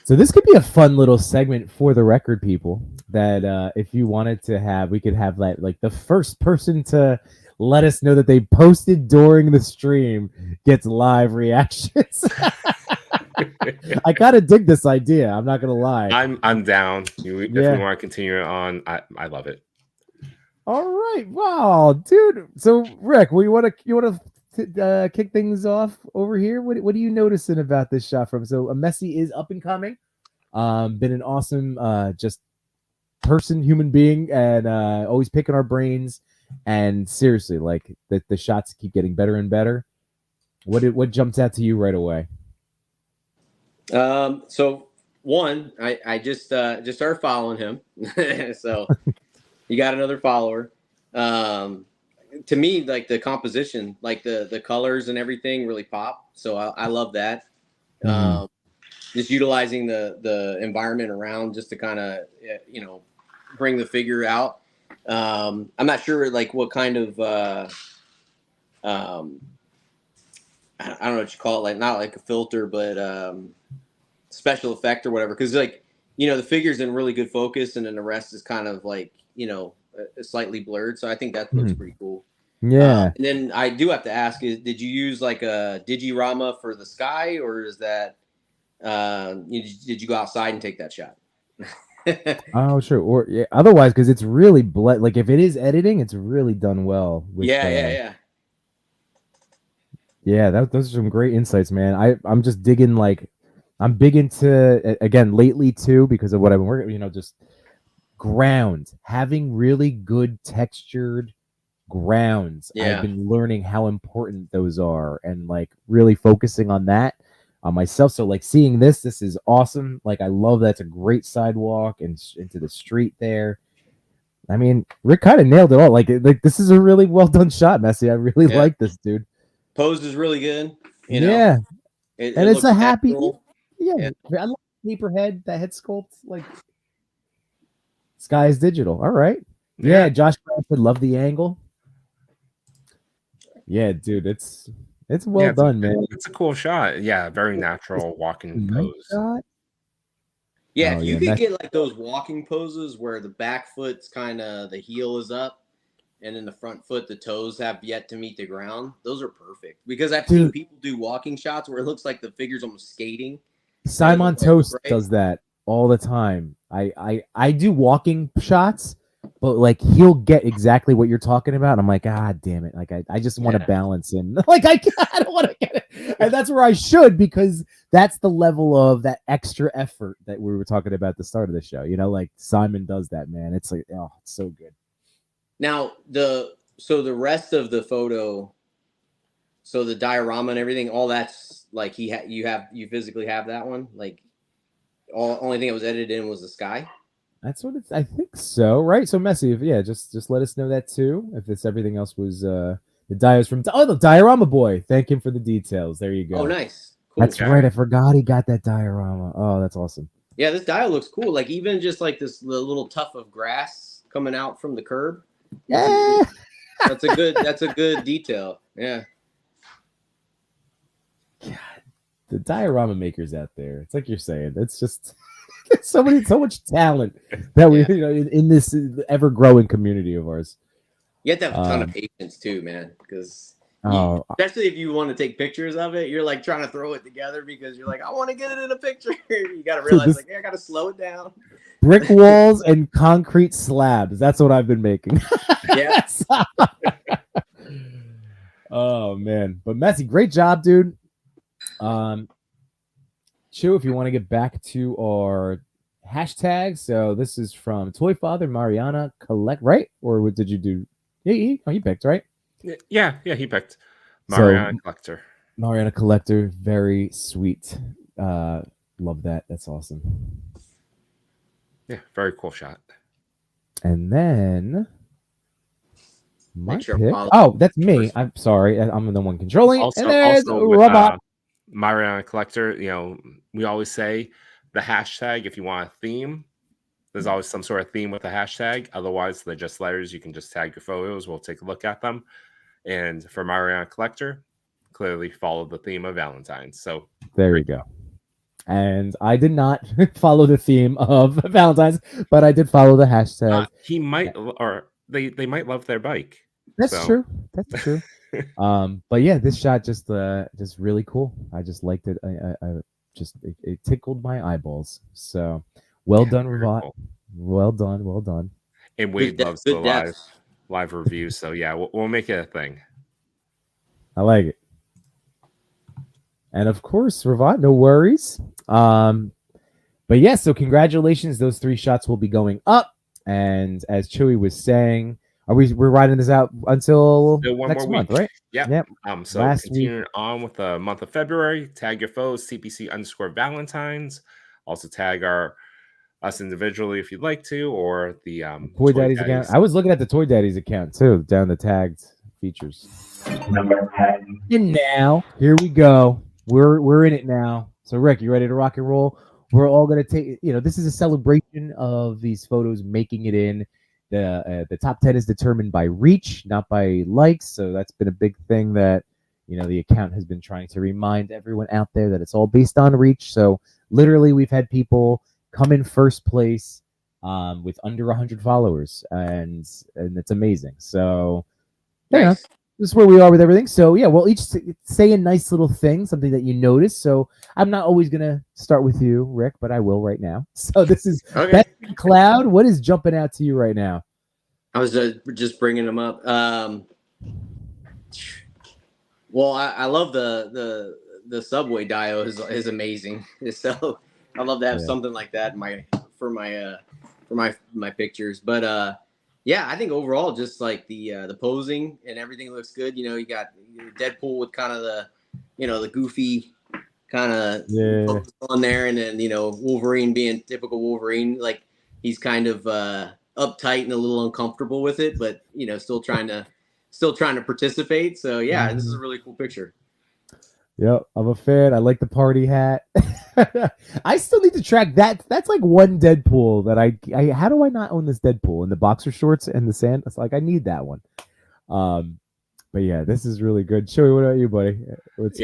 So this could be a fun little segment for the record people that if you wanted to have, we could have like the first person to let us know that they posted during the stream gets live reactions. I gotta dig this idea. I'm not gonna lie. I'm down. If we want to continue it on, I love it. All right, wow, dude. So Rick, you want to kick things off over here? What are you noticing about this shot from? So a Messi is up and coming. Been an awesome just human being, and always picking our brains. And seriously, like the shots keep getting better and better. What jumps out to you right away? So one, I just started following him. So you got another follower. To me, like the composition, like the colors and everything really pop. So I love that. Mm-hmm. Just utilizing the environment around just to kind of, bring the figure out. I'm not sure like what kind of, I don't know what you call it, like not like a filter, but special effect or whatever. Cause like, the figure's in really good focus and then the rest is kind of like, slightly blurred. So I think that looks pretty cool. Yeah. And then I do have to ask, did you use like a digirama for the sky, or is that, did you go outside and take that shot? Oh, sure. Or yeah, otherwise, because it's really like if it is editing, it's really done well. With, yeah. Those are some great insights, man. I'm just digging, like I'm big into, again, lately too, because of what I've been working, just ground, having really good textured grounds. Yeah. I've been learning how important those are and like really focusing on that on myself. So like seeing this is awesome. Like I love that. It's a great sidewalk and into the street there. I mean, Rick kind of nailed it all. Like this is a really well done shot, Messi. I really like this, dude. Pose is really good. You know? And it's a happy. Natural. Yeah. I love the paper head, that head sculpt. Like Sky is digital. All right. Yeah. Josh would love the angle. Yeah, dude, it's well done, man. It's a cool shot. Yeah, very natural walking pose. Shot? Yeah, if you could get like those walking poses where the back foot's kind of the heel is up, and then the front foot, the toes have yet to meet the ground. Those are perfect because I've seen people do walking shots where it looks like the figure's almost skating. Simon Toast does that all the time. I do walking shots. But like he'll get exactly what you're talking about. I'm like, damn it. Like I just want to balance in. Like I don't want to get it. And that's where I should, because that's the level of that extra effort that we were talking about at the start of the show. You know, like Simon does that, man. It's like, oh, it's so good. Now the rest of the photo, so the diorama and everything, all that's like you physically have that one. Like only thing that was edited in was the sky. That's what it's. I think so, right? So Messi, just let us know that too. If this everything else was the dios from the diorama boy. Thank him for the details. There you go. Oh, nice. Cool. That's right. I forgot he got that diorama. Oh, that's awesome. Yeah, this dio looks cool. Like even just like this little tuft of grass coming out from the curb. Yeah, that's a good detail. Yeah. God, the diorama makers out there. It's like you're saying. It's just. So much talent that we, in this ever-growing community of ours. You have to have a ton of patience too, man, because especially if you want to take pictures of it, you're like trying to throw it together because you're like, I want to get it in a picture. You got to realize, I got to slow it down. Brick walls and concrete slabs. That's what I've been making. Yeah. Oh man, but Messi, great job, dude. Chew, if you want to get back to our hashtag. So this is from Toy Father Mariana Collect, right? Or what did you do? He picked, right? Yeah, he picked Mariana Collector. Mariana Collector, very sweet. Love that. That's awesome. Yeah, very cool shot. And then my pick. Oh, that's me. I'm sorry. I'm the one controlling. Also, and there's Robot. Mariana Collector, we always say the hashtag, if you want a theme, there's always some sort of theme with the hashtag. Otherwise, they're just letters. You can just tag your photos. We'll take a look at them. And for Mariana Collector, clearly follow the theme of Valentine's. So there you go. And I did not follow the theme of Valentine's, but I did follow the hashtag. He might, or they might love their bike. That's true. That's true. But yeah, this shot just really cool. I just liked it. It tickled my eyeballs. So well done, Ravat. Cool. Well done. And Wade loves the live review. So yeah, we'll make it a thing. I like it. And of course, Ravat, no worries. But yeah, so congratulations. Those 3 shots will be going up. And as Chewy was saying, we're riding this out until next month, right? Yeah. Yep. So continuing on with the month of February, tag your foes, CPC_Valentines. Also tag us individually if you'd like to, or the Toy Daddy's account. I was looking at the Toy Daddy's account too, down the tagged features. Number 10. And now here we go. We're in it now. So Rick, you ready to rock and roll? We're all gonna take. This is a celebration of these photos making it in. The top 10 is determined by reach, not by likes. So that's been a big thing that, the account has been trying to remind everyone out there that it's all based on reach. So literally we've had people come in first place with under 100 followers and it's amazing. So nice. This is where we are with everything. So yeah, we'll each say a nice little thing, something that you notice. So I'm not always going to start with you, Rick, but I will right now. So this is Best in Cloud. What is jumping out to you right now? I was just bringing them up. Well, I love the subway dio is amazing. So I love to have something like that for my my pictures. But yeah, I think overall just like the posing and everything looks good. You know, you got Deadpool with kind of the goofy kind of pose on there, and then Wolverine being typical Wolverine, like he's kind of uptight and a little uncomfortable with it, but still trying to participate. So yeah, this is a really cool picture. Yep, I'm a fan. I like the party hat. I still need to track that. That's like one Deadpool that I how do I not own this Deadpool in the boxer shorts and the sand? It's like I need that one. But yeah, this is really good. Joey, what about you, buddy?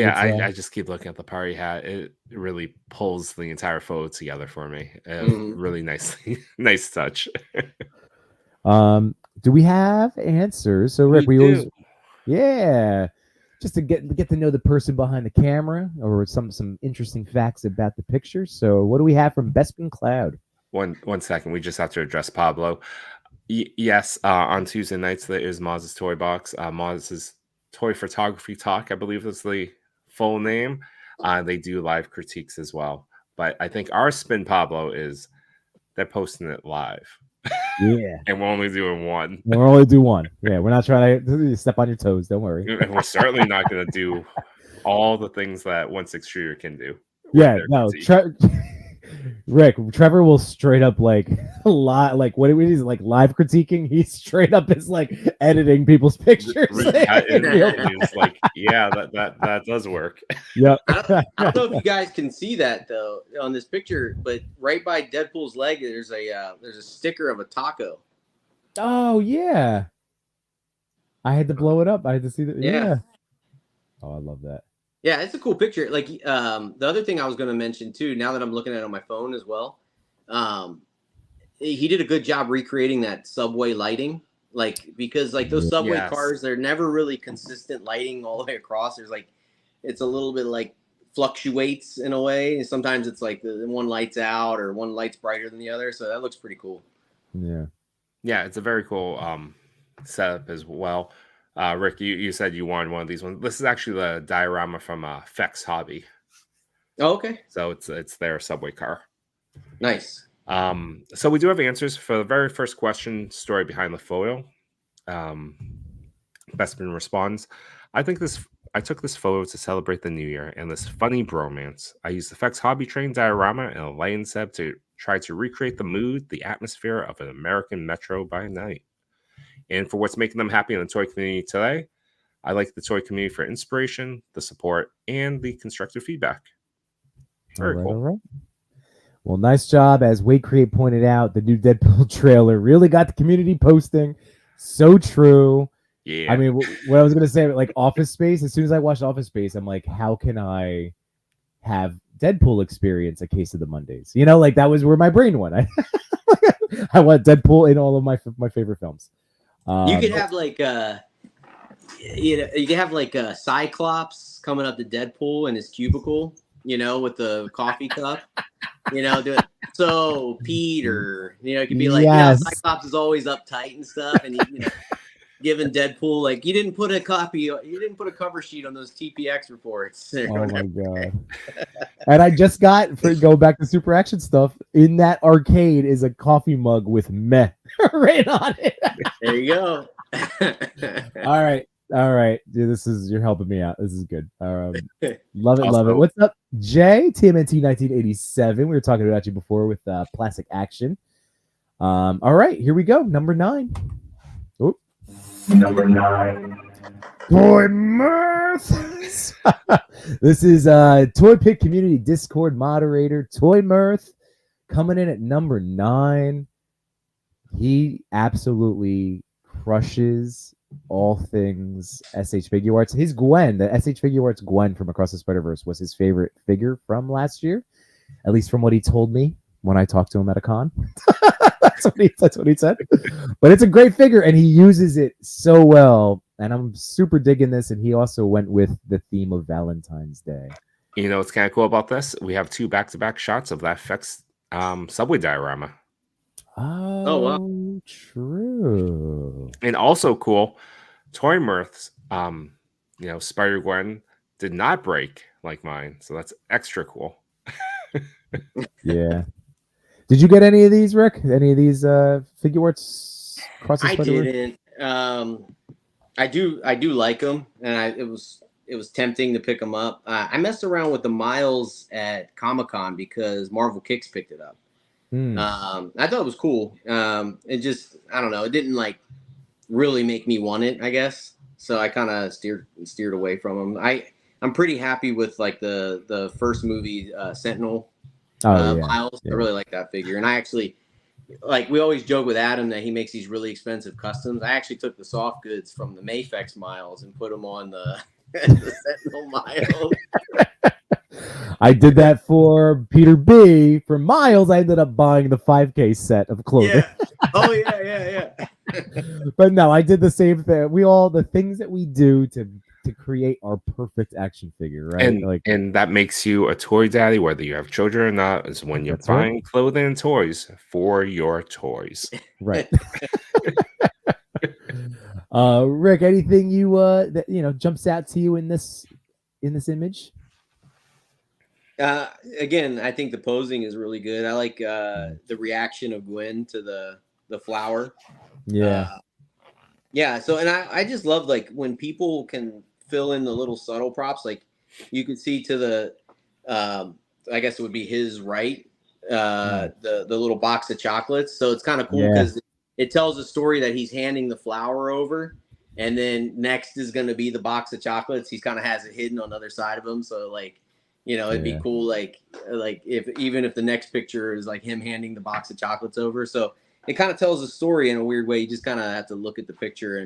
I just keep looking at the party hat. It really pulls the entire photo together for me. Really nicely, nice touch. Do we have answers? So Rick, we always, just to get to know the person behind the camera or some interesting facts about the picture. So what do we have from Bespin Cloud? One second, we just have to address Pablo. Yes, on Tuesday nights there is Moz's Toy Box. Moz's Toy Photography Talk, I believe is the full name. They do live critiques as well. But I think our spin, Pablo, is they're posting it live. Yeah. And we're only doing one. We'll only do one. Yeah, we're not trying to step on your toes. Don't worry. And we're certainly not going to do all the things that 1/6 Shooter can do. Yeah, no. Rick, Trevor will straight up like a lot, like what it is, like live critiquing. He straight up is like editing people's pictures. It's like, yeah, that does work. Yeah. I don't know if you guys can see that though on this picture, but right by Deadpool's leg, there's a sticker of a taco. Oh yeah. I had to blow it up. I had to see that. Yeah. Oh, I love that. Yeah, it's a cool picture. Like the other thing I was going to mention too, now that I'm looking at it on my phone as well, he did a good job recreating that subway lighting. Like because like those subway cars, they're never really consistent lighting all the way across. There's like it's a little bit like fluctuates in a way. Sometimes it's like the one light's out or one light's brighter than the other. So that looks pretty cool. Yeah, it's a very cool setup as well. Rick, you said you wanted one of these ones. This is actually the diorama from Fex Hobby. Oh, okay. So it's their subway car. Nice. So we do have answers for the very first question, story behind the photo. Bestman responds, I took this photo to celebrate the new year and this funny bromance. I used the Fex Hobby train diorama and a light set to try to recreate the mood, the atmosphere of an American metro by night. And for what's making them happy in the toy community today, I like the toy community for inspiration, the support, and the constructive feedback. Very cool. All right. Well, nice job. As Wade Create pointed out, the new Deadpool trailer really got the community posting. So true. Yeah. I mean, what I was going to say, like Office Space, as soon as I watched Office Space, I'm like, how can I have Deadpool experience a case of the Mondays? You know, like that was where my brain went. I want Deadpool in all of my favorite films. You could have like you could have like Cyclops coming up to Deadpool in his cubicle, with the coffee cup, doing so Peter, it could be like Cyclops is always uptight and stuff, and giving Deadpool like you didn't put a cover sheet on those TPX reports. Oh my god! And I just got go back to Super Action stuff. In that arcade is a coffee mug with meh right on it. There you go. All right, dude. You're helping me out. This is good. Love it. What's up, Jay? TMNT 1987. We were talking about you before with Plastic Action. All right, here we go. Number 9. Oop. Number 9. Toy Mirth. This is ToyPic Community Discord moderator Toy Mirth coming in at number 9. He absolutely crushes all things SH Figure Arts. His Gwen, the SH Figure Arts Gwen from Across the Spider-Verse, was his favorite figure from last year, at least from what he told me when I talked to him at a con. That's what he said. But it's a great figure, and he uses it so well, and I'm super digging this. And he also went with the theme of Valentine's Day. What's kind of cool about this? We have 2 back-to-back shots of that Fex subway diorama. Oh, wow. True. And also cool, Toy Mirth's Spider-Gwen did not break like mine, so that's extra cool. Yeah. Did you get any of these, Rick? Any of these figure arts? I didn't. I do like them, and it was tempting to pick them up. I messed around with the Miles at Comic-Con because Marvel Kicks picked it up. I thought it was cool. It just, I don't know, it didn't like really make me want it, I guess. So I kind of steered away from them. I'm pretty happy with like the first movie, Sentinel. Miles. Yeah. I really like that figure, and I actually like. We always joke with Adam that he makes these really expensive customs. I actually took the soft goods from the Mayfex Miles and put them on the Sentinel Miles. I did that for Peter B. For Miles, I ended up buying the 5K set of clothing. Yeah. Oh yeah. But no, I did the same thing. The things that we do to create our perfect action figure, right? And that makes you a toy daddy, whether you have children or not, is when you're buying clothing and toys for your toys. Right. Rick, anything you that jumps out to you in this image? Again, I think the posing is really good. I like the reaction of Gwen to the flower. Yeah. So, and I just love like when people can fill in the little subtle props. Like you could see to the, I guess it would be his right, the little box of chocolates. So it's kind of cool because it tells a story that he's handing the flower over, and then next is going to be the box of chocolates. He kind of has it hidden on the other side of him. So like, it'd be cool. Like if the next picture is like him handing the box of chocolates over. So it kind of tells a story in a weird way. You just kind of have to look at the picture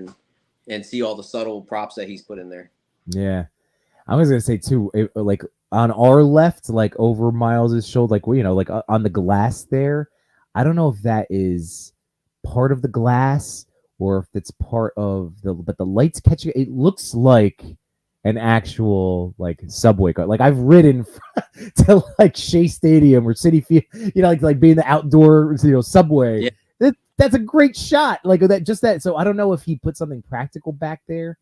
and see all the subtle props that he's put in there. Yeah. I was going to say too, like on our left, like over Miles's shoulder, like, like on the glass there, I don't know if that is part of the glass or if it's part of but the lights catching it looks like an actual like subway car. Like I've ridden to like Shea Stadium or Citi Field, like being the outdoor, subway. Yeah. That's a great shot. Like that. So I don't know if he put something practical back there,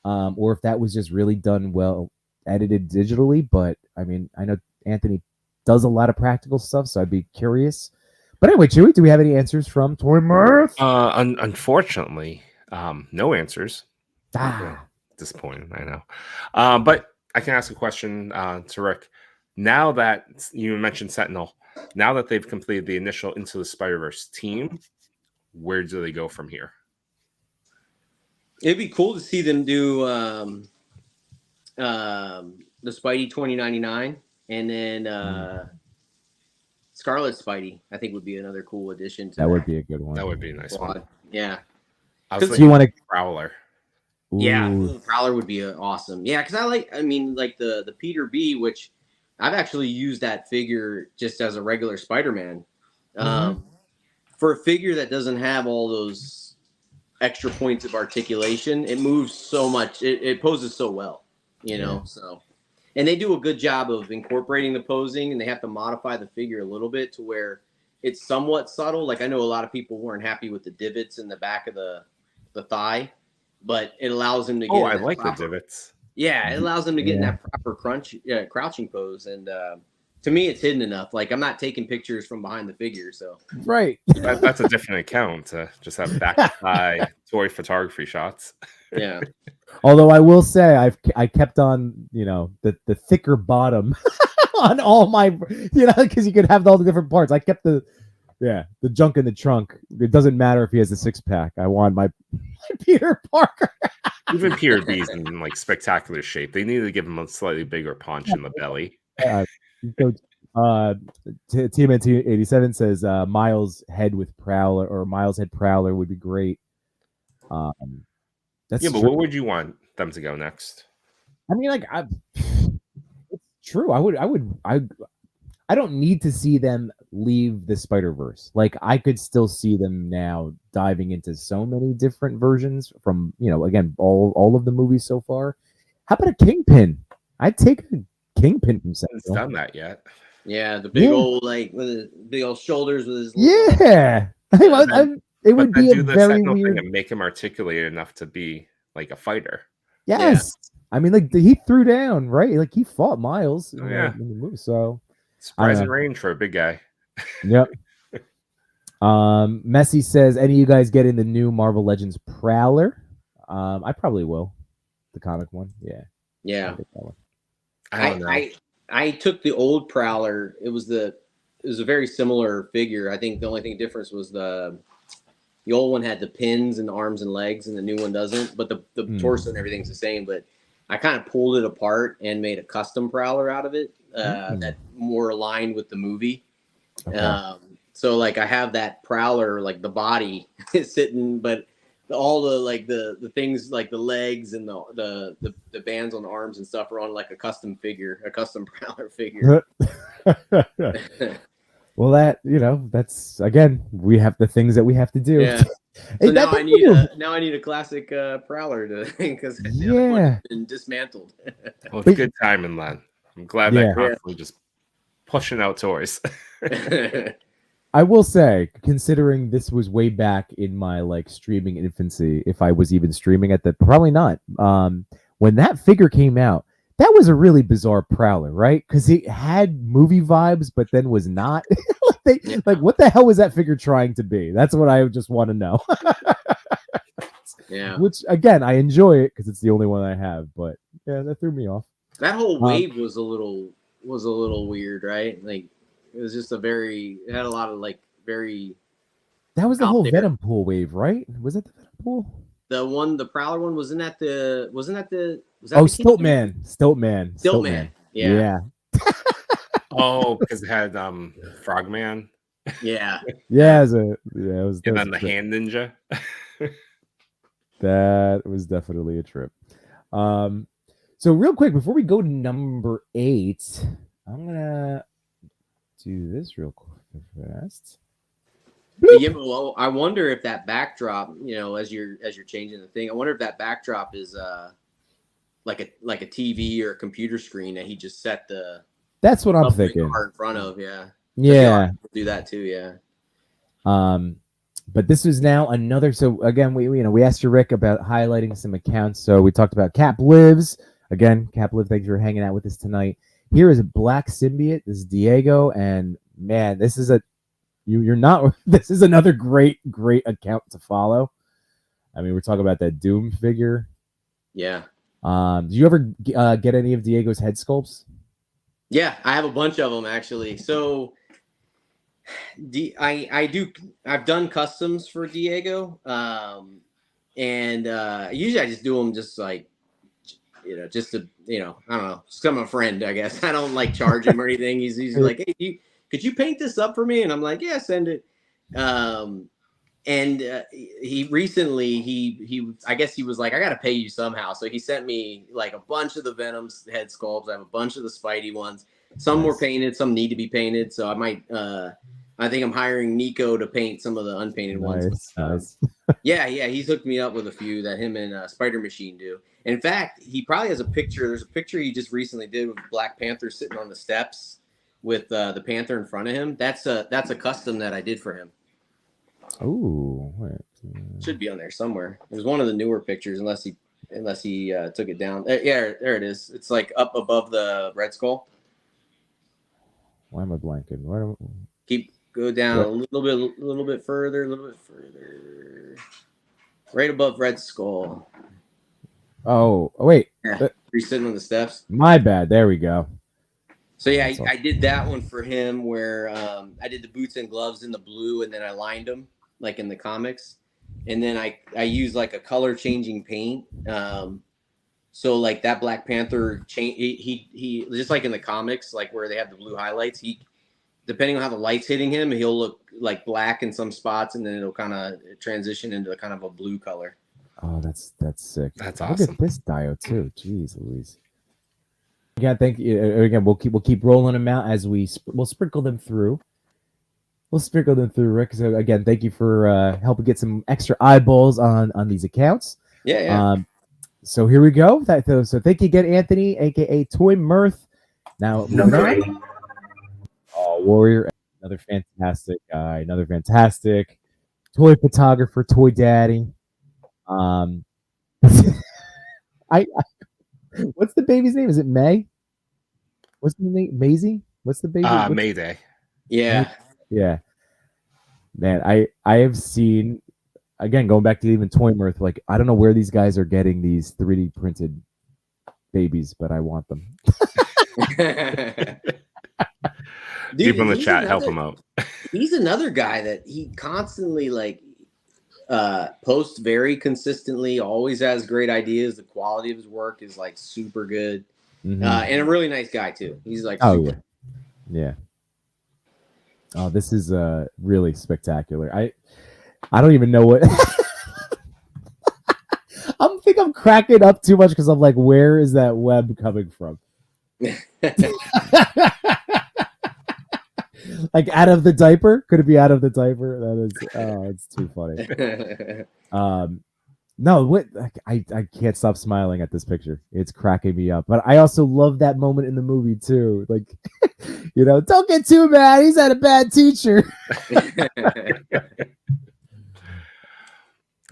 or if that was just really done well, edited digitally. But I mean, I know Anthony does a lot of practical stuff, so I'd be curious. But anyway, Chewy, do we have any answers from Toy Mirth? Unfortunately, no answers. Disappointing, I know. But I can ask a question to Rick. Now that you mentioned Sentinel, now that they've completed the initial Into the Spider-Verse team, where do they go from here? It'd be cool to see them do the Spidey 2099 and then Scarlet Spidey. I think would be another cool addition to that. Would be a good one. That would be a nice one. Yeah. I was thinking, you want a Prowler. Yeah, Prowler would be awesome. Yeah, because I mean, the Peter B, which I've actually used that figure just as a regular Spider-Man. For a figure that doesn't have all those extra points of articulation, it moves so much. It poses so well, so. And they do a good job of incorporating the posing, and they have to modify the figure a little bit to where it's somewhat subtle. Like I know a lot of people weren't happy with the divots in the back of the thigh, but it allows them to get. Oh, I like the divots. Yeah, it allows them to get in that proper crouching pose, and to me, it's hidden enough. Like I'm not taking pictures from behind the figure, so right. That's a different account to just have back thigh toy photography shots. Yeah. Although I will say I kept on the thicker bottom on all my because you could have all the different parts. I kept the junk in the trunk. It doesn't matter if he has a 6-pack. I want my Peter Parker. Even Peter B's in like spectacular shape. They need to give him a slightly bigger punch in the belly. TMNT 87 says Miles head with Prowler or Miles head Prowler would be great. That's but where would you want them to go next? I mean, like, it's true. I don't need to see them leave the Spider-Verse. Like, I could still see them now diving into so many different versions from, again, all of the movies so far. How about a Kingpin? I'd take a Kingpin from Sentinel. Hasn't done that yet. Yeah, the big old, like, with his big old shoulders with his. Yeah. It would be a very weird thing and make him articulated enough to be like a fighter. Yes. Yeah. I mean, like he threw down, right? Like he fought Miles in the movie. So surprising range for a big guy. Yep. Messi says, any of you guys getting the new Marvel Legends Prowler? I probably will. The comic one. Yeah. Yeah. I don't know. I took the old Prowler. It was a very similar figure. I think the only thing difference was the old one had the pins and the arms and legs, and the new one doesn't. But the torso and everything's the same. But I kind of pulled it apart and made a custom Prowler out of it that more aligned with the movie. Okay. So like I have that Prowler, like the body is sitting, but all the things like the legs and the bands on the arms and stuff are on like a custom Prowler figure. Well, that's again, we have the things that we have to do. Yeah. So now I need a classic Prowler because the other one's been dismantled. Well, it's good timing, Len. I'm glad that constantly just pushing out toys. I will say, considering this was way back in my like streaming infancy, if I was even streaming at that, probably not. When that figure came out, that was a really bizarre Prowler, right? Because it had movie vibes, but then was not. Like, what the hell was that figure trying to be? That's what I just want to know. Yeah. Which again, I enjoy it because it's the only one I have, but yeah, that threw me off. That whole wave was a little weird, right? Like. It was just it had a lot of like very. That was the whole Venom Pool wave, right? Was it the Venom Pool? The Prowler one wasn't that the. Stiltman. Yeah. Oh, because it had Frogman. Yeah. Yeah, it was. And then the Hand Ninja. That was definitely a trip. So real quick before we go to number 8, I'm gonna do this real quick fast. Yeah, well, I wonder if that backdrop, as you're changing the thing, I wonder if that backdrop is like a TV or a computer screen that he just set the. That's what I'm thinking. In front of, yeah. Yeah. Do that too, yeah. But this is now another. So again, we asked you, Rick, about highlighting some accounts. So we talked about Cap Lives. Again, Cap Live, thanks for hanging out with us tonight. Here is a Black Symbiote. This is Diego, and man, this is this is another great account to follow. I mean, we're talking about that Doom figure. Yeah. Do you ever get any of Diego's head sculpts? Yeah, I have a bunch of them actually. So I've done customs for Diego. And usually I just do them just like, just to, I don't know, just I'm a friend, I guess. I don't like charge him or anything. He's usually like, hey, could you paint this up for me? And I'm like, yeah, send it. And he recently, I guess he was like, I got to pay you somehow. So he sent me like a bunch of the Venom's head sculpts. I have a bunch of the Spidey ones. Some were painted, some need to be painted. So I might, I think I'm hiring Nico to paint some of the unpainted ones. Nice. Yeah. He's hooked me up with a few that him and Spider Machine do. In fact, he probably has a picture. There's a picture he just recently did with Black Panther sitting on the steps with the Panther in front of him. That's a custom that I did for him. Oh, should be on there somewhere. It was one of the newer pictures, unless he took it down. Yeah, there it is. It's like up above the Red Skull. Why am I blanking? Go down a little bit further, right above Red Skull. Oh wait. Yeah, he's sitting on the steps. My bad. There we go. So yeah, I did that one for him where I did the boots and gloves in the blue, and then I lined them like in the comics, and then I used like a color changing paint. So like that Black Panther he just like in the comics, like where they have the blue highlights. He, depending on how the light's hitting him, he'll look like black in some spots, and then it'll kind of transition into kind of a blue color. Oh, that's sick. That's awesome. Look at this Dio too. Jeez Louise. Yeah, thank you. Again, we'll keep rolling them out as we'll sprinkle them through. Rick. So again, thank you for helping get some extra eyeballs on these accounts. Yeah. So here we go. So thank you again, Anthony, aka Toy Mirth. Now number 8. Oh, Warrior, another fantastic guy, another fantastic toy photographer, toy daddy. What's the baby's name? Is it May? What's the name? Maisie? What's the baby? Mayday. Yeah. Yeah. Man, I have seen, again, going back to even Toy Mirth, like I don't know where these guys are getting these 3D printed babies, but I want them. Dude, people in the chat help him out. He's another guy that he constantly like posts very consistently, always has great ideas. The quality of his work is like super good. And a really nice guy too. He's like super. Yeah. Oh, this is really spectacular. I don't even know what I think I'm cracking up too much because I'm like, where is that web coming from? Like out of the diaper? Could it be out of the diaper? That is, oh, it's too funny. No, what I can't stop smiling at this picture. It's cracking me up. But I also love that moment in the movie too. Like, you know, don't get too mad. He's had a bad teacher.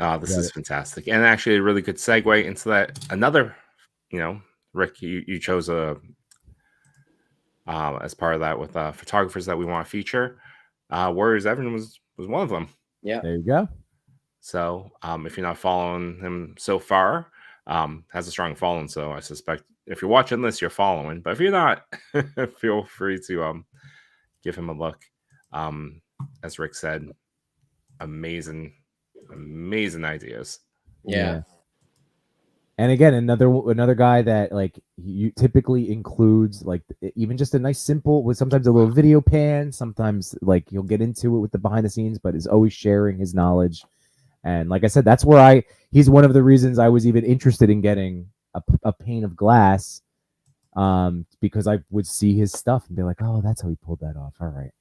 Oh, this is fantastic. And actually a really good segue into that. Another, you know, Rick, you chose as part of that with photographers that we want to feature. Warriors Evan was one of them. Yeah. There you go. So if you're not following him so far, has a strong following. So I suspect if you're watching this, you're following. But if you're not, feel free to give him a look. As Rick said, amazing ideas. Yeah. And again, another guy that like you typically includes like even just a nice simple with sometimes a little video pan, sometimes like you'll get into it with the behind the scenes, but is always sharing his knowledge. And like I said, that's where he's one of the reasons I was even interested in getting a pane of glass, because I would see his stuff and be like, oh, that's how he pulled that off. All right.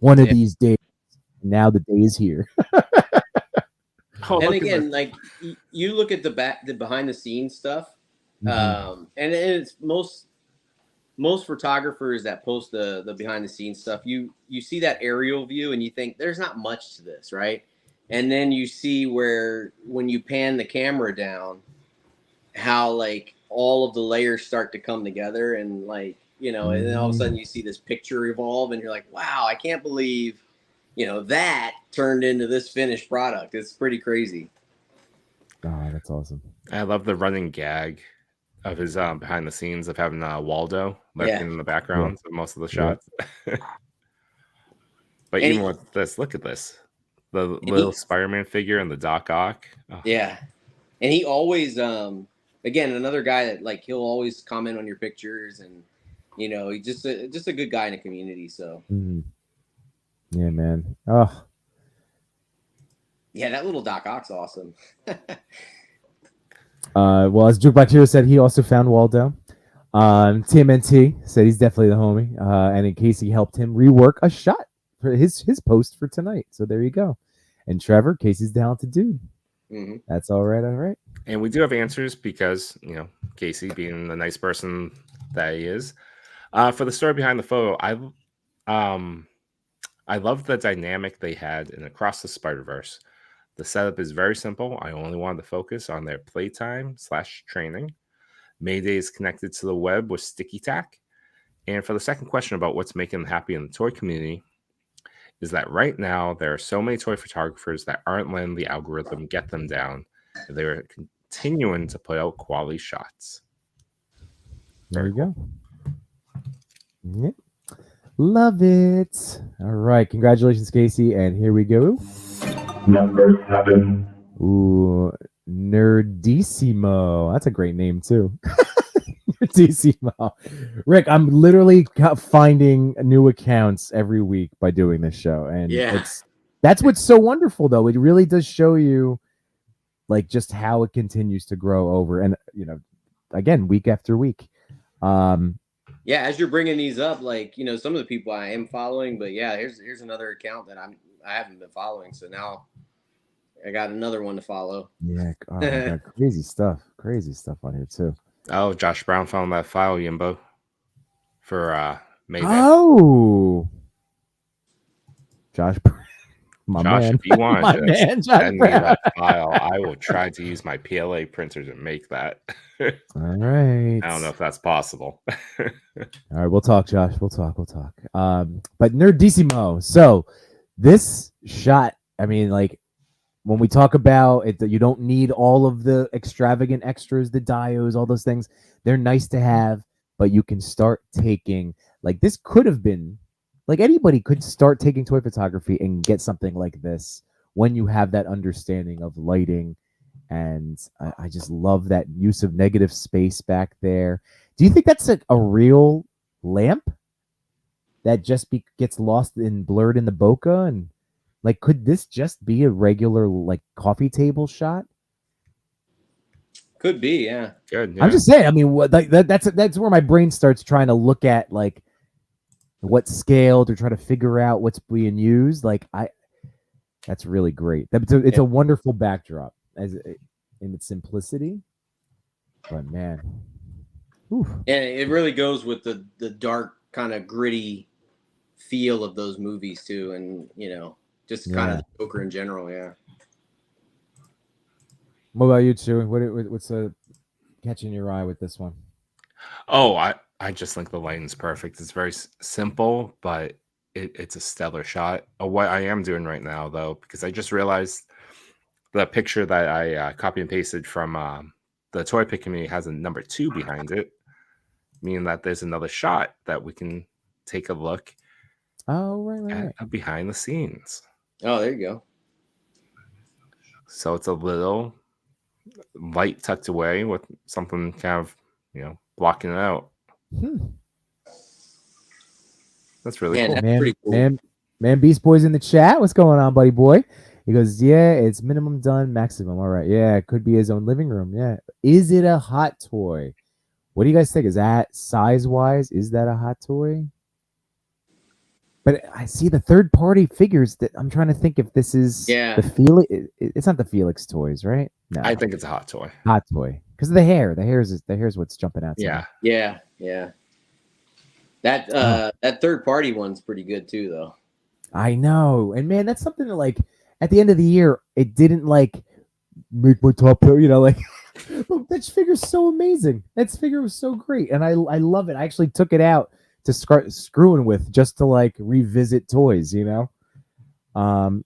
One of these days, now the day is here. And again, like you look at the behind the scenes stuff, and it's most photographers that post the behind the scenes stuff. You see that aerial view and you think there's not much to this, right? And then you see where when you pan the camera down, how like all of the layers start to come together, and like, you know, and then all of a sudden you see this picture evolve, and you're like, wow, I can't believe, you know, that turned into this finished product. It's pretty crazy. Oh, that's awesome. I love the running gag of his behind the scenes of having Waldo lurking in the background of most of the shots. But even with this, look at this. The little Spider-Man figure and the Doc Ock. Oh. Yeah. And he always, again, another guy that like, he'll always comment on your pictures, and, you know, he's just a good guy in the community. So. Yeah, man. Oh. Yeah, that little Doc Ock's awesome. Well, as Jukebox Hero said, he also found Waldo. TMNT said he's definitely the homie. And in case he helped him rework a shot for his post for tonight. So there you go. And Trevor, Casey's talented dude. That's all right. All right. And we do have answers because, you know, Casey being the nice person that he is. For the story behind the photo, I love the dynamic they had in Across the Spider-Verse. The setup is very simple. I only wanted to focus on their playtime/training. Mayday is connected to the web with sticky tack. And for the second question about what's making them happy in the toy community, is that right now there are so many toy photographers that aren't letting the algorithm get them down. They are continuing to put out quality shots. There you go. Yep. Love it. All right. Congratulations, Casey. And here we go. Number 7. Ooh, Nerdissimo. That's a great name, too. Nerdissimo. Rick, I'm literally finding new accounts every week by doing this show. And that's what's so wonderful, though. It really does show you, like, just how it continues to grow over. And, you know, again, week after week. Yeah, as you're bringing these up, like, you know, some of the people I am following, but yeah, here's another account that I haven't been following, so now I got another one to follow. Yeah, oh my God, crazy stuff on here too. Oh, Josh Brown found that file, Yimbo, for Mayday. Oh, Josh, Josh, man. if you want My to man, send me that file, I will try to use my PLA printer to make that. All right. I don't know if that's possible. All right, we'll talk, Josh. We'll talk. But Nerdissimo. So This shot, I mean, like when we talk about it, that you don't need all of the extravagant extras, the diodes, all those things. They're nice to have, but you can start taking, like, this could have been, like, anybody could start taking toy photography and get something like this when you have that understanding of lighting. And I just love that use of negative space back there. Do you think that's a real lamp that just gets lost and blurred in the bokeh? And like, could this just be a regular like coffee table shot? Could be, yeah. Good. Yeah. I'm just saying. I mean, that's where my brain starts trying to look at like what scale to try to figure out what's being used. Like, that's really great. It's a wonderful backdrop in its simplicity. But man, oof. And it really goes with the dark kind of gritty feel of those movies too, and just kind of the Joker in general. Yeah. What about you, Chewy? What's catching your eye with this one? Oh, I just think the lighting's perfect. It's very simple, but it's a stellar shot. What I am doing right now, though, because I just realized the picture that I copy and pasted from the ToyPic Community has a number 2 behind it, meaning that there's another shot that we can take a look. Oh, right. At behind the scenes. Oh, there you go. So it's a little light tucked away with something kind of, blocking it out. That's really cool. That's pretty cool. Man, Beast Boy's in the chat. What's going on, buddy boy? He goes, yeah, it's minimum done, maximum. All right. Yeah, it could be his own living room. Yeah. Is it a hot toy? What do you guys think? Is that size-wise? Is that a hot toy? But I see the third-party figures that I'm trying to think if this is the Felix. It's not the Felix toys, right? No, I think it's a hot toy. Hot toy because of the hair. The hair is what's jumping out. Yeah. That third-party one's pretty good too, though. I know, and man, that's something that like at the end of the year, it didn't like make my top pick. Like that figure's so amazing. That figure was so great, and I love it. I actually took it out to start screwing with just to like revisit toys, I'm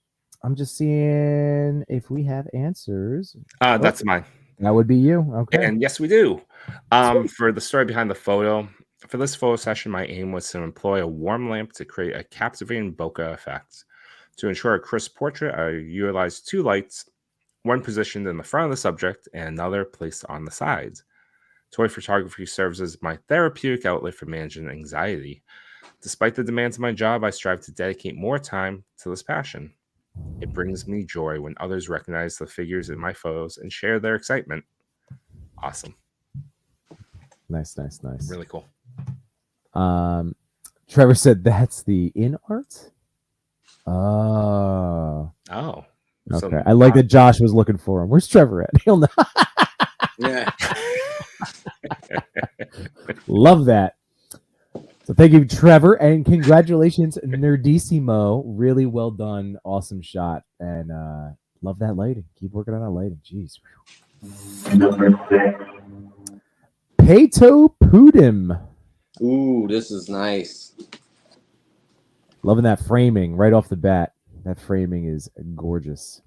just seeing if we have answers. That's mine. That would be you. Okay. And yes, we do. For the story behind the photo, for this photo session, my aim was to employ a warm lamp to create a captivating bokeh effect. To ensure a crisp portrait, I utilized 2 lights, one positioned in the front of the subject and another placed on the sides. Toy photography serves as my therapeutic outlet for managing anxiety. Despite the demands of my job, I strive to dedicate more time to this passion. It brings me joy when others recognize the figures in my photos and share their excitement. Awesome. Nice. Really cool. Trevor said that's the in art. Oh. Okay. So I like that Josh was looking for him. Where's Trevor at? He'll know. Yeah. Love that. So thank you, Trevor, and congratulations, Nerdissimo. Really well done, awesome shot, and love that lighting. Keep working on that lighting. Jeez. Peto Pudim. Ooh, this is nice. Loving that framing right off the bat. That framing is gorgeous.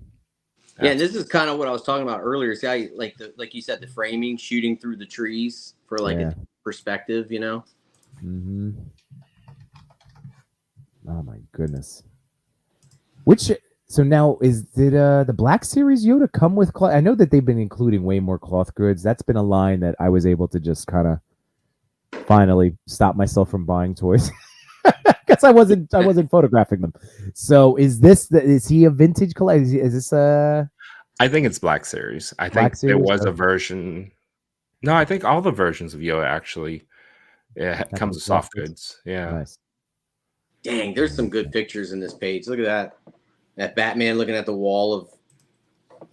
Yeah, and this is kind of what I was talking about earlier. See, I like you said, the framing shooting through the trees for like a perspective, Mm-hmm. Oh my goodness. So now did the Black Series Yoda come with cloth? I know that they've been including way more cloth goods. That's been a line that I was able to just kind of finally stop myself from buying toys because I wasn't photographing them. So is he a vintage collector? Is this I think it's Black Series. I think there was a version. No, I think all the versions of Yoda actually comes with soft goods. Yeah. Nice. Dang, there's some good pictures in this page. Look at that. That Batman looking at the wall of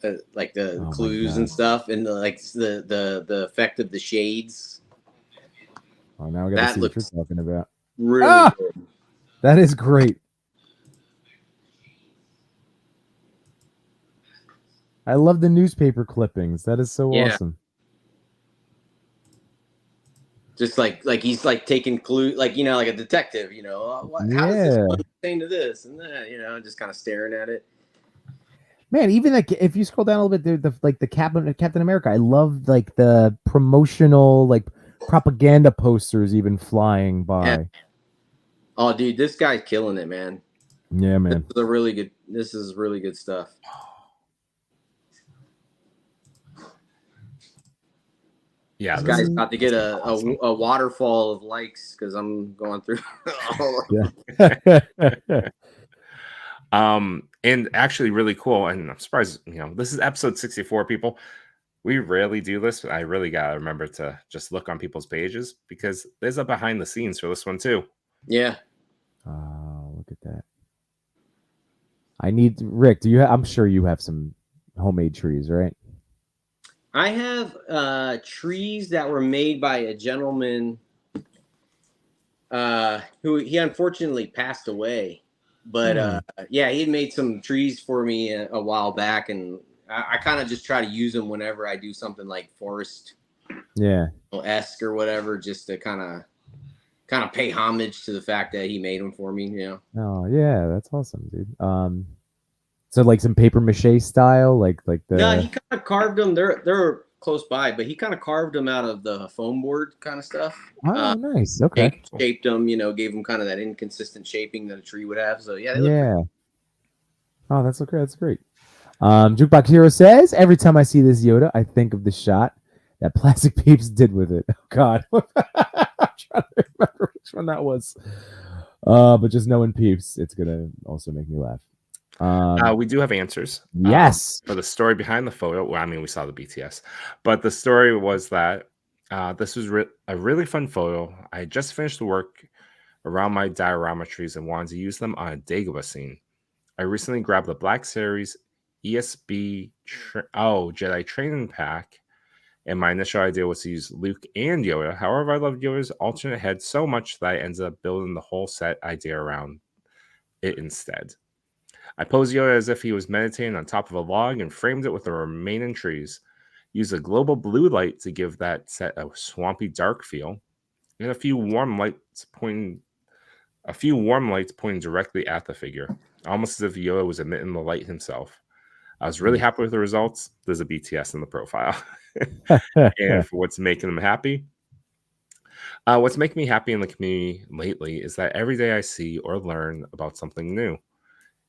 the clues and stuff, and the effect of the shades. Oh, now we got to see what you're talking about. Really good. That is great. I love the newspaper clippings. That is so awesome. Just like he's like taking clue, like, you know, like a detective, you know, how does this one pertain to this and that, you know, just kind of staring at it. Man, even like if you scroll down a little bit, the Captain America, I love like the promotional like propaganda posters even flying by. Yeah. Oh, dude, this guy's killing it, man. Yeah, man. This is really good stuff. Yeah, this guy's about to get a waterfall of likes because I'm going through. And actually really cool, and I'm surprised, you know, this is episode 64, people. We rarely do this, but I really gotta remember to just look on people's pages because there's a behind the scenes for this one too. Yeah. Oh, look at that. I need Rick, I'm sure you have some homemade trees, right? I have trees that were made by a gentleman who he unfortunately passed away. But yeah, he had made some trees for me a while back, and I kind of just try to use them whenever I do something like forest, esque or whatever, just to kind of pay homage to the fact that he made them for me. You know. Oh yeah, that's awesome, dude. So like some paper mache style, like the. No, he kind of carved them. They're close by, but he kind of carved them out of the foam board kind of stuff. Oh, nice. Okay. Shaped them, you know, gave them kind of that inconsistent shaping that a tree would have. So yeah. Oh, that's okay. That's great. Jukebox Hero says, every time I see this Yoda, I think of the shot that Plastic Peeps did with it. Oh God, I'm trying to remember which one that was. But just knowing Peeps, it's gonna also make me laugh. We do have answers. Yes. For the story behind the photo. Well, I mean, we saw the BTS, but the story was that this was a really fun photo. I just finished the work around my diorama trees and wanted to use them on a Dagobah scene. I recently grabbed the Black Series ESB Jedi Training Pack, and my initial idea was to use Luke and Yoda. However, I loved Yoda's alternate head so much that I ended up building the whole set idea around it instead. I posed Yoda as if he was meditating on top of a log and framed it with the remaining trees. Used a global blue light to give that set a swampy dark feel, and a few warm lights pointing directly at the figure, almost as if Yoda was emitting the light himself. I was really happy with the results. There's a BTS in the profile. And for what's making them happy, what's making me happy in the community lately is that every day I see or learn about something new.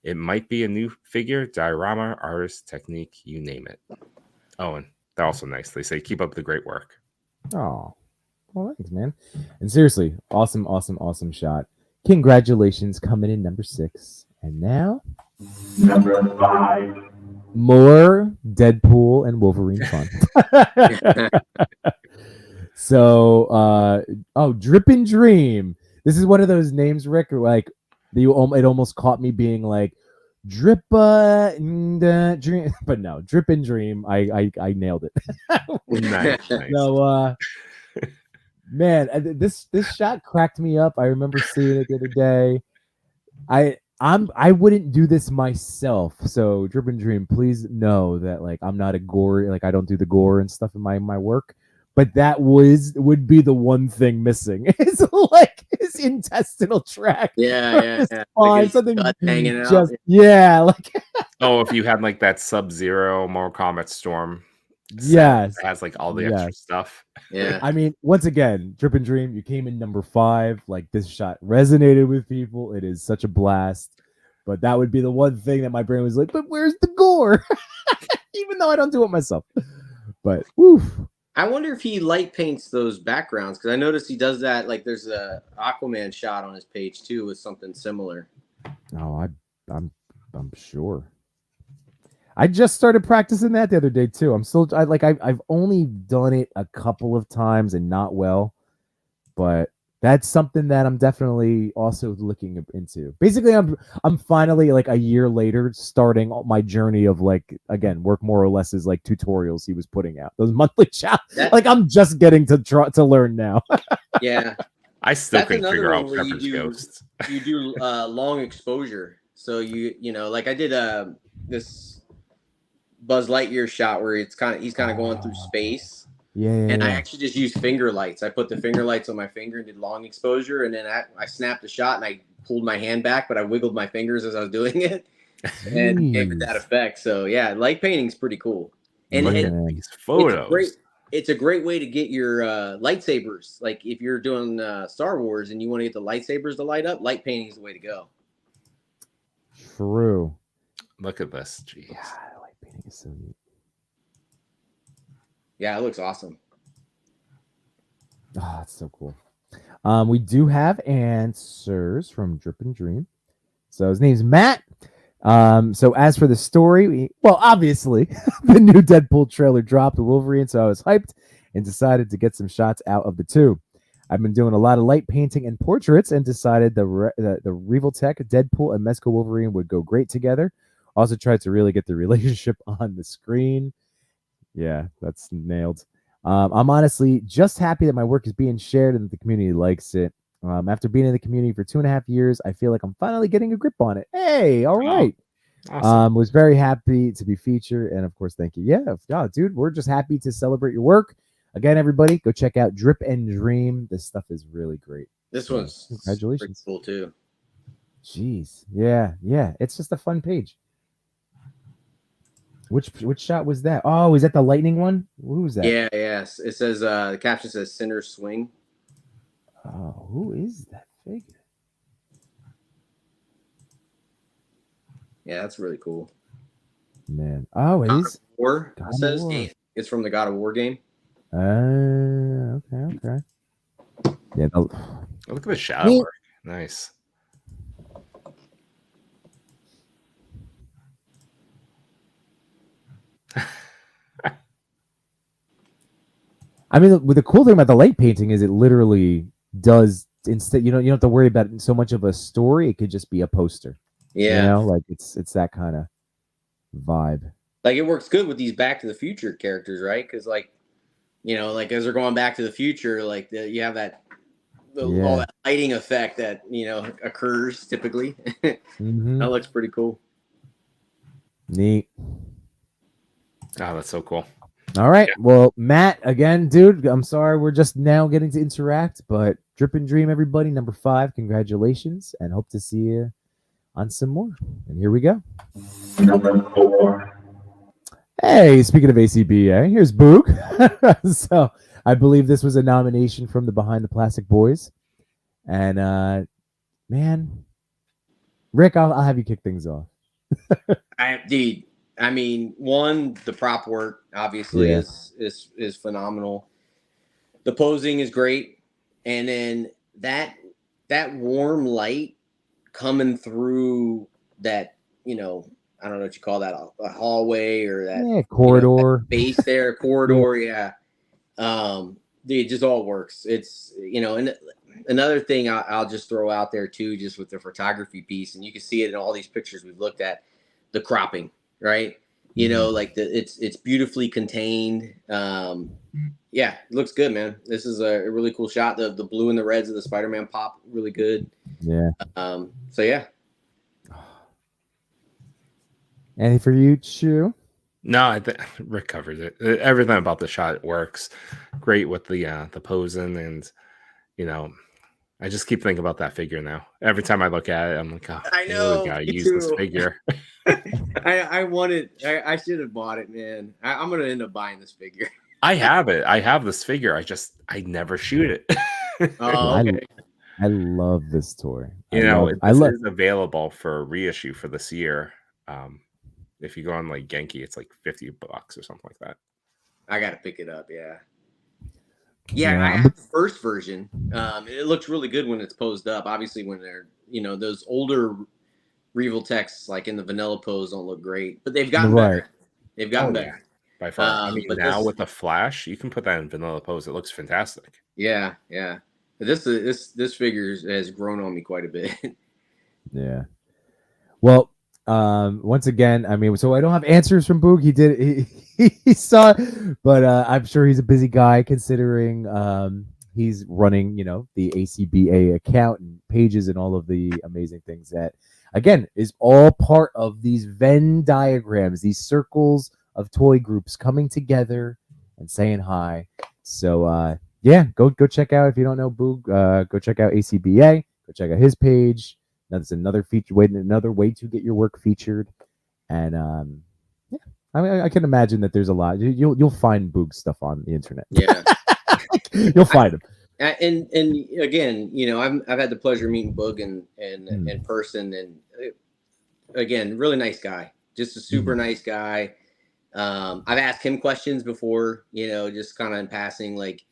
It might be a new figure, diorama, artist, technique, you name it. Oh, and they're also nice. They say, keep up the great work. Oh, well, thanks, man. And seriously, awesome shot. Congratulations, coming in number 6. And now, Number 5. More Deadpool and Wolverine fun. So, Drip and Dream. This is one of those names, Rick, like, it almost caught me being like Dream, but no, Drip and Dream. I nailed it. Nice. So, man, this shot cracked me up. I remember seeing it the other day. I wouldn't do this myself. So Drip and Dream, please know that like I'm not a gore, like I don't do the gore and stuff in my work. But that would be the one thing missing. It's like his intestinal tract. Yeah. Like something hanging out. Like if you had like that Sub-Zero Mortal Kombat Storm. Yes. It has like all the extra stuff. Yeah. I mean, once again, Drip and Dream, you came in number 5. Like this shot resonated with people. It is such a blast. But that would be the one thing that my brain was like, but where's the gore? Even though I don't do it myself. But woof. I wonder if he light paints those backgrounds, because I noticed he does that. Like there's a Aquaman shot on his page too with something similar. Oh, I'm sure. I just started practicing that the other day too. I've only done it a couple of times and not well, but that's something that I'm definitely also looking into. Basically, I'm finally like a year later starting my journey of like again work more or less as like tutorials he was putting out those monthly challenges. Like I'm just getting to learn now. Yeah, I still couldn't figure out Pepper's Ghosts. You do long exposure, so you know like I did this Buzz Lightyear shot where he's kind of going through space. And I actually just used finger lights. I put the finger lights on my finger and did long exposure, and then I snapped a shot and I pulled my hand back, but I wiggled my fingers as I was doing it, and gave it that effect. So yeah, light painting's pretty cool. And these photos. It's a great way to get your lightsabers. Like if you're doing Star Wars and you want to get the lightsabers to light up, light painting is the way to go. True. Look at this. Jeez. Yeah, light painting is so neat. Yeah, it looks awesome. Oh, it's so cool. We do have answers from Drip and Dream. So his name's Matt. So as for the story, obviously the new Deadpool trailer dropped with Wolverine, so I was hyped and decided to get some shots out of the two. I've been doing a lot of light painting and portraits and decided the Revoltech Deadpool and Mezco Wolverine would go great together. Also tried to really get the relationship on the screen. Yeah, that's nailed. I'm honestly just happy that my work is being shared and that the community likes it. After being in the community for 2.5 years, I feel like I'm finally getting a grip on it. Hey, all right. Awesome. Was very happy to be featured. And of course, thank you. Yeah, dude, we're just happy to celebrate your work. Again, everybody, go check out Drip and Dream. This stuff is really great. This one's congratulations. Pretty cool too. Jeez. Yeah. It's just a fun page. Which shot was that? Oh, is that the lightning one? Who was that? Yeah, yes. It says the caption says Center Swing. Oh, who is that figure? Yeah, that's really cool. Man. Oh, it is War. It says game. It's from the God of War game. Okay. Yeah. Look at the shadow work. Nice. I mean, the cool thing about the light painting is it literally does instead. You don't have to worry about so much of a story. It could just be a poster. Yeah, like it's that kind of vibe. Like it works good with these Back to the Future characters, right? Because like as they're going Back to the Future, like you have that all that lighting effect that occurs typically. Mm-hmm. That looks pretty cool. Neat. Oh, that's so cool. All right. Yeah. Well, Matt, again, dude, I'm sorry we're just now getting to interact, but Drip and Dream, everybody, number 5, congratulations, and hope to see you on some more. And here we go. Number 4. Hey, speaking of ACBA, here's Boog. So I believe this was a nomination from the Behind the Plastic Boys. And, man, Rick, I'll have you kick things off. I mean, one, the prop work obviously is phenomenal. The posing is great, and then that warm light coming through that, I don't know what you call that, a hallway or that corridor, that base there, corridor, it just all works. It's and another thing I'll just throw out there too, just with the photography piece, and you can see it in all these pictures we've looked at, the cropping. Right, like it's beautifully contained. It looks good, man. This is a really cool shot. The blue and the reds of the Spider-Man pop really good. Yeah. So yeah. Anything for you, Chu? No, I think Rick covered it. Everything about the shot works great with the posing, and I just keep thinking about that figure now. Every time I look at it, I'm like, oh, I know. Really gotta use this figure. I want it. I should have bought it, man. I'm gonna end up buying this figure. I have it. I have this figure. I never shoot it. Oh, okay. I love this toy. This is available for a reissue for this year. If you go on like Genki, it's like $50 or something like that. I gotta pick it up. Yeah, I have the first version. It looks really good when it's posed up. Obviously, when they're those older Revoltechs like in the vanilla pose don't look great, but they've gotten better. They've gotten better by far. But now with the flash, you can put that in vanilla pose. It looks fantastic. Yeah. This figure has grown on me quite a bit. Yeah. Well, once again, so I don't have answers from Boog. He saw it, but I'm sure he's a busy guy considering he's running, the ACBA account and pages and all of the amazing things that, again, is all part of these Venn diagrams, these circles of toy groups coming together and saying hi. So yeah, go check out, if you don't know Boog, go check out ACBA. Go check out his page. That's another another way to get your work featured. And yeah, I mean, I can imagine that there's a lot. You'll find Boog stuff on the internet. Yeah, you'll find him. And again, I've had the pleasure of meeting Boog in person, and again, really nice guy, just a super nice guy. I've asked him questions before, just kind of in passing, like,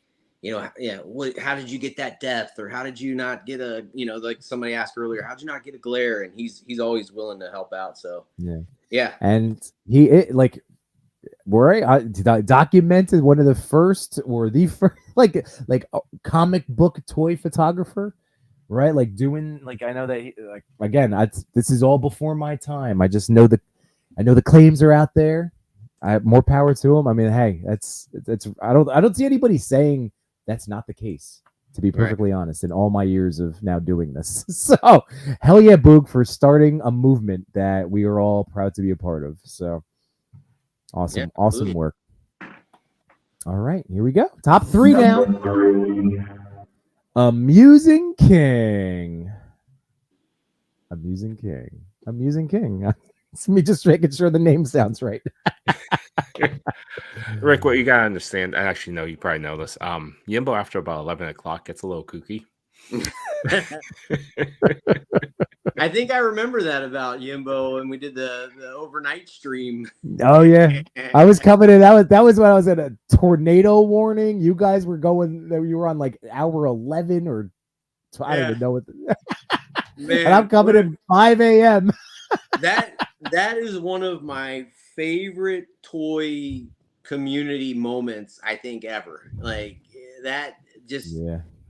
how did you get that depth, or how did you not get a, like somebody asked earlier, how did you not get a glare? And he's always willing to help out. So yeah. And he documented one of the first, or the first, like comic book toy photographer, right? Like doing, like, I know that this is all before my time. I just know I know the claims are out there. I have more power to him. I mean, hey, that's I don't see anybody saying that's not the case, to be perfectly honest, in all my years of now doing this. So hell yeah, Boog, for starting a movement that we are all proud to be a part of. So awesome. Awesome work. All right, here we go. Top 3 now. Amusing King. It's me just making sure the name sounds right. Rick, what you gotta understand, I actually know you probably know this. Yimbo, after about 11 o'clock, gets a little kooky. I think I remember that about Yimbo when we did the overnight stream. Oh yeah, I was coming in. That was when I was at a tornado warning. You guys were going. You were on like hour 11 or I don't even know what. Man, and I'm coming in 5 a.m. That is one of my favorite toy community moments, I think, ever. Like that, just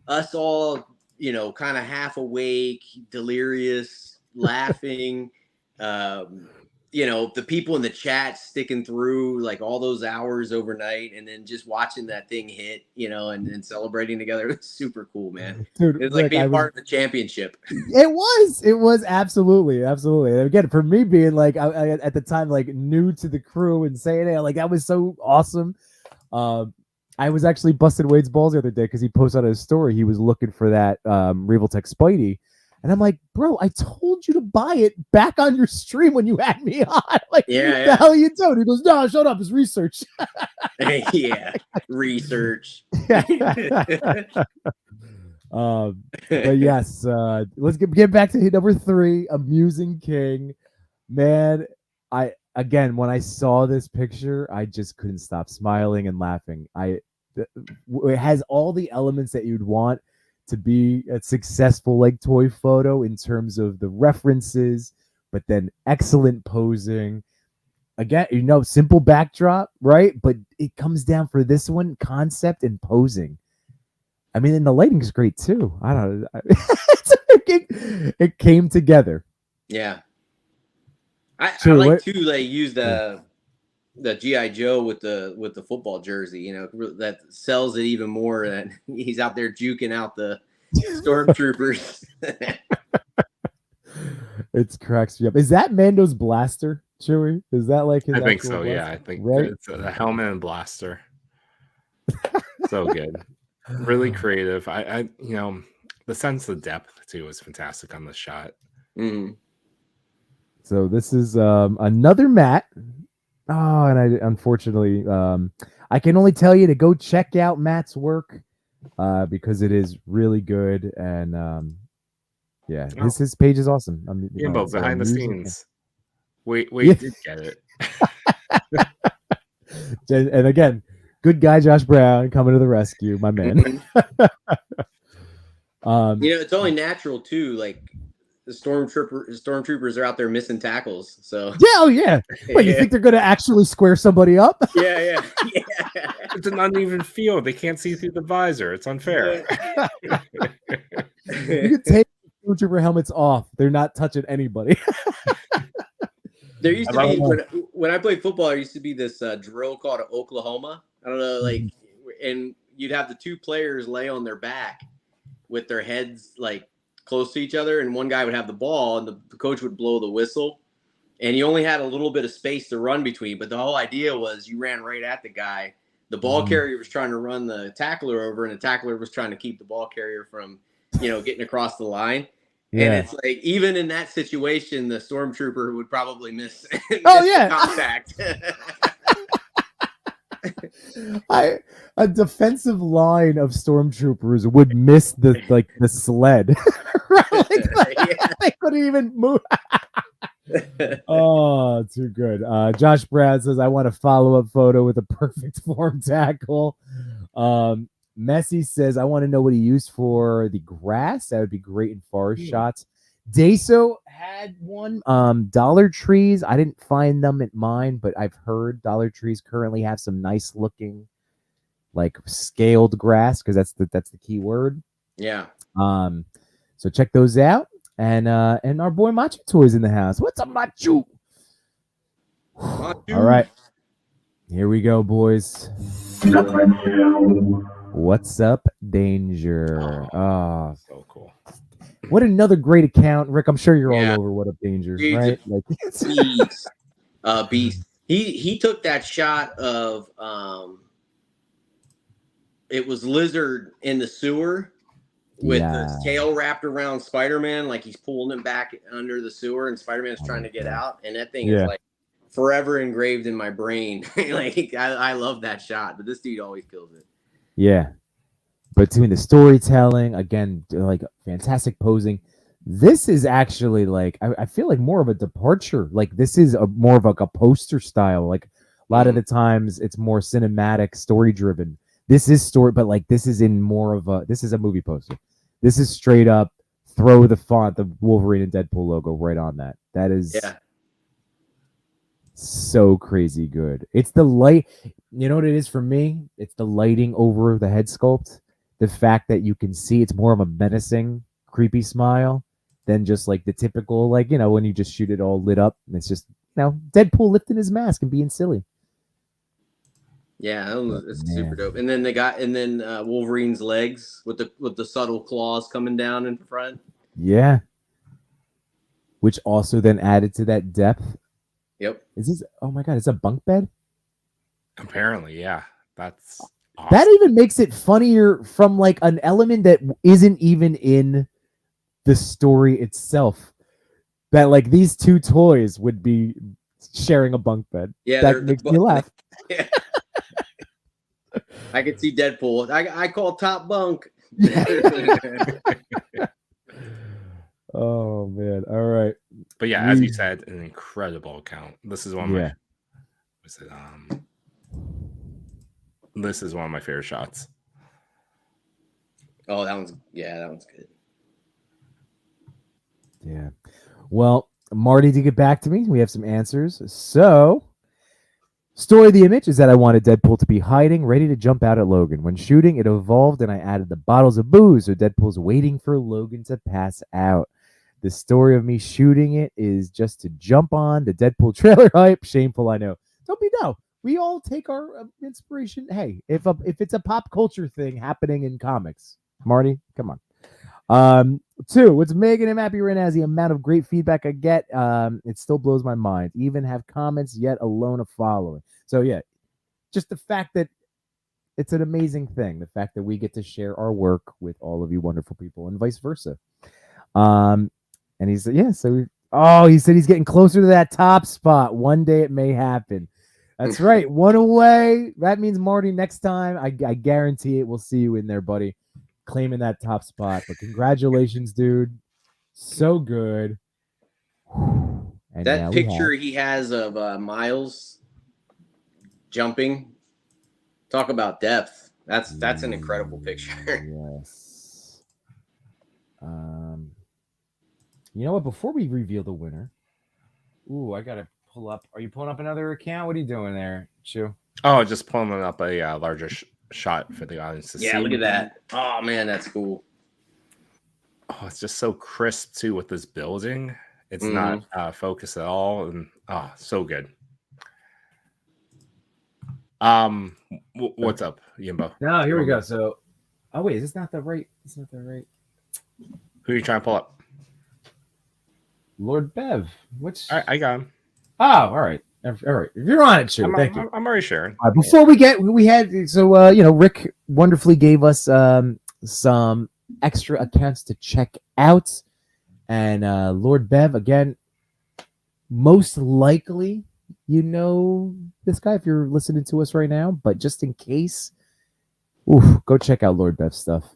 us all, kind of half awake, delirious, laughing. The people in the chat sticking through like all those hours overnight, and then just watching that thing hit, and celebrating together. It's super cool, man. Dude, it's like being part of the championship. It was absolutely. And again, for me being like, I at the time, like new to the crew and saying it, like that was so awesome. I was actually busting Wade's balls the other day because he posted on his story. He was looking for that Revoltech Spidey. And I'm like, bro, I told you to buy it back on your stream when you had me on. Like, the hell are you doing? He goes, no, shut up. It's research. Research. But yes, let's get back to number 3, Amusing King. Man, when I saw this picture, I just couldn't stop smiling and laughing. It has all the elements that you'd want to be a successful like toy photo in terms of the references, but then excellent posing. Again, simple backdrop, right? But it comes down for this one, concept and posing. I mean, and the lighting is great too. I don't know. It came together. Yeah. I like to use the GI Joe with the football jersey, that sells it even more. That he's out there juking out the stormtroopers. It cracks me up. Is that Mando's blaster, Chewie? Is that like his? I think so. Blaster? Yeah, I think it's a helmet and blaster. So good, really creative. I the sense of depth too was fantastic on the shot. Mm-hmm. So this is another Matt. Oh, and I unfortunately I can only tell you to go check out Matt's work because it is really good, and his page is awesome. Behind the scenes. We did get it. And again, good guy Josh Brown coming to the rescue, my man. It's only natural too, like the stormtroopers are out there missing tackles. So yeah. What, you think they're gonna actually square somebody up? Yeah. It's an uneven field. They can't see through the visor. It's unfair. You can take stormtrooper helmets off. They're not touching anybody. There used to be when I played football, there used to be this drill called Oklahoma. I don't know, like, and you'd have the two players lay on their back with their heads like close to each other, and one guy would have the ball, and the coach would blow the whistle, and you only had a little bit of space to run between. But the whole idea was you ran right at the guy, the ball carrier was trying to run the tackler over, and the tackler was trying to keep the ball carrier from, getting across the line. Yeah. And it's like, even in that situation, the stormtrooper would probably miss the contact. A defensive line of stormtroopers would miss the sled. Right? They couldn't even move. Oh, too good. Josh Brad says, I want a follow-up photo with a perfect form tackle. Messi says, I want to know what he used for the grass. That would be great in forest shots. Deso had one. Dollar Trees. I didn't find them at mine, but I've heard Dollar Trees currently have some nice looking, like scaled grass, because that's the key word. Yeah. So check those out. And our boy Macho Toys in the house. What's up, Macho? All right. Here we go, boys. What's up, Danger? Oh, so cool. What another great account, Rick. I'm sure you're all over What Up Danger, right? Like beast. He took that shot of it was Lizard in the sewer with the tail wrapped around Spider-Man, like he's pulling him back under the sewer, and Spider-Man's trying to get out, and that thing is like forever engraved in my brain. Like I love that shot, but this dude always kills it. Yeah. Between the storytelling, again, like fantastic posing. This is actually like, I feel like more of a departure. Like this is more of like a poster style. Like a lot of the times it's more cinematic, story driven. This is story, but like this is in more of this is a movie poster. This is straight up throw the font, the Wolverine and Deadpool logo right on that. That is so crazy good. It's the light. You know what it is for me? It's the lighting over the head sculpt. The fact that you can see it's more of a menacing, creepy smile than just like the typical, like, when you just shoot it all lit up and it's just, Deadpool lifting his mask and being silly. Yeah, it's super dope. And then Wolverine's legs with the subtle claws coming down in front. Yeah. Which also then added to that depth. Yep. Is this? Oh my God! It's a bunk bed. Apparently, yeah. That's awesome. That even makes it funnier from like an element that isn't even in the story itself. That like these two toys would be sharing a bunk bed. Yeah, that makes me laugh. Yeah. I could see Deadpool. I call top bunk. Oh man! All right. But yeah, as you said, an incredible account. This is one of my. This is one of my favorite shots. Oh, that one's good. Yeah. Well, Marty did get back to me. We have some answers. So, story of the image is that I wanted Deadpool to be hiding, ready to jump out at Logan. When shooting, it evolved, and I added the bottles of booze, so Deadpool's waiting for Logan to pass out. The story of me shooting it is just to jump on the Deadpool trailer hype. Shameful, I know. Don't be no. We all take our inspiration. Hey, if it's a pop culture thing happening in comics, Marty, come on. 2, what's making him happy right now is the amount of great feedback I get. It still blows my mind. Even have comments yet alone a following. So yeah, just the fact that it's an amazing thing. The fact that we get to share our work with all of you wonderful people and vice versa. And he said, he said he's getting closer to that top spot. One day it may happen. That's right. One away. That means, Marty, next time, I guarantee it, we'll see you in there, buddy, claiming that top spot. But congratulations, dude. So good. And that picture he has of Miles jumping, talk about depth. That's an incredible picture. Yes. You know what? Before we reveal the winner, I gotta pull up. Are you pulling up another account? What are you doing there, Chew? Oh, just pulling up a larger shot for the audience to see. Yeah, look at that. Oh man, that's cool. Oh, it's just so crisp too with this building. It's not focused at all, and so good. What's up, Yimbo? No, here we go. So, wait, is this not the right? It's not the right. Who are you trying to pull up? Lord Bev. I got him. Oh, all right. All right, if you're on it, sure. Thank you. I'm already sharing. Before we had Rick wonderfully gave us some extra accounts to check out, and Lord Bev again. Most likely, this guy if you're listening to us right now, but just in case, go check out Lord Bev's stuff.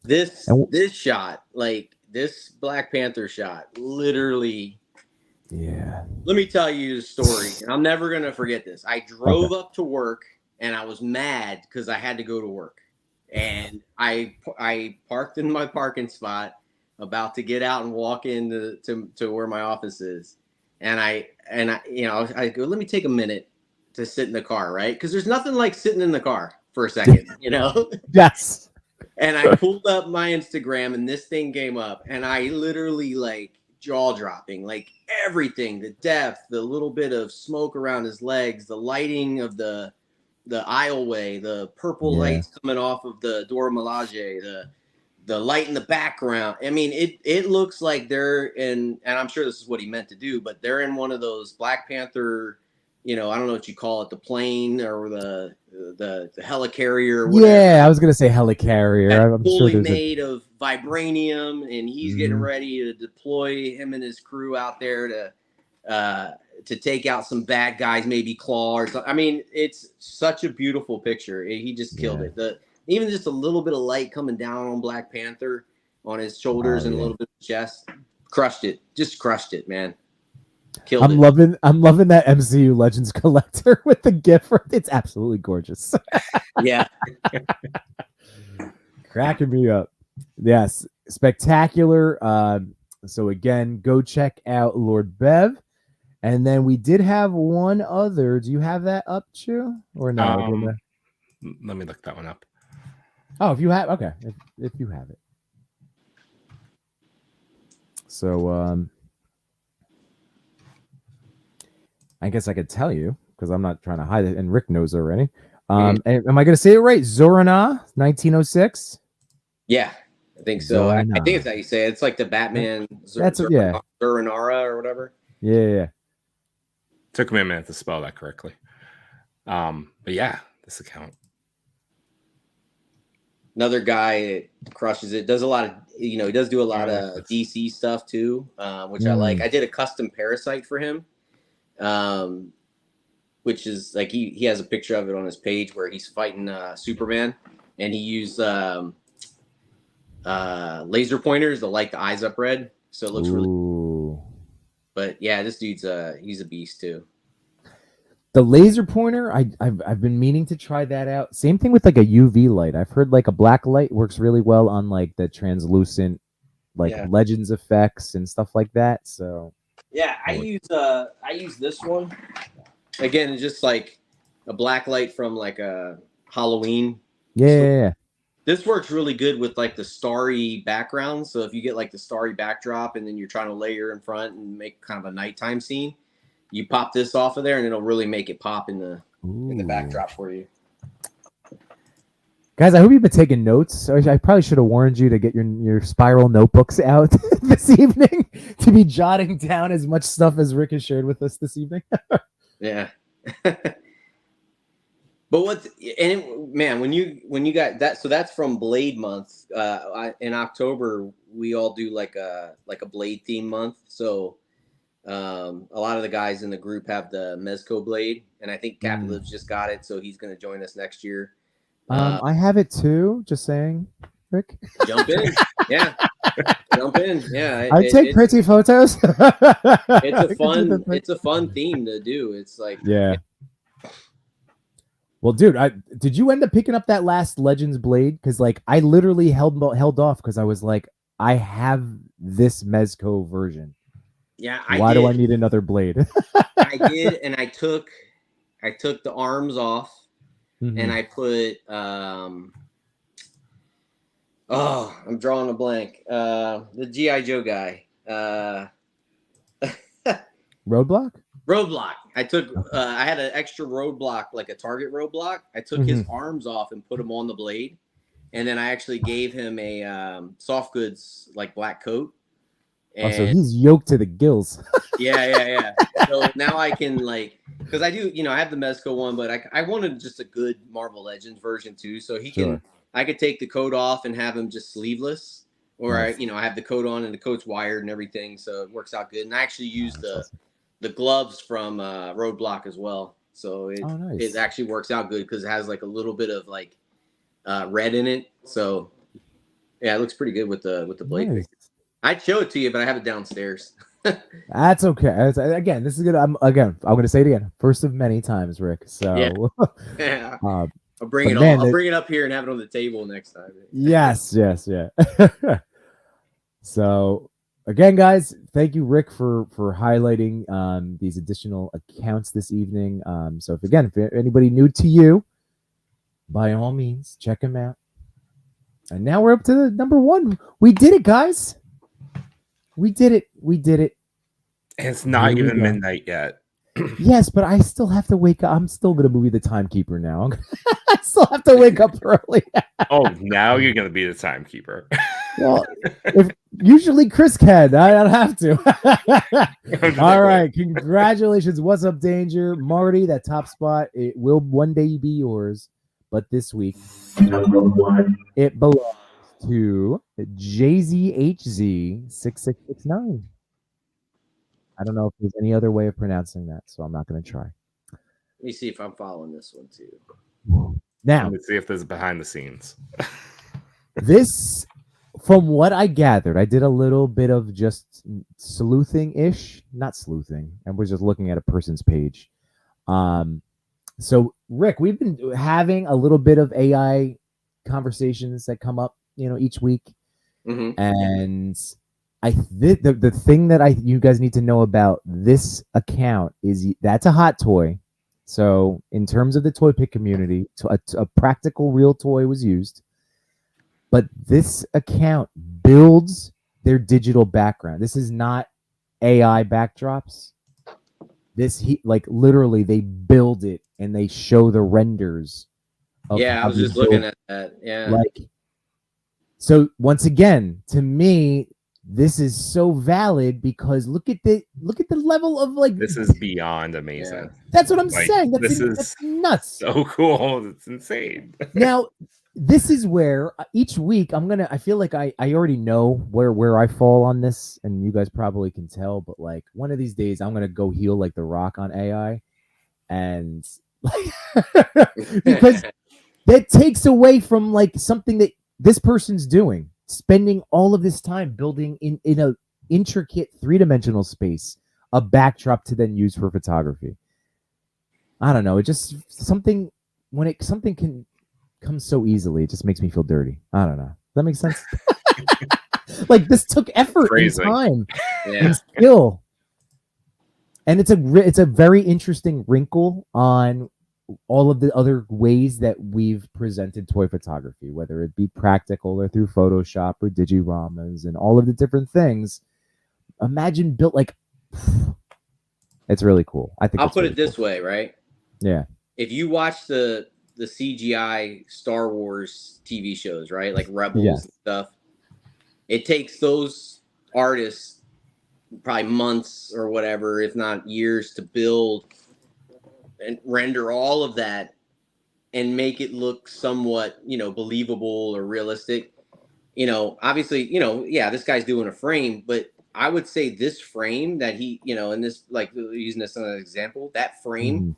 This shot, like this Black Panther shot, literally. Yeah. Let me tell you the story. I'm never gonna forget this. I drove up to work and I was mad because I had to go to work, and I parked in my parking spot, about to get out and walk into to where my office is. And I go, let me take a minute to sit in the car, right? Because there's nothing like sitting in the car for a second, Yes. And I pulled up my Instagram, and this thing came up, and I literally like jaw dropping, like everything, the depth, the little bit of smoke around his legs, the lighting of the aisleway, the purple lights coming off of the Dora Milaje, the light in the background. I mean, it looks like they're in, and I'm sure this is what he meant to do, but they're in one of those Black Panther, I don't know what you call it, the plane or the helicarrier or whatever. Yeah, I was gonna say helicarrier. I'm fully sure made of vibranium, and he's getting ready to deploy him and his crew out there to take out some bad guys, maybe Claw or something. I mean, it's such a beautiful picture. He just killed it. Even just a little bit of light coming down on Black Panther, on his shoulders and a little bit of chest, crushed it. Just crushed it, man. Killed it. I'm loving that MCU Legends collector with the gift. It's absolutely gorgeous. Yeah. Cracking me up. Yes, spectacular. So again, go check out Lord Bev. And then we did have one other. Do you have that up, Chu? Or no? Let me look that one up. Oh, if you have, okay. If you have it. So I guess I could tell you because I'm not trying to hide it, and Rick knows already. Am I going to say it right? Zorana, 1906. Yeah, I think so. I think it's how you say it. It's like the Batman. Zoranara or whatever. Yeah. Took me a minute to spell that correctly. But yeah, this account. Another guy that crushes it. Does a lot of, he does do a lot of DC stuff too, which I like. I did a custom Parasite for him, which is like he has a picture of it on his page where he's fighting Superman, and he used laser pointers to light the eyes up red, so it looks really. But yeah, this dude's he's a beast too. The laser pointer, I've been meaning to try that out. Same thing with like a UV light. I've heard like a black light works really well on like the translucent, Legends effects and stuff like that. So yeah, I use this one. Again, it's just like a black light from like a Halloween. Yeah. This works really good with like the starry background. So if you get like the starry backdrop and then you're trying to layer in front and make kind of a nighttime scene, you pop this off of there and it'll really make it pop in the backdrop for you. Guys, I hope you've been taking notes. I probably should have warned you to get your spiral notebooks out this evening to be jotting down as much stuff as Rick has shared with us this evening. Yeah. But when you got that, so that's from Blade Month. In October, we all do like a Blade theme month. So a lot of the guys in the group have the Mezco Blade, and I think Capuliv's just got it, so he's going to join us next year. I have it too. Just saying, Rick. Jump in, yeah. Jump in, yeah. I take pretty photos. It's a fun theme to do. It's like Well, dude, did you end up picking up that last Legends Blade? Because like I literally held off because I was like, I have this Mezco version. Yeah, Why do I need another blade? I did, and I took the arms off, and I put I'm drawing a blank. The G.I. Joe guy. Roadblock. I took I had an extra roadblock, like a target roadblock. I took his arms off and put him on the blade, and then I actually gave him a soft goods like black coat. And so he's yoked to the gills. Yeah. So now I can because I do, I have the Mezco one, but I wanted just a good Marvel Legends version too, so I could take the coat off and have him just sleeveless, or I have the coat on and the coat's wired and everything, so it works out good. And I actually use the gloves from Roadblock as well, so it actually works out good because it has like a little bit of like red in it, so yeah, it looks pretty good with the blade. Nice. I'd show it to you, but I have it downstairs. That's okay. Again, this is good. I'm going to say it again, first of many times, Rick. So yeah. I'll bring it I'll bring it up here and have it on the table next time. Yes, yeah. So again, guys, thank you, Rick, for highlighting these additional accounts this evening. So if anybody new to you, by all means, check them out. And now we're up to the number 1. We did it, guys. We did it. And it's not even midnight yet. Yes, but I still have to wake up. I'm still going to be the timekeeper now. I still have to wake up early. Oh, now you're going to be the timekeeper. Well, usually Chris can. I don't have to. All right. Congratulations. What's up, Danger? Marty, that top spot, it will one day be yours. But this week, it belongs to JZHZ6669. I don't know if there's any other way of pronouncing that, so I'm not going to try. Let me see if I'm following this one too. Now, let's see if there's behind the scenes. This, from what I gathered, I did a little bit of just sleuthing-ish, not sleuthing, and we're just looking at a person's page. So, Rick, we've been having a little bit of AI conversations that come up, each week. Mm-hmm. And the thing that you guys need to know about this account is that's a hot toy. So, in terms of the ToyPic community, a practical real toy was used. But this account builds their digital background. This is not AI backdrops. Literally they build it and they show the renders. I was just looking at that. Yeah. So once again, to me, this is so valid because look at the level of this is beyond amazing. Yeah. That's what I'm saying. That's nuts. So cool. It's insane. Now, this is where each week I feel like I already know where I fall on this, and you guys probably can tell, but like one of these days I'm gonna go heel like The Rock on AI, and because that takes away from like something that this person's doing, spending all of this time building in a intricate 3-dimensional space a backdrop to then use for photography. I don't know. It just something can come so easily, it just makes me feel dirty. I don't know. Does that make sense? Like this took effort and time and skill, and it's a very interesting wrinkle on all of the other ways that we've presented toy photography, whether it be practical or through Photoshop or digiramas and all of the different things. Imagine built like it's really cool. I think I'll put it this way, right? Yeah. If you watch the CGI Star Wars TV shows, right? Like Rebels and stuff. It takes those artists probably months or whatever, if not years, to build and render all of that and make it look somewhat, believable or realistic. Obviously, this guy's doing a frame, but I would say this frame that he, in this, like using this as an example, that frame,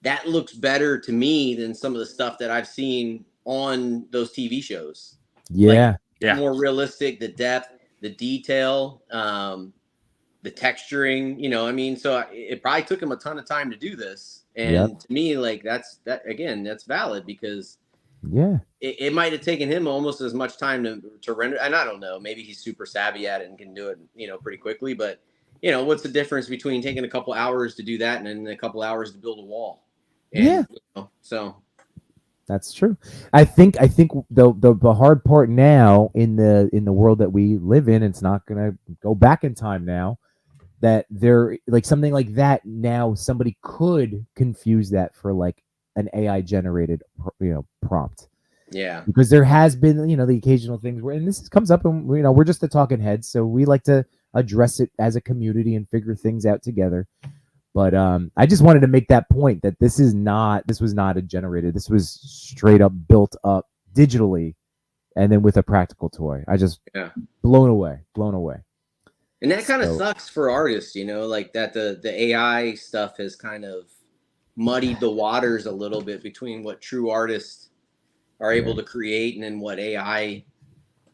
that looks better to me than some of the stuff that I've seen on those TV shows. Yeah. More realistic, the depth, the detail, the texturing, so it probably took him a ton of time to do this. And to me, like that's valid because it might have taken him almost as much time to render. And I don't know, maybe he's super savvy at it and can do it, pretty quickly. But, what's the difference between taking a couple hours to do that and then a couple hours to build a wall? And, so that's true. I think the hard part now in the world that we live in, it's not gonna go back in time now, that there like something like that now somebody could confuse that for like an AI generated prompt. Yeah, because there has been the occasional things where, and this comes up, and we're just the talking heads, so we like to address it as a community and figure things out together. But I just wanted to make that point that this was not a generated. This was straight up built up digitally, and then with a practical toy. I just blown away. And that kind of sucks for artists, like that the AI stuff has kind of muddied the waters a little bit between what true artists are able to create and then what AI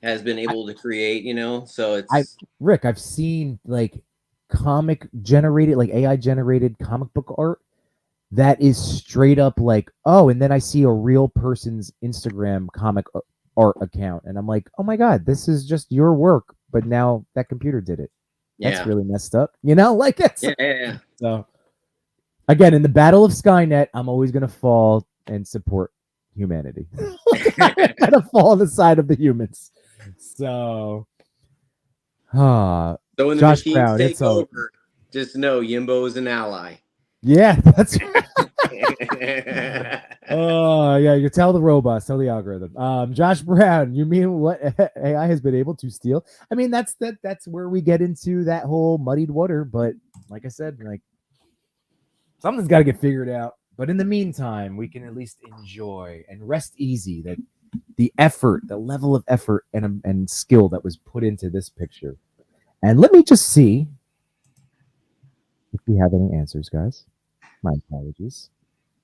has been able to create, So it's I've seen like comic generated, like AI generated comic book art that is straight up like, oh, and then I see a real person's Instagram comic art account, and I'm like, oh my god, this is just your work, but now that computer did it. That's really messed up, like it's So again, in the battle of Skynet, I'm always gonna fall and support humanity. I'm gonna fall on the side of the humans. So so when the Josh machines Brown, take over, just know Yimbo is an ally. Yeah, that's oh yeah, you tell the robots, tell the algorithm. Josh Brown, you mean what AI has been able to steal? I mean, that's where we get into that whole muddied water, but like I said, like something's got to get figured out. But in the meantime, we can at least enjoy and rest easy that the effort, the level of effort and skill that was put into this picture. And let me just see if we have any answers, guys. My apologies.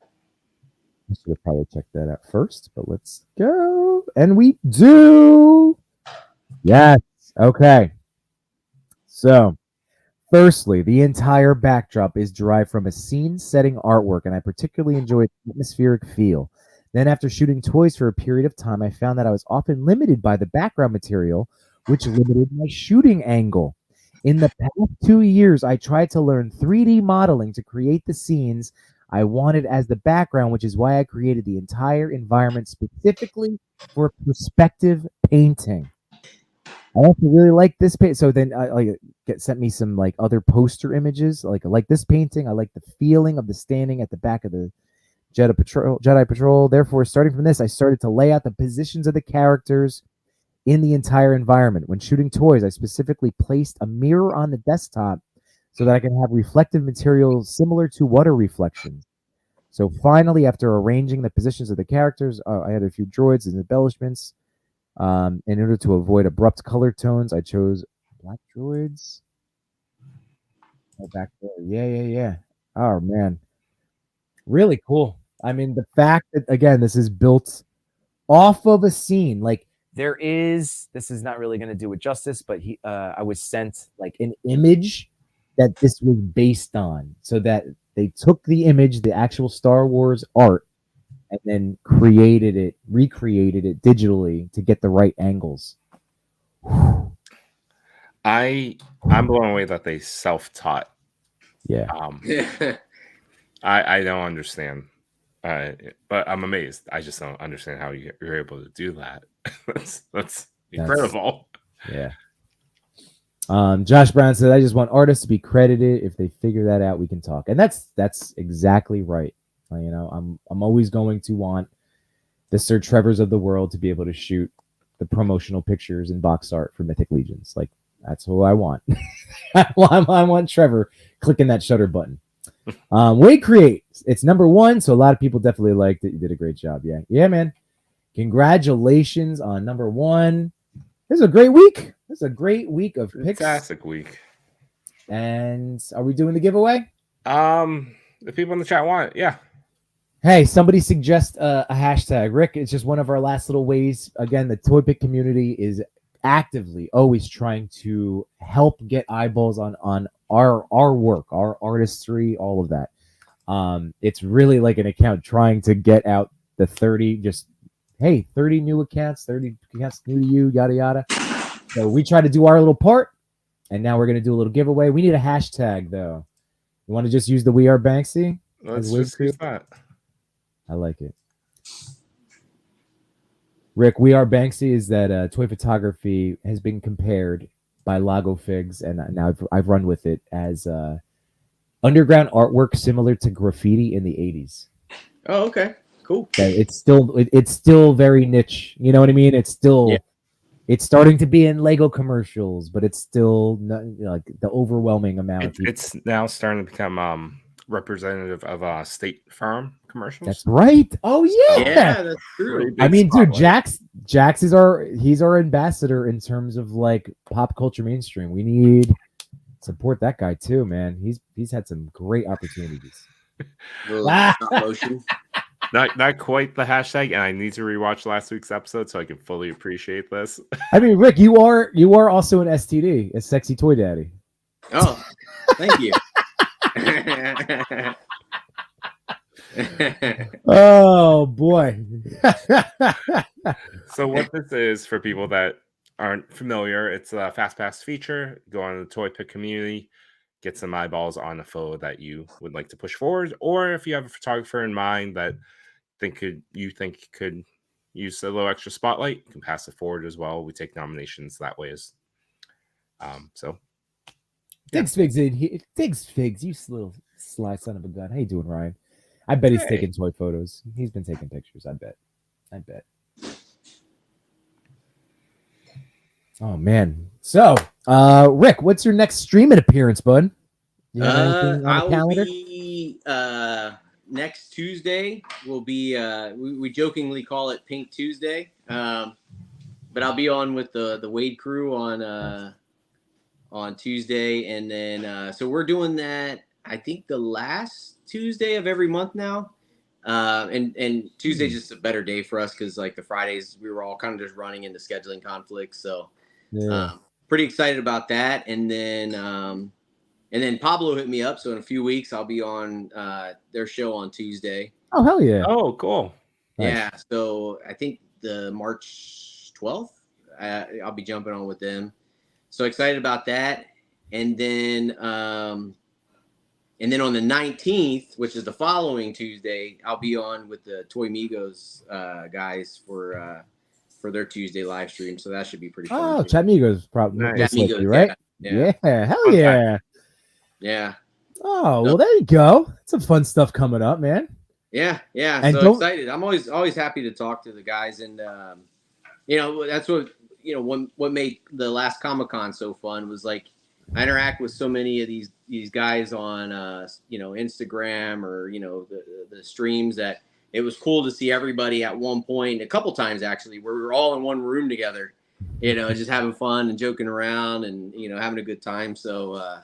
I should have probably checked that out first, but let's go. And we do. Yes. Okay. So, firstly, the entire backdrop is derived from a scene-setting artwork, and I particularly enjoy its atmospheric feel. Then, after shooting toys for a period of time, I found that I was often limited by the background material, which limited my shooting angle. In the past 2 years, I tried to learn 3D modeling to create the scenes I wanted as the background, which is why I created the entire environment specifically for perspective painting. I also really like this paint. So then sent me some like other poster images. Like I like this painting. I like the feeling of the standing at the back of the Jedi Patrol. Therefore, starting from this, I started to lay out the positions of the characters in the entire environment. When shooting toys, I specifically placed a mirror on the desktop so that I can have reflective materials similar to water reflections. So finally, after arranging the positions of the characters, I had a few droids and embellishments. In order to avoid abrupt color tones, I chose black droids. Oh, back there. Yeah. Oh, man. Really cool. I mean, the fact that, again, this is built off of a scene. Like, this is not really going to do it justice, but I was sent like an image that this was based on, so that they took the image, the actual Star Wars art, and then recreated it digitally to get the right angles. I'm blown away that they self-taught. Yeah. I don't understand, but I'm amazed. I just don't understand how you're able to do that. that's incredible. Yeah. Josh Brown said, "I just want artists to be credited. If they figure that out, we can talk." And that's exactly right. I'm always going to want the Sir Trevors of the world to be able to shoot the promotional pictures and box art for Mythic Legions. Like that's who I want. I want Trevor clicking that shutter button. Wade Create, it's number 1, so a lot of people definitely liked it. You did a great job. Yeah, man. Congratulations on number 1. This is a great week. This is a great week of picks. Fantastic week. And are we doing the giveaway? The people in the chat want it. Yeah. Hey, somebody suggest a hashtag. Rick, it's just one of our last little ways. Again, the ToyPic community is actively always trying to help get eyeballs on our work, our artistry, all of that. It's really like an account trying to get out the 30 new accounts, 30 accounts new to you, yada yada. So we try to do our little part, and now we're gonna do a little giveaway. We need a hashtag though. You want to just use the We Are Banksy? Let's just use that. I like it. Rick, We Are Banksy is that toy photography has been compared by Lago Figs, and now I've run with it as underground artwork similar to graffiti in the 80s. Oh, okay. Cool. It's still very niche. You know what I mean? It's still It's starting to be in Lego commercials, but it's still not, like the overwhelming amount of people. It's now starting to become representative of State Farm commercials. That's right. Oh Yeah, that's true. I mean, dude, Jax is our ambassador in terms of like pop culture mainstream. We need support that guy too, man. He's had some great opportunities. Stop motion. Not quite the hashtag, and I need to rewatch last week's episode so I can fully appreciate this. I mean, Rick, you are also an STD, a sexy toy daddy. Oh, thank you. Oh boy. So what this is for people that aren't familiar, it's a fast pass feature. Go on the ToyPic Community, get some eyeballs on a photo that you would like to push forward, or if you have a photographer in mind that you think could use a little extra spotlight, you can pass it forward as well. We take nominations that way as Diggs Figs in here. Diggs Figs, you little sly son of a gun. How you doing, Ryan? I bet he's taking toy photos. He's been taking pictures. I bet. Oh man. So, Rick, what's your next streaming appearance, bud? You have anything on the calendar? Be, next Tuesday will be we jokingly call it Pink Tuesday, but I'll be on with the Wade crew on Tuesday, and then so we're doing that I think the last Tuesday of every month now, and Tuesday's just a better day for us because like the Fridays we were all kind of just running into scheduling conflicts, so pretty excited about that. And then Pablo hit me up, so in a few weeks I'll be on their show on Tuesday. Oh hell yeah! Oh cool. Yeah, so I think the March 12th I'll be jumping on with them. So excited about that. And then on the 19th, which is the following Tuesday, I'll be on with the Toy Migos guys for their Tuesday live stream. So that should be pretty fun. Oh, Chat Migos probably Migos, right? Yeah. Hell yeah. Yeah. Oh, well, there you go. Some fun stuff coming up, man. Yeah. And so excited. I'm always happy to talk to the guys, and that's what made the last Comic-Con so fun was like I interact with so many of these guys on Instagram or the streams that it was cool to see everybody at one point, a couple times actually, where we were all in one room together, just having fun and joking around and having a good time. So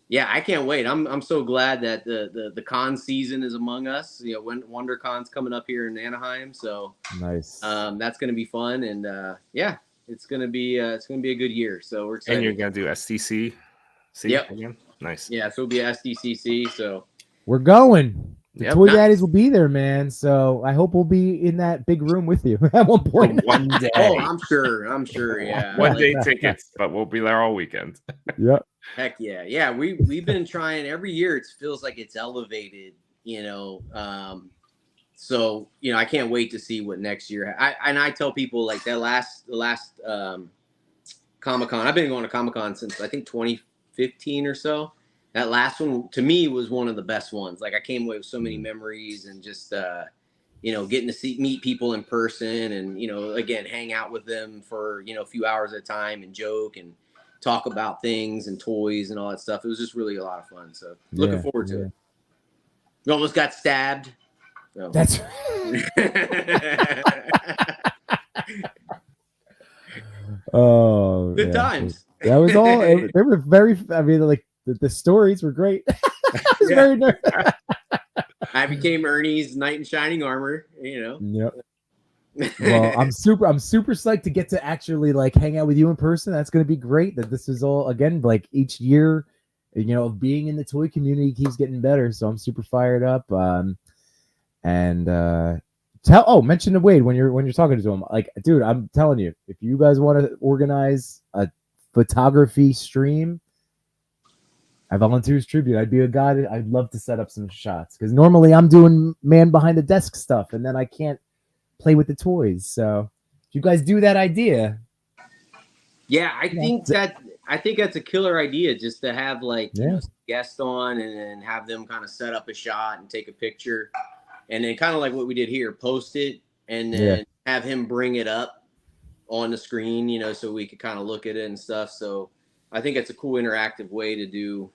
yeah, I can't wait. I'm so glad that the con season is among us. When WonderCon's coming up here in Anaheim, so nice. That's going to be fun, and it's going to be a good year. So we're excited. And you're going to do SDC? Yep. Again? Nice. Yeah, so it'll be SDCC. So we're going. The Toy Daddies will be there, man. So I hope we'll be in that big room with you at one point. One day. Oh, I'm sure. Yeah. One day tickets, but we'll be there all weekend. Yep. Heck yeah. Yeah. We've been trying every year. It feels like it's elevated, so, I can't wait to see what next year. I tell people like that the last Comic-Con, I've been going to Comic-Con since I think 2015 or so. That last one to me was one of the best ones. Like I came away with so many memories and just, getting to meet people in person and, again, hang out with them for, a few hours at a time and joke and talk about things and toys and all that stuff. It was just really a lot of fun. So looking forward to it. You almost got stabbed. So. That's oh, good times. That was all. They were very. I mean, like the stories were great. Very nervous. I became Ernie's knight in shining armor. Yep. Well, I'm super psyched to get to actually like hang out with you in person. That's going to be great. That this is all again like each year, of being in the toy community keeps getting better. So I'm super fired up. Mention to Wade when you're talking to him. Like, dude, I'm telling you, if you guys want to organize a photography stream, I volunteer as tribute. I'd be a guy. I'd love to set up some shots because normally I'm doing man behind the desk stuff, and then I can't play with the toys. So, if you guys do that idea, yeah, I think that's a killer idea. Just to have like guests on and then have them kind of set up a shot and take a picture. And then kind of like what we did here, post it and then have him bring it up on the screen, you know, so we could kind of look at it and stuff. So I think it's a cool interactive way to do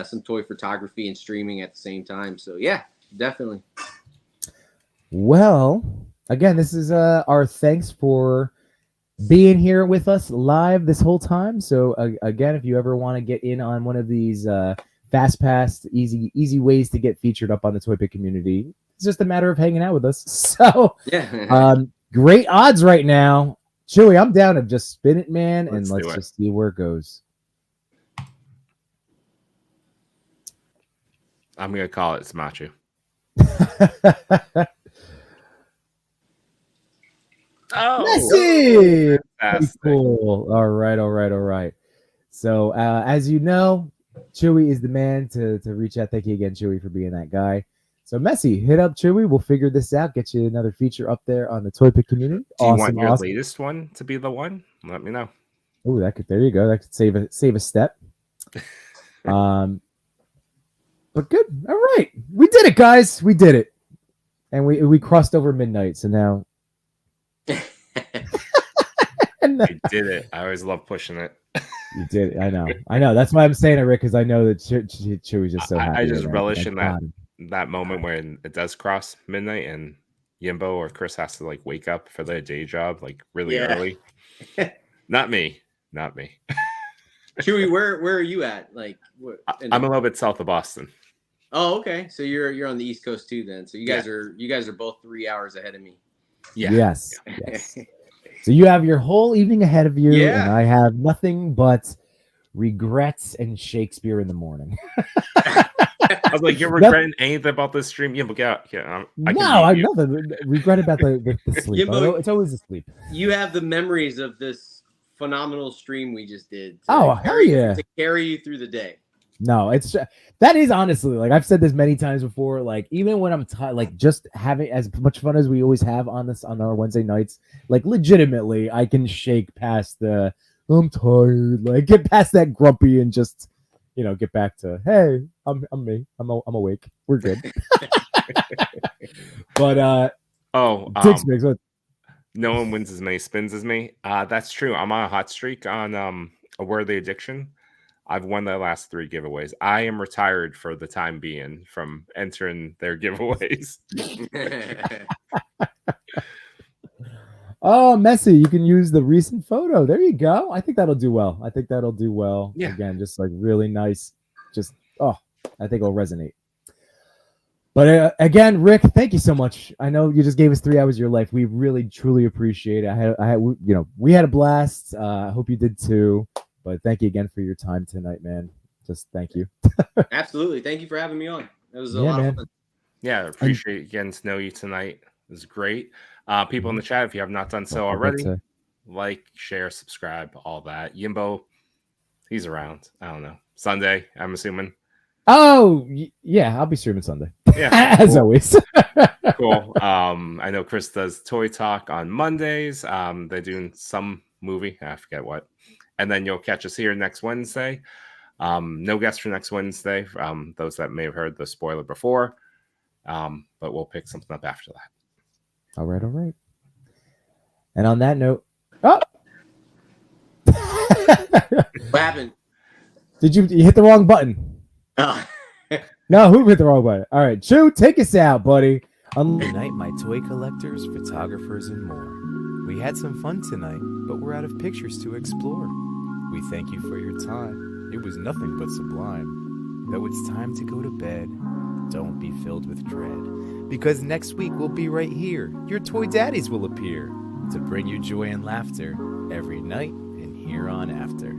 some toy photography and streaming at the same time. So yeah, definitely. Well, again, this is our thanks for being here with us live this whole time. So again, if you ever want to get in on one of these fast pass, easy ways to get featured up on the ToyPic community, it's just a matter of hanging out with us. So yeah, great odds right now. Chewy, I'm down to just spin it, man, and let's just see where it goes. I'm gonna call it Smachu. Messi! Cool. All right. So as you know, Chewy is the man to reach out. Thank you again, Chewy, for being that guy. So Messi, hit up Chewy. We'll figure this out. Get you another feature up there on the ToyPic community. Do you want your latest one to be the one? Let me know. Oh, there you go. That could save a step. But good. All right. We did it, guys. We did it. And we crossed over midnight. So now. You did it. I always love pushing it. You did it. I know. That's why I'm saying it, Rick, because I know that Chewy's just so happy. I just relish in that moment when it does cross midnight and Yimbo or Chris has to like wake up for their day job like really early. Not me. Chewy, where are you at? Like, I'm a little bit south of Boston. Oh, okay. So you're on the East Coast too, then. So you guys are both 3 hours ahead of me. Yeah. Yes. So you have your whole evening ahead of you, and I have nothing but regrets and Shakespeare in the morning. I was like, you're regretting anything about this stream? Yeah, but I'm nothing. Regret about the sleep. It's always the sleep. You have the memories of this phenomenal stream we just did. Hell yeah! To carry you through the day. No, that is honestly, like I've said this many times before, like even when I'm like just having as much fun as we always have on our Wednesday nights, like legitimately I can shake past the I'm tired, like get past that grumpy and just get back to hey, I'm me, I'm awake, we're good. But no one wins as many spins as me. That's true. I'm on a hot streak on a Worthy Addiction. I've won the last 3 giveaways. I am retired for the time being from entering their giveaways. Oh, Messi, you can use the recent photo. There you go. I think that'll do well. Yeah. Again, just like really nice. I think it'll resonate. But again, Rick, thank you so much. I know you just gave us 3 hours of your life. We really, truly appreciate it. We had a blast. I hope you did too. But thank you again for your time tonight, man. Just thank you. Absolutely. Thank you for having me on. It was a lot of fun. Yeah, I appreciate getting to know you tonight. It was great. People in the chat, if you have not done so already, like, share, subscribe, all that. Yimbo, he's around. I don't know. Sunday, I'm assuming. Oh, yeah, I'll be streaming Sunday. Yeah. As always. Cool. I know Chris does Toy Talk on Mondays. They're doing some movie. I forget what. And then you'll catch us here next Wednesday. No guests for next Wednesday. Those that may have heard the spoiler before. But we'll pick something up after that. All right. And on that note, what happened? Did you hit the wrong button? Oh. No, who hit the wrong button? All right, Chew, take us out, buddy. Good night, my toy collectors, photographers, and more. We had some fun tonight, but we're out of pictures to explore. We thank you for your time. It was nothing but sublime. Though it's time to go to bed, don't be filled with dread, because next week we'll be right here. Your toy daddies will appear to bring you joy and laughter every night and here on after.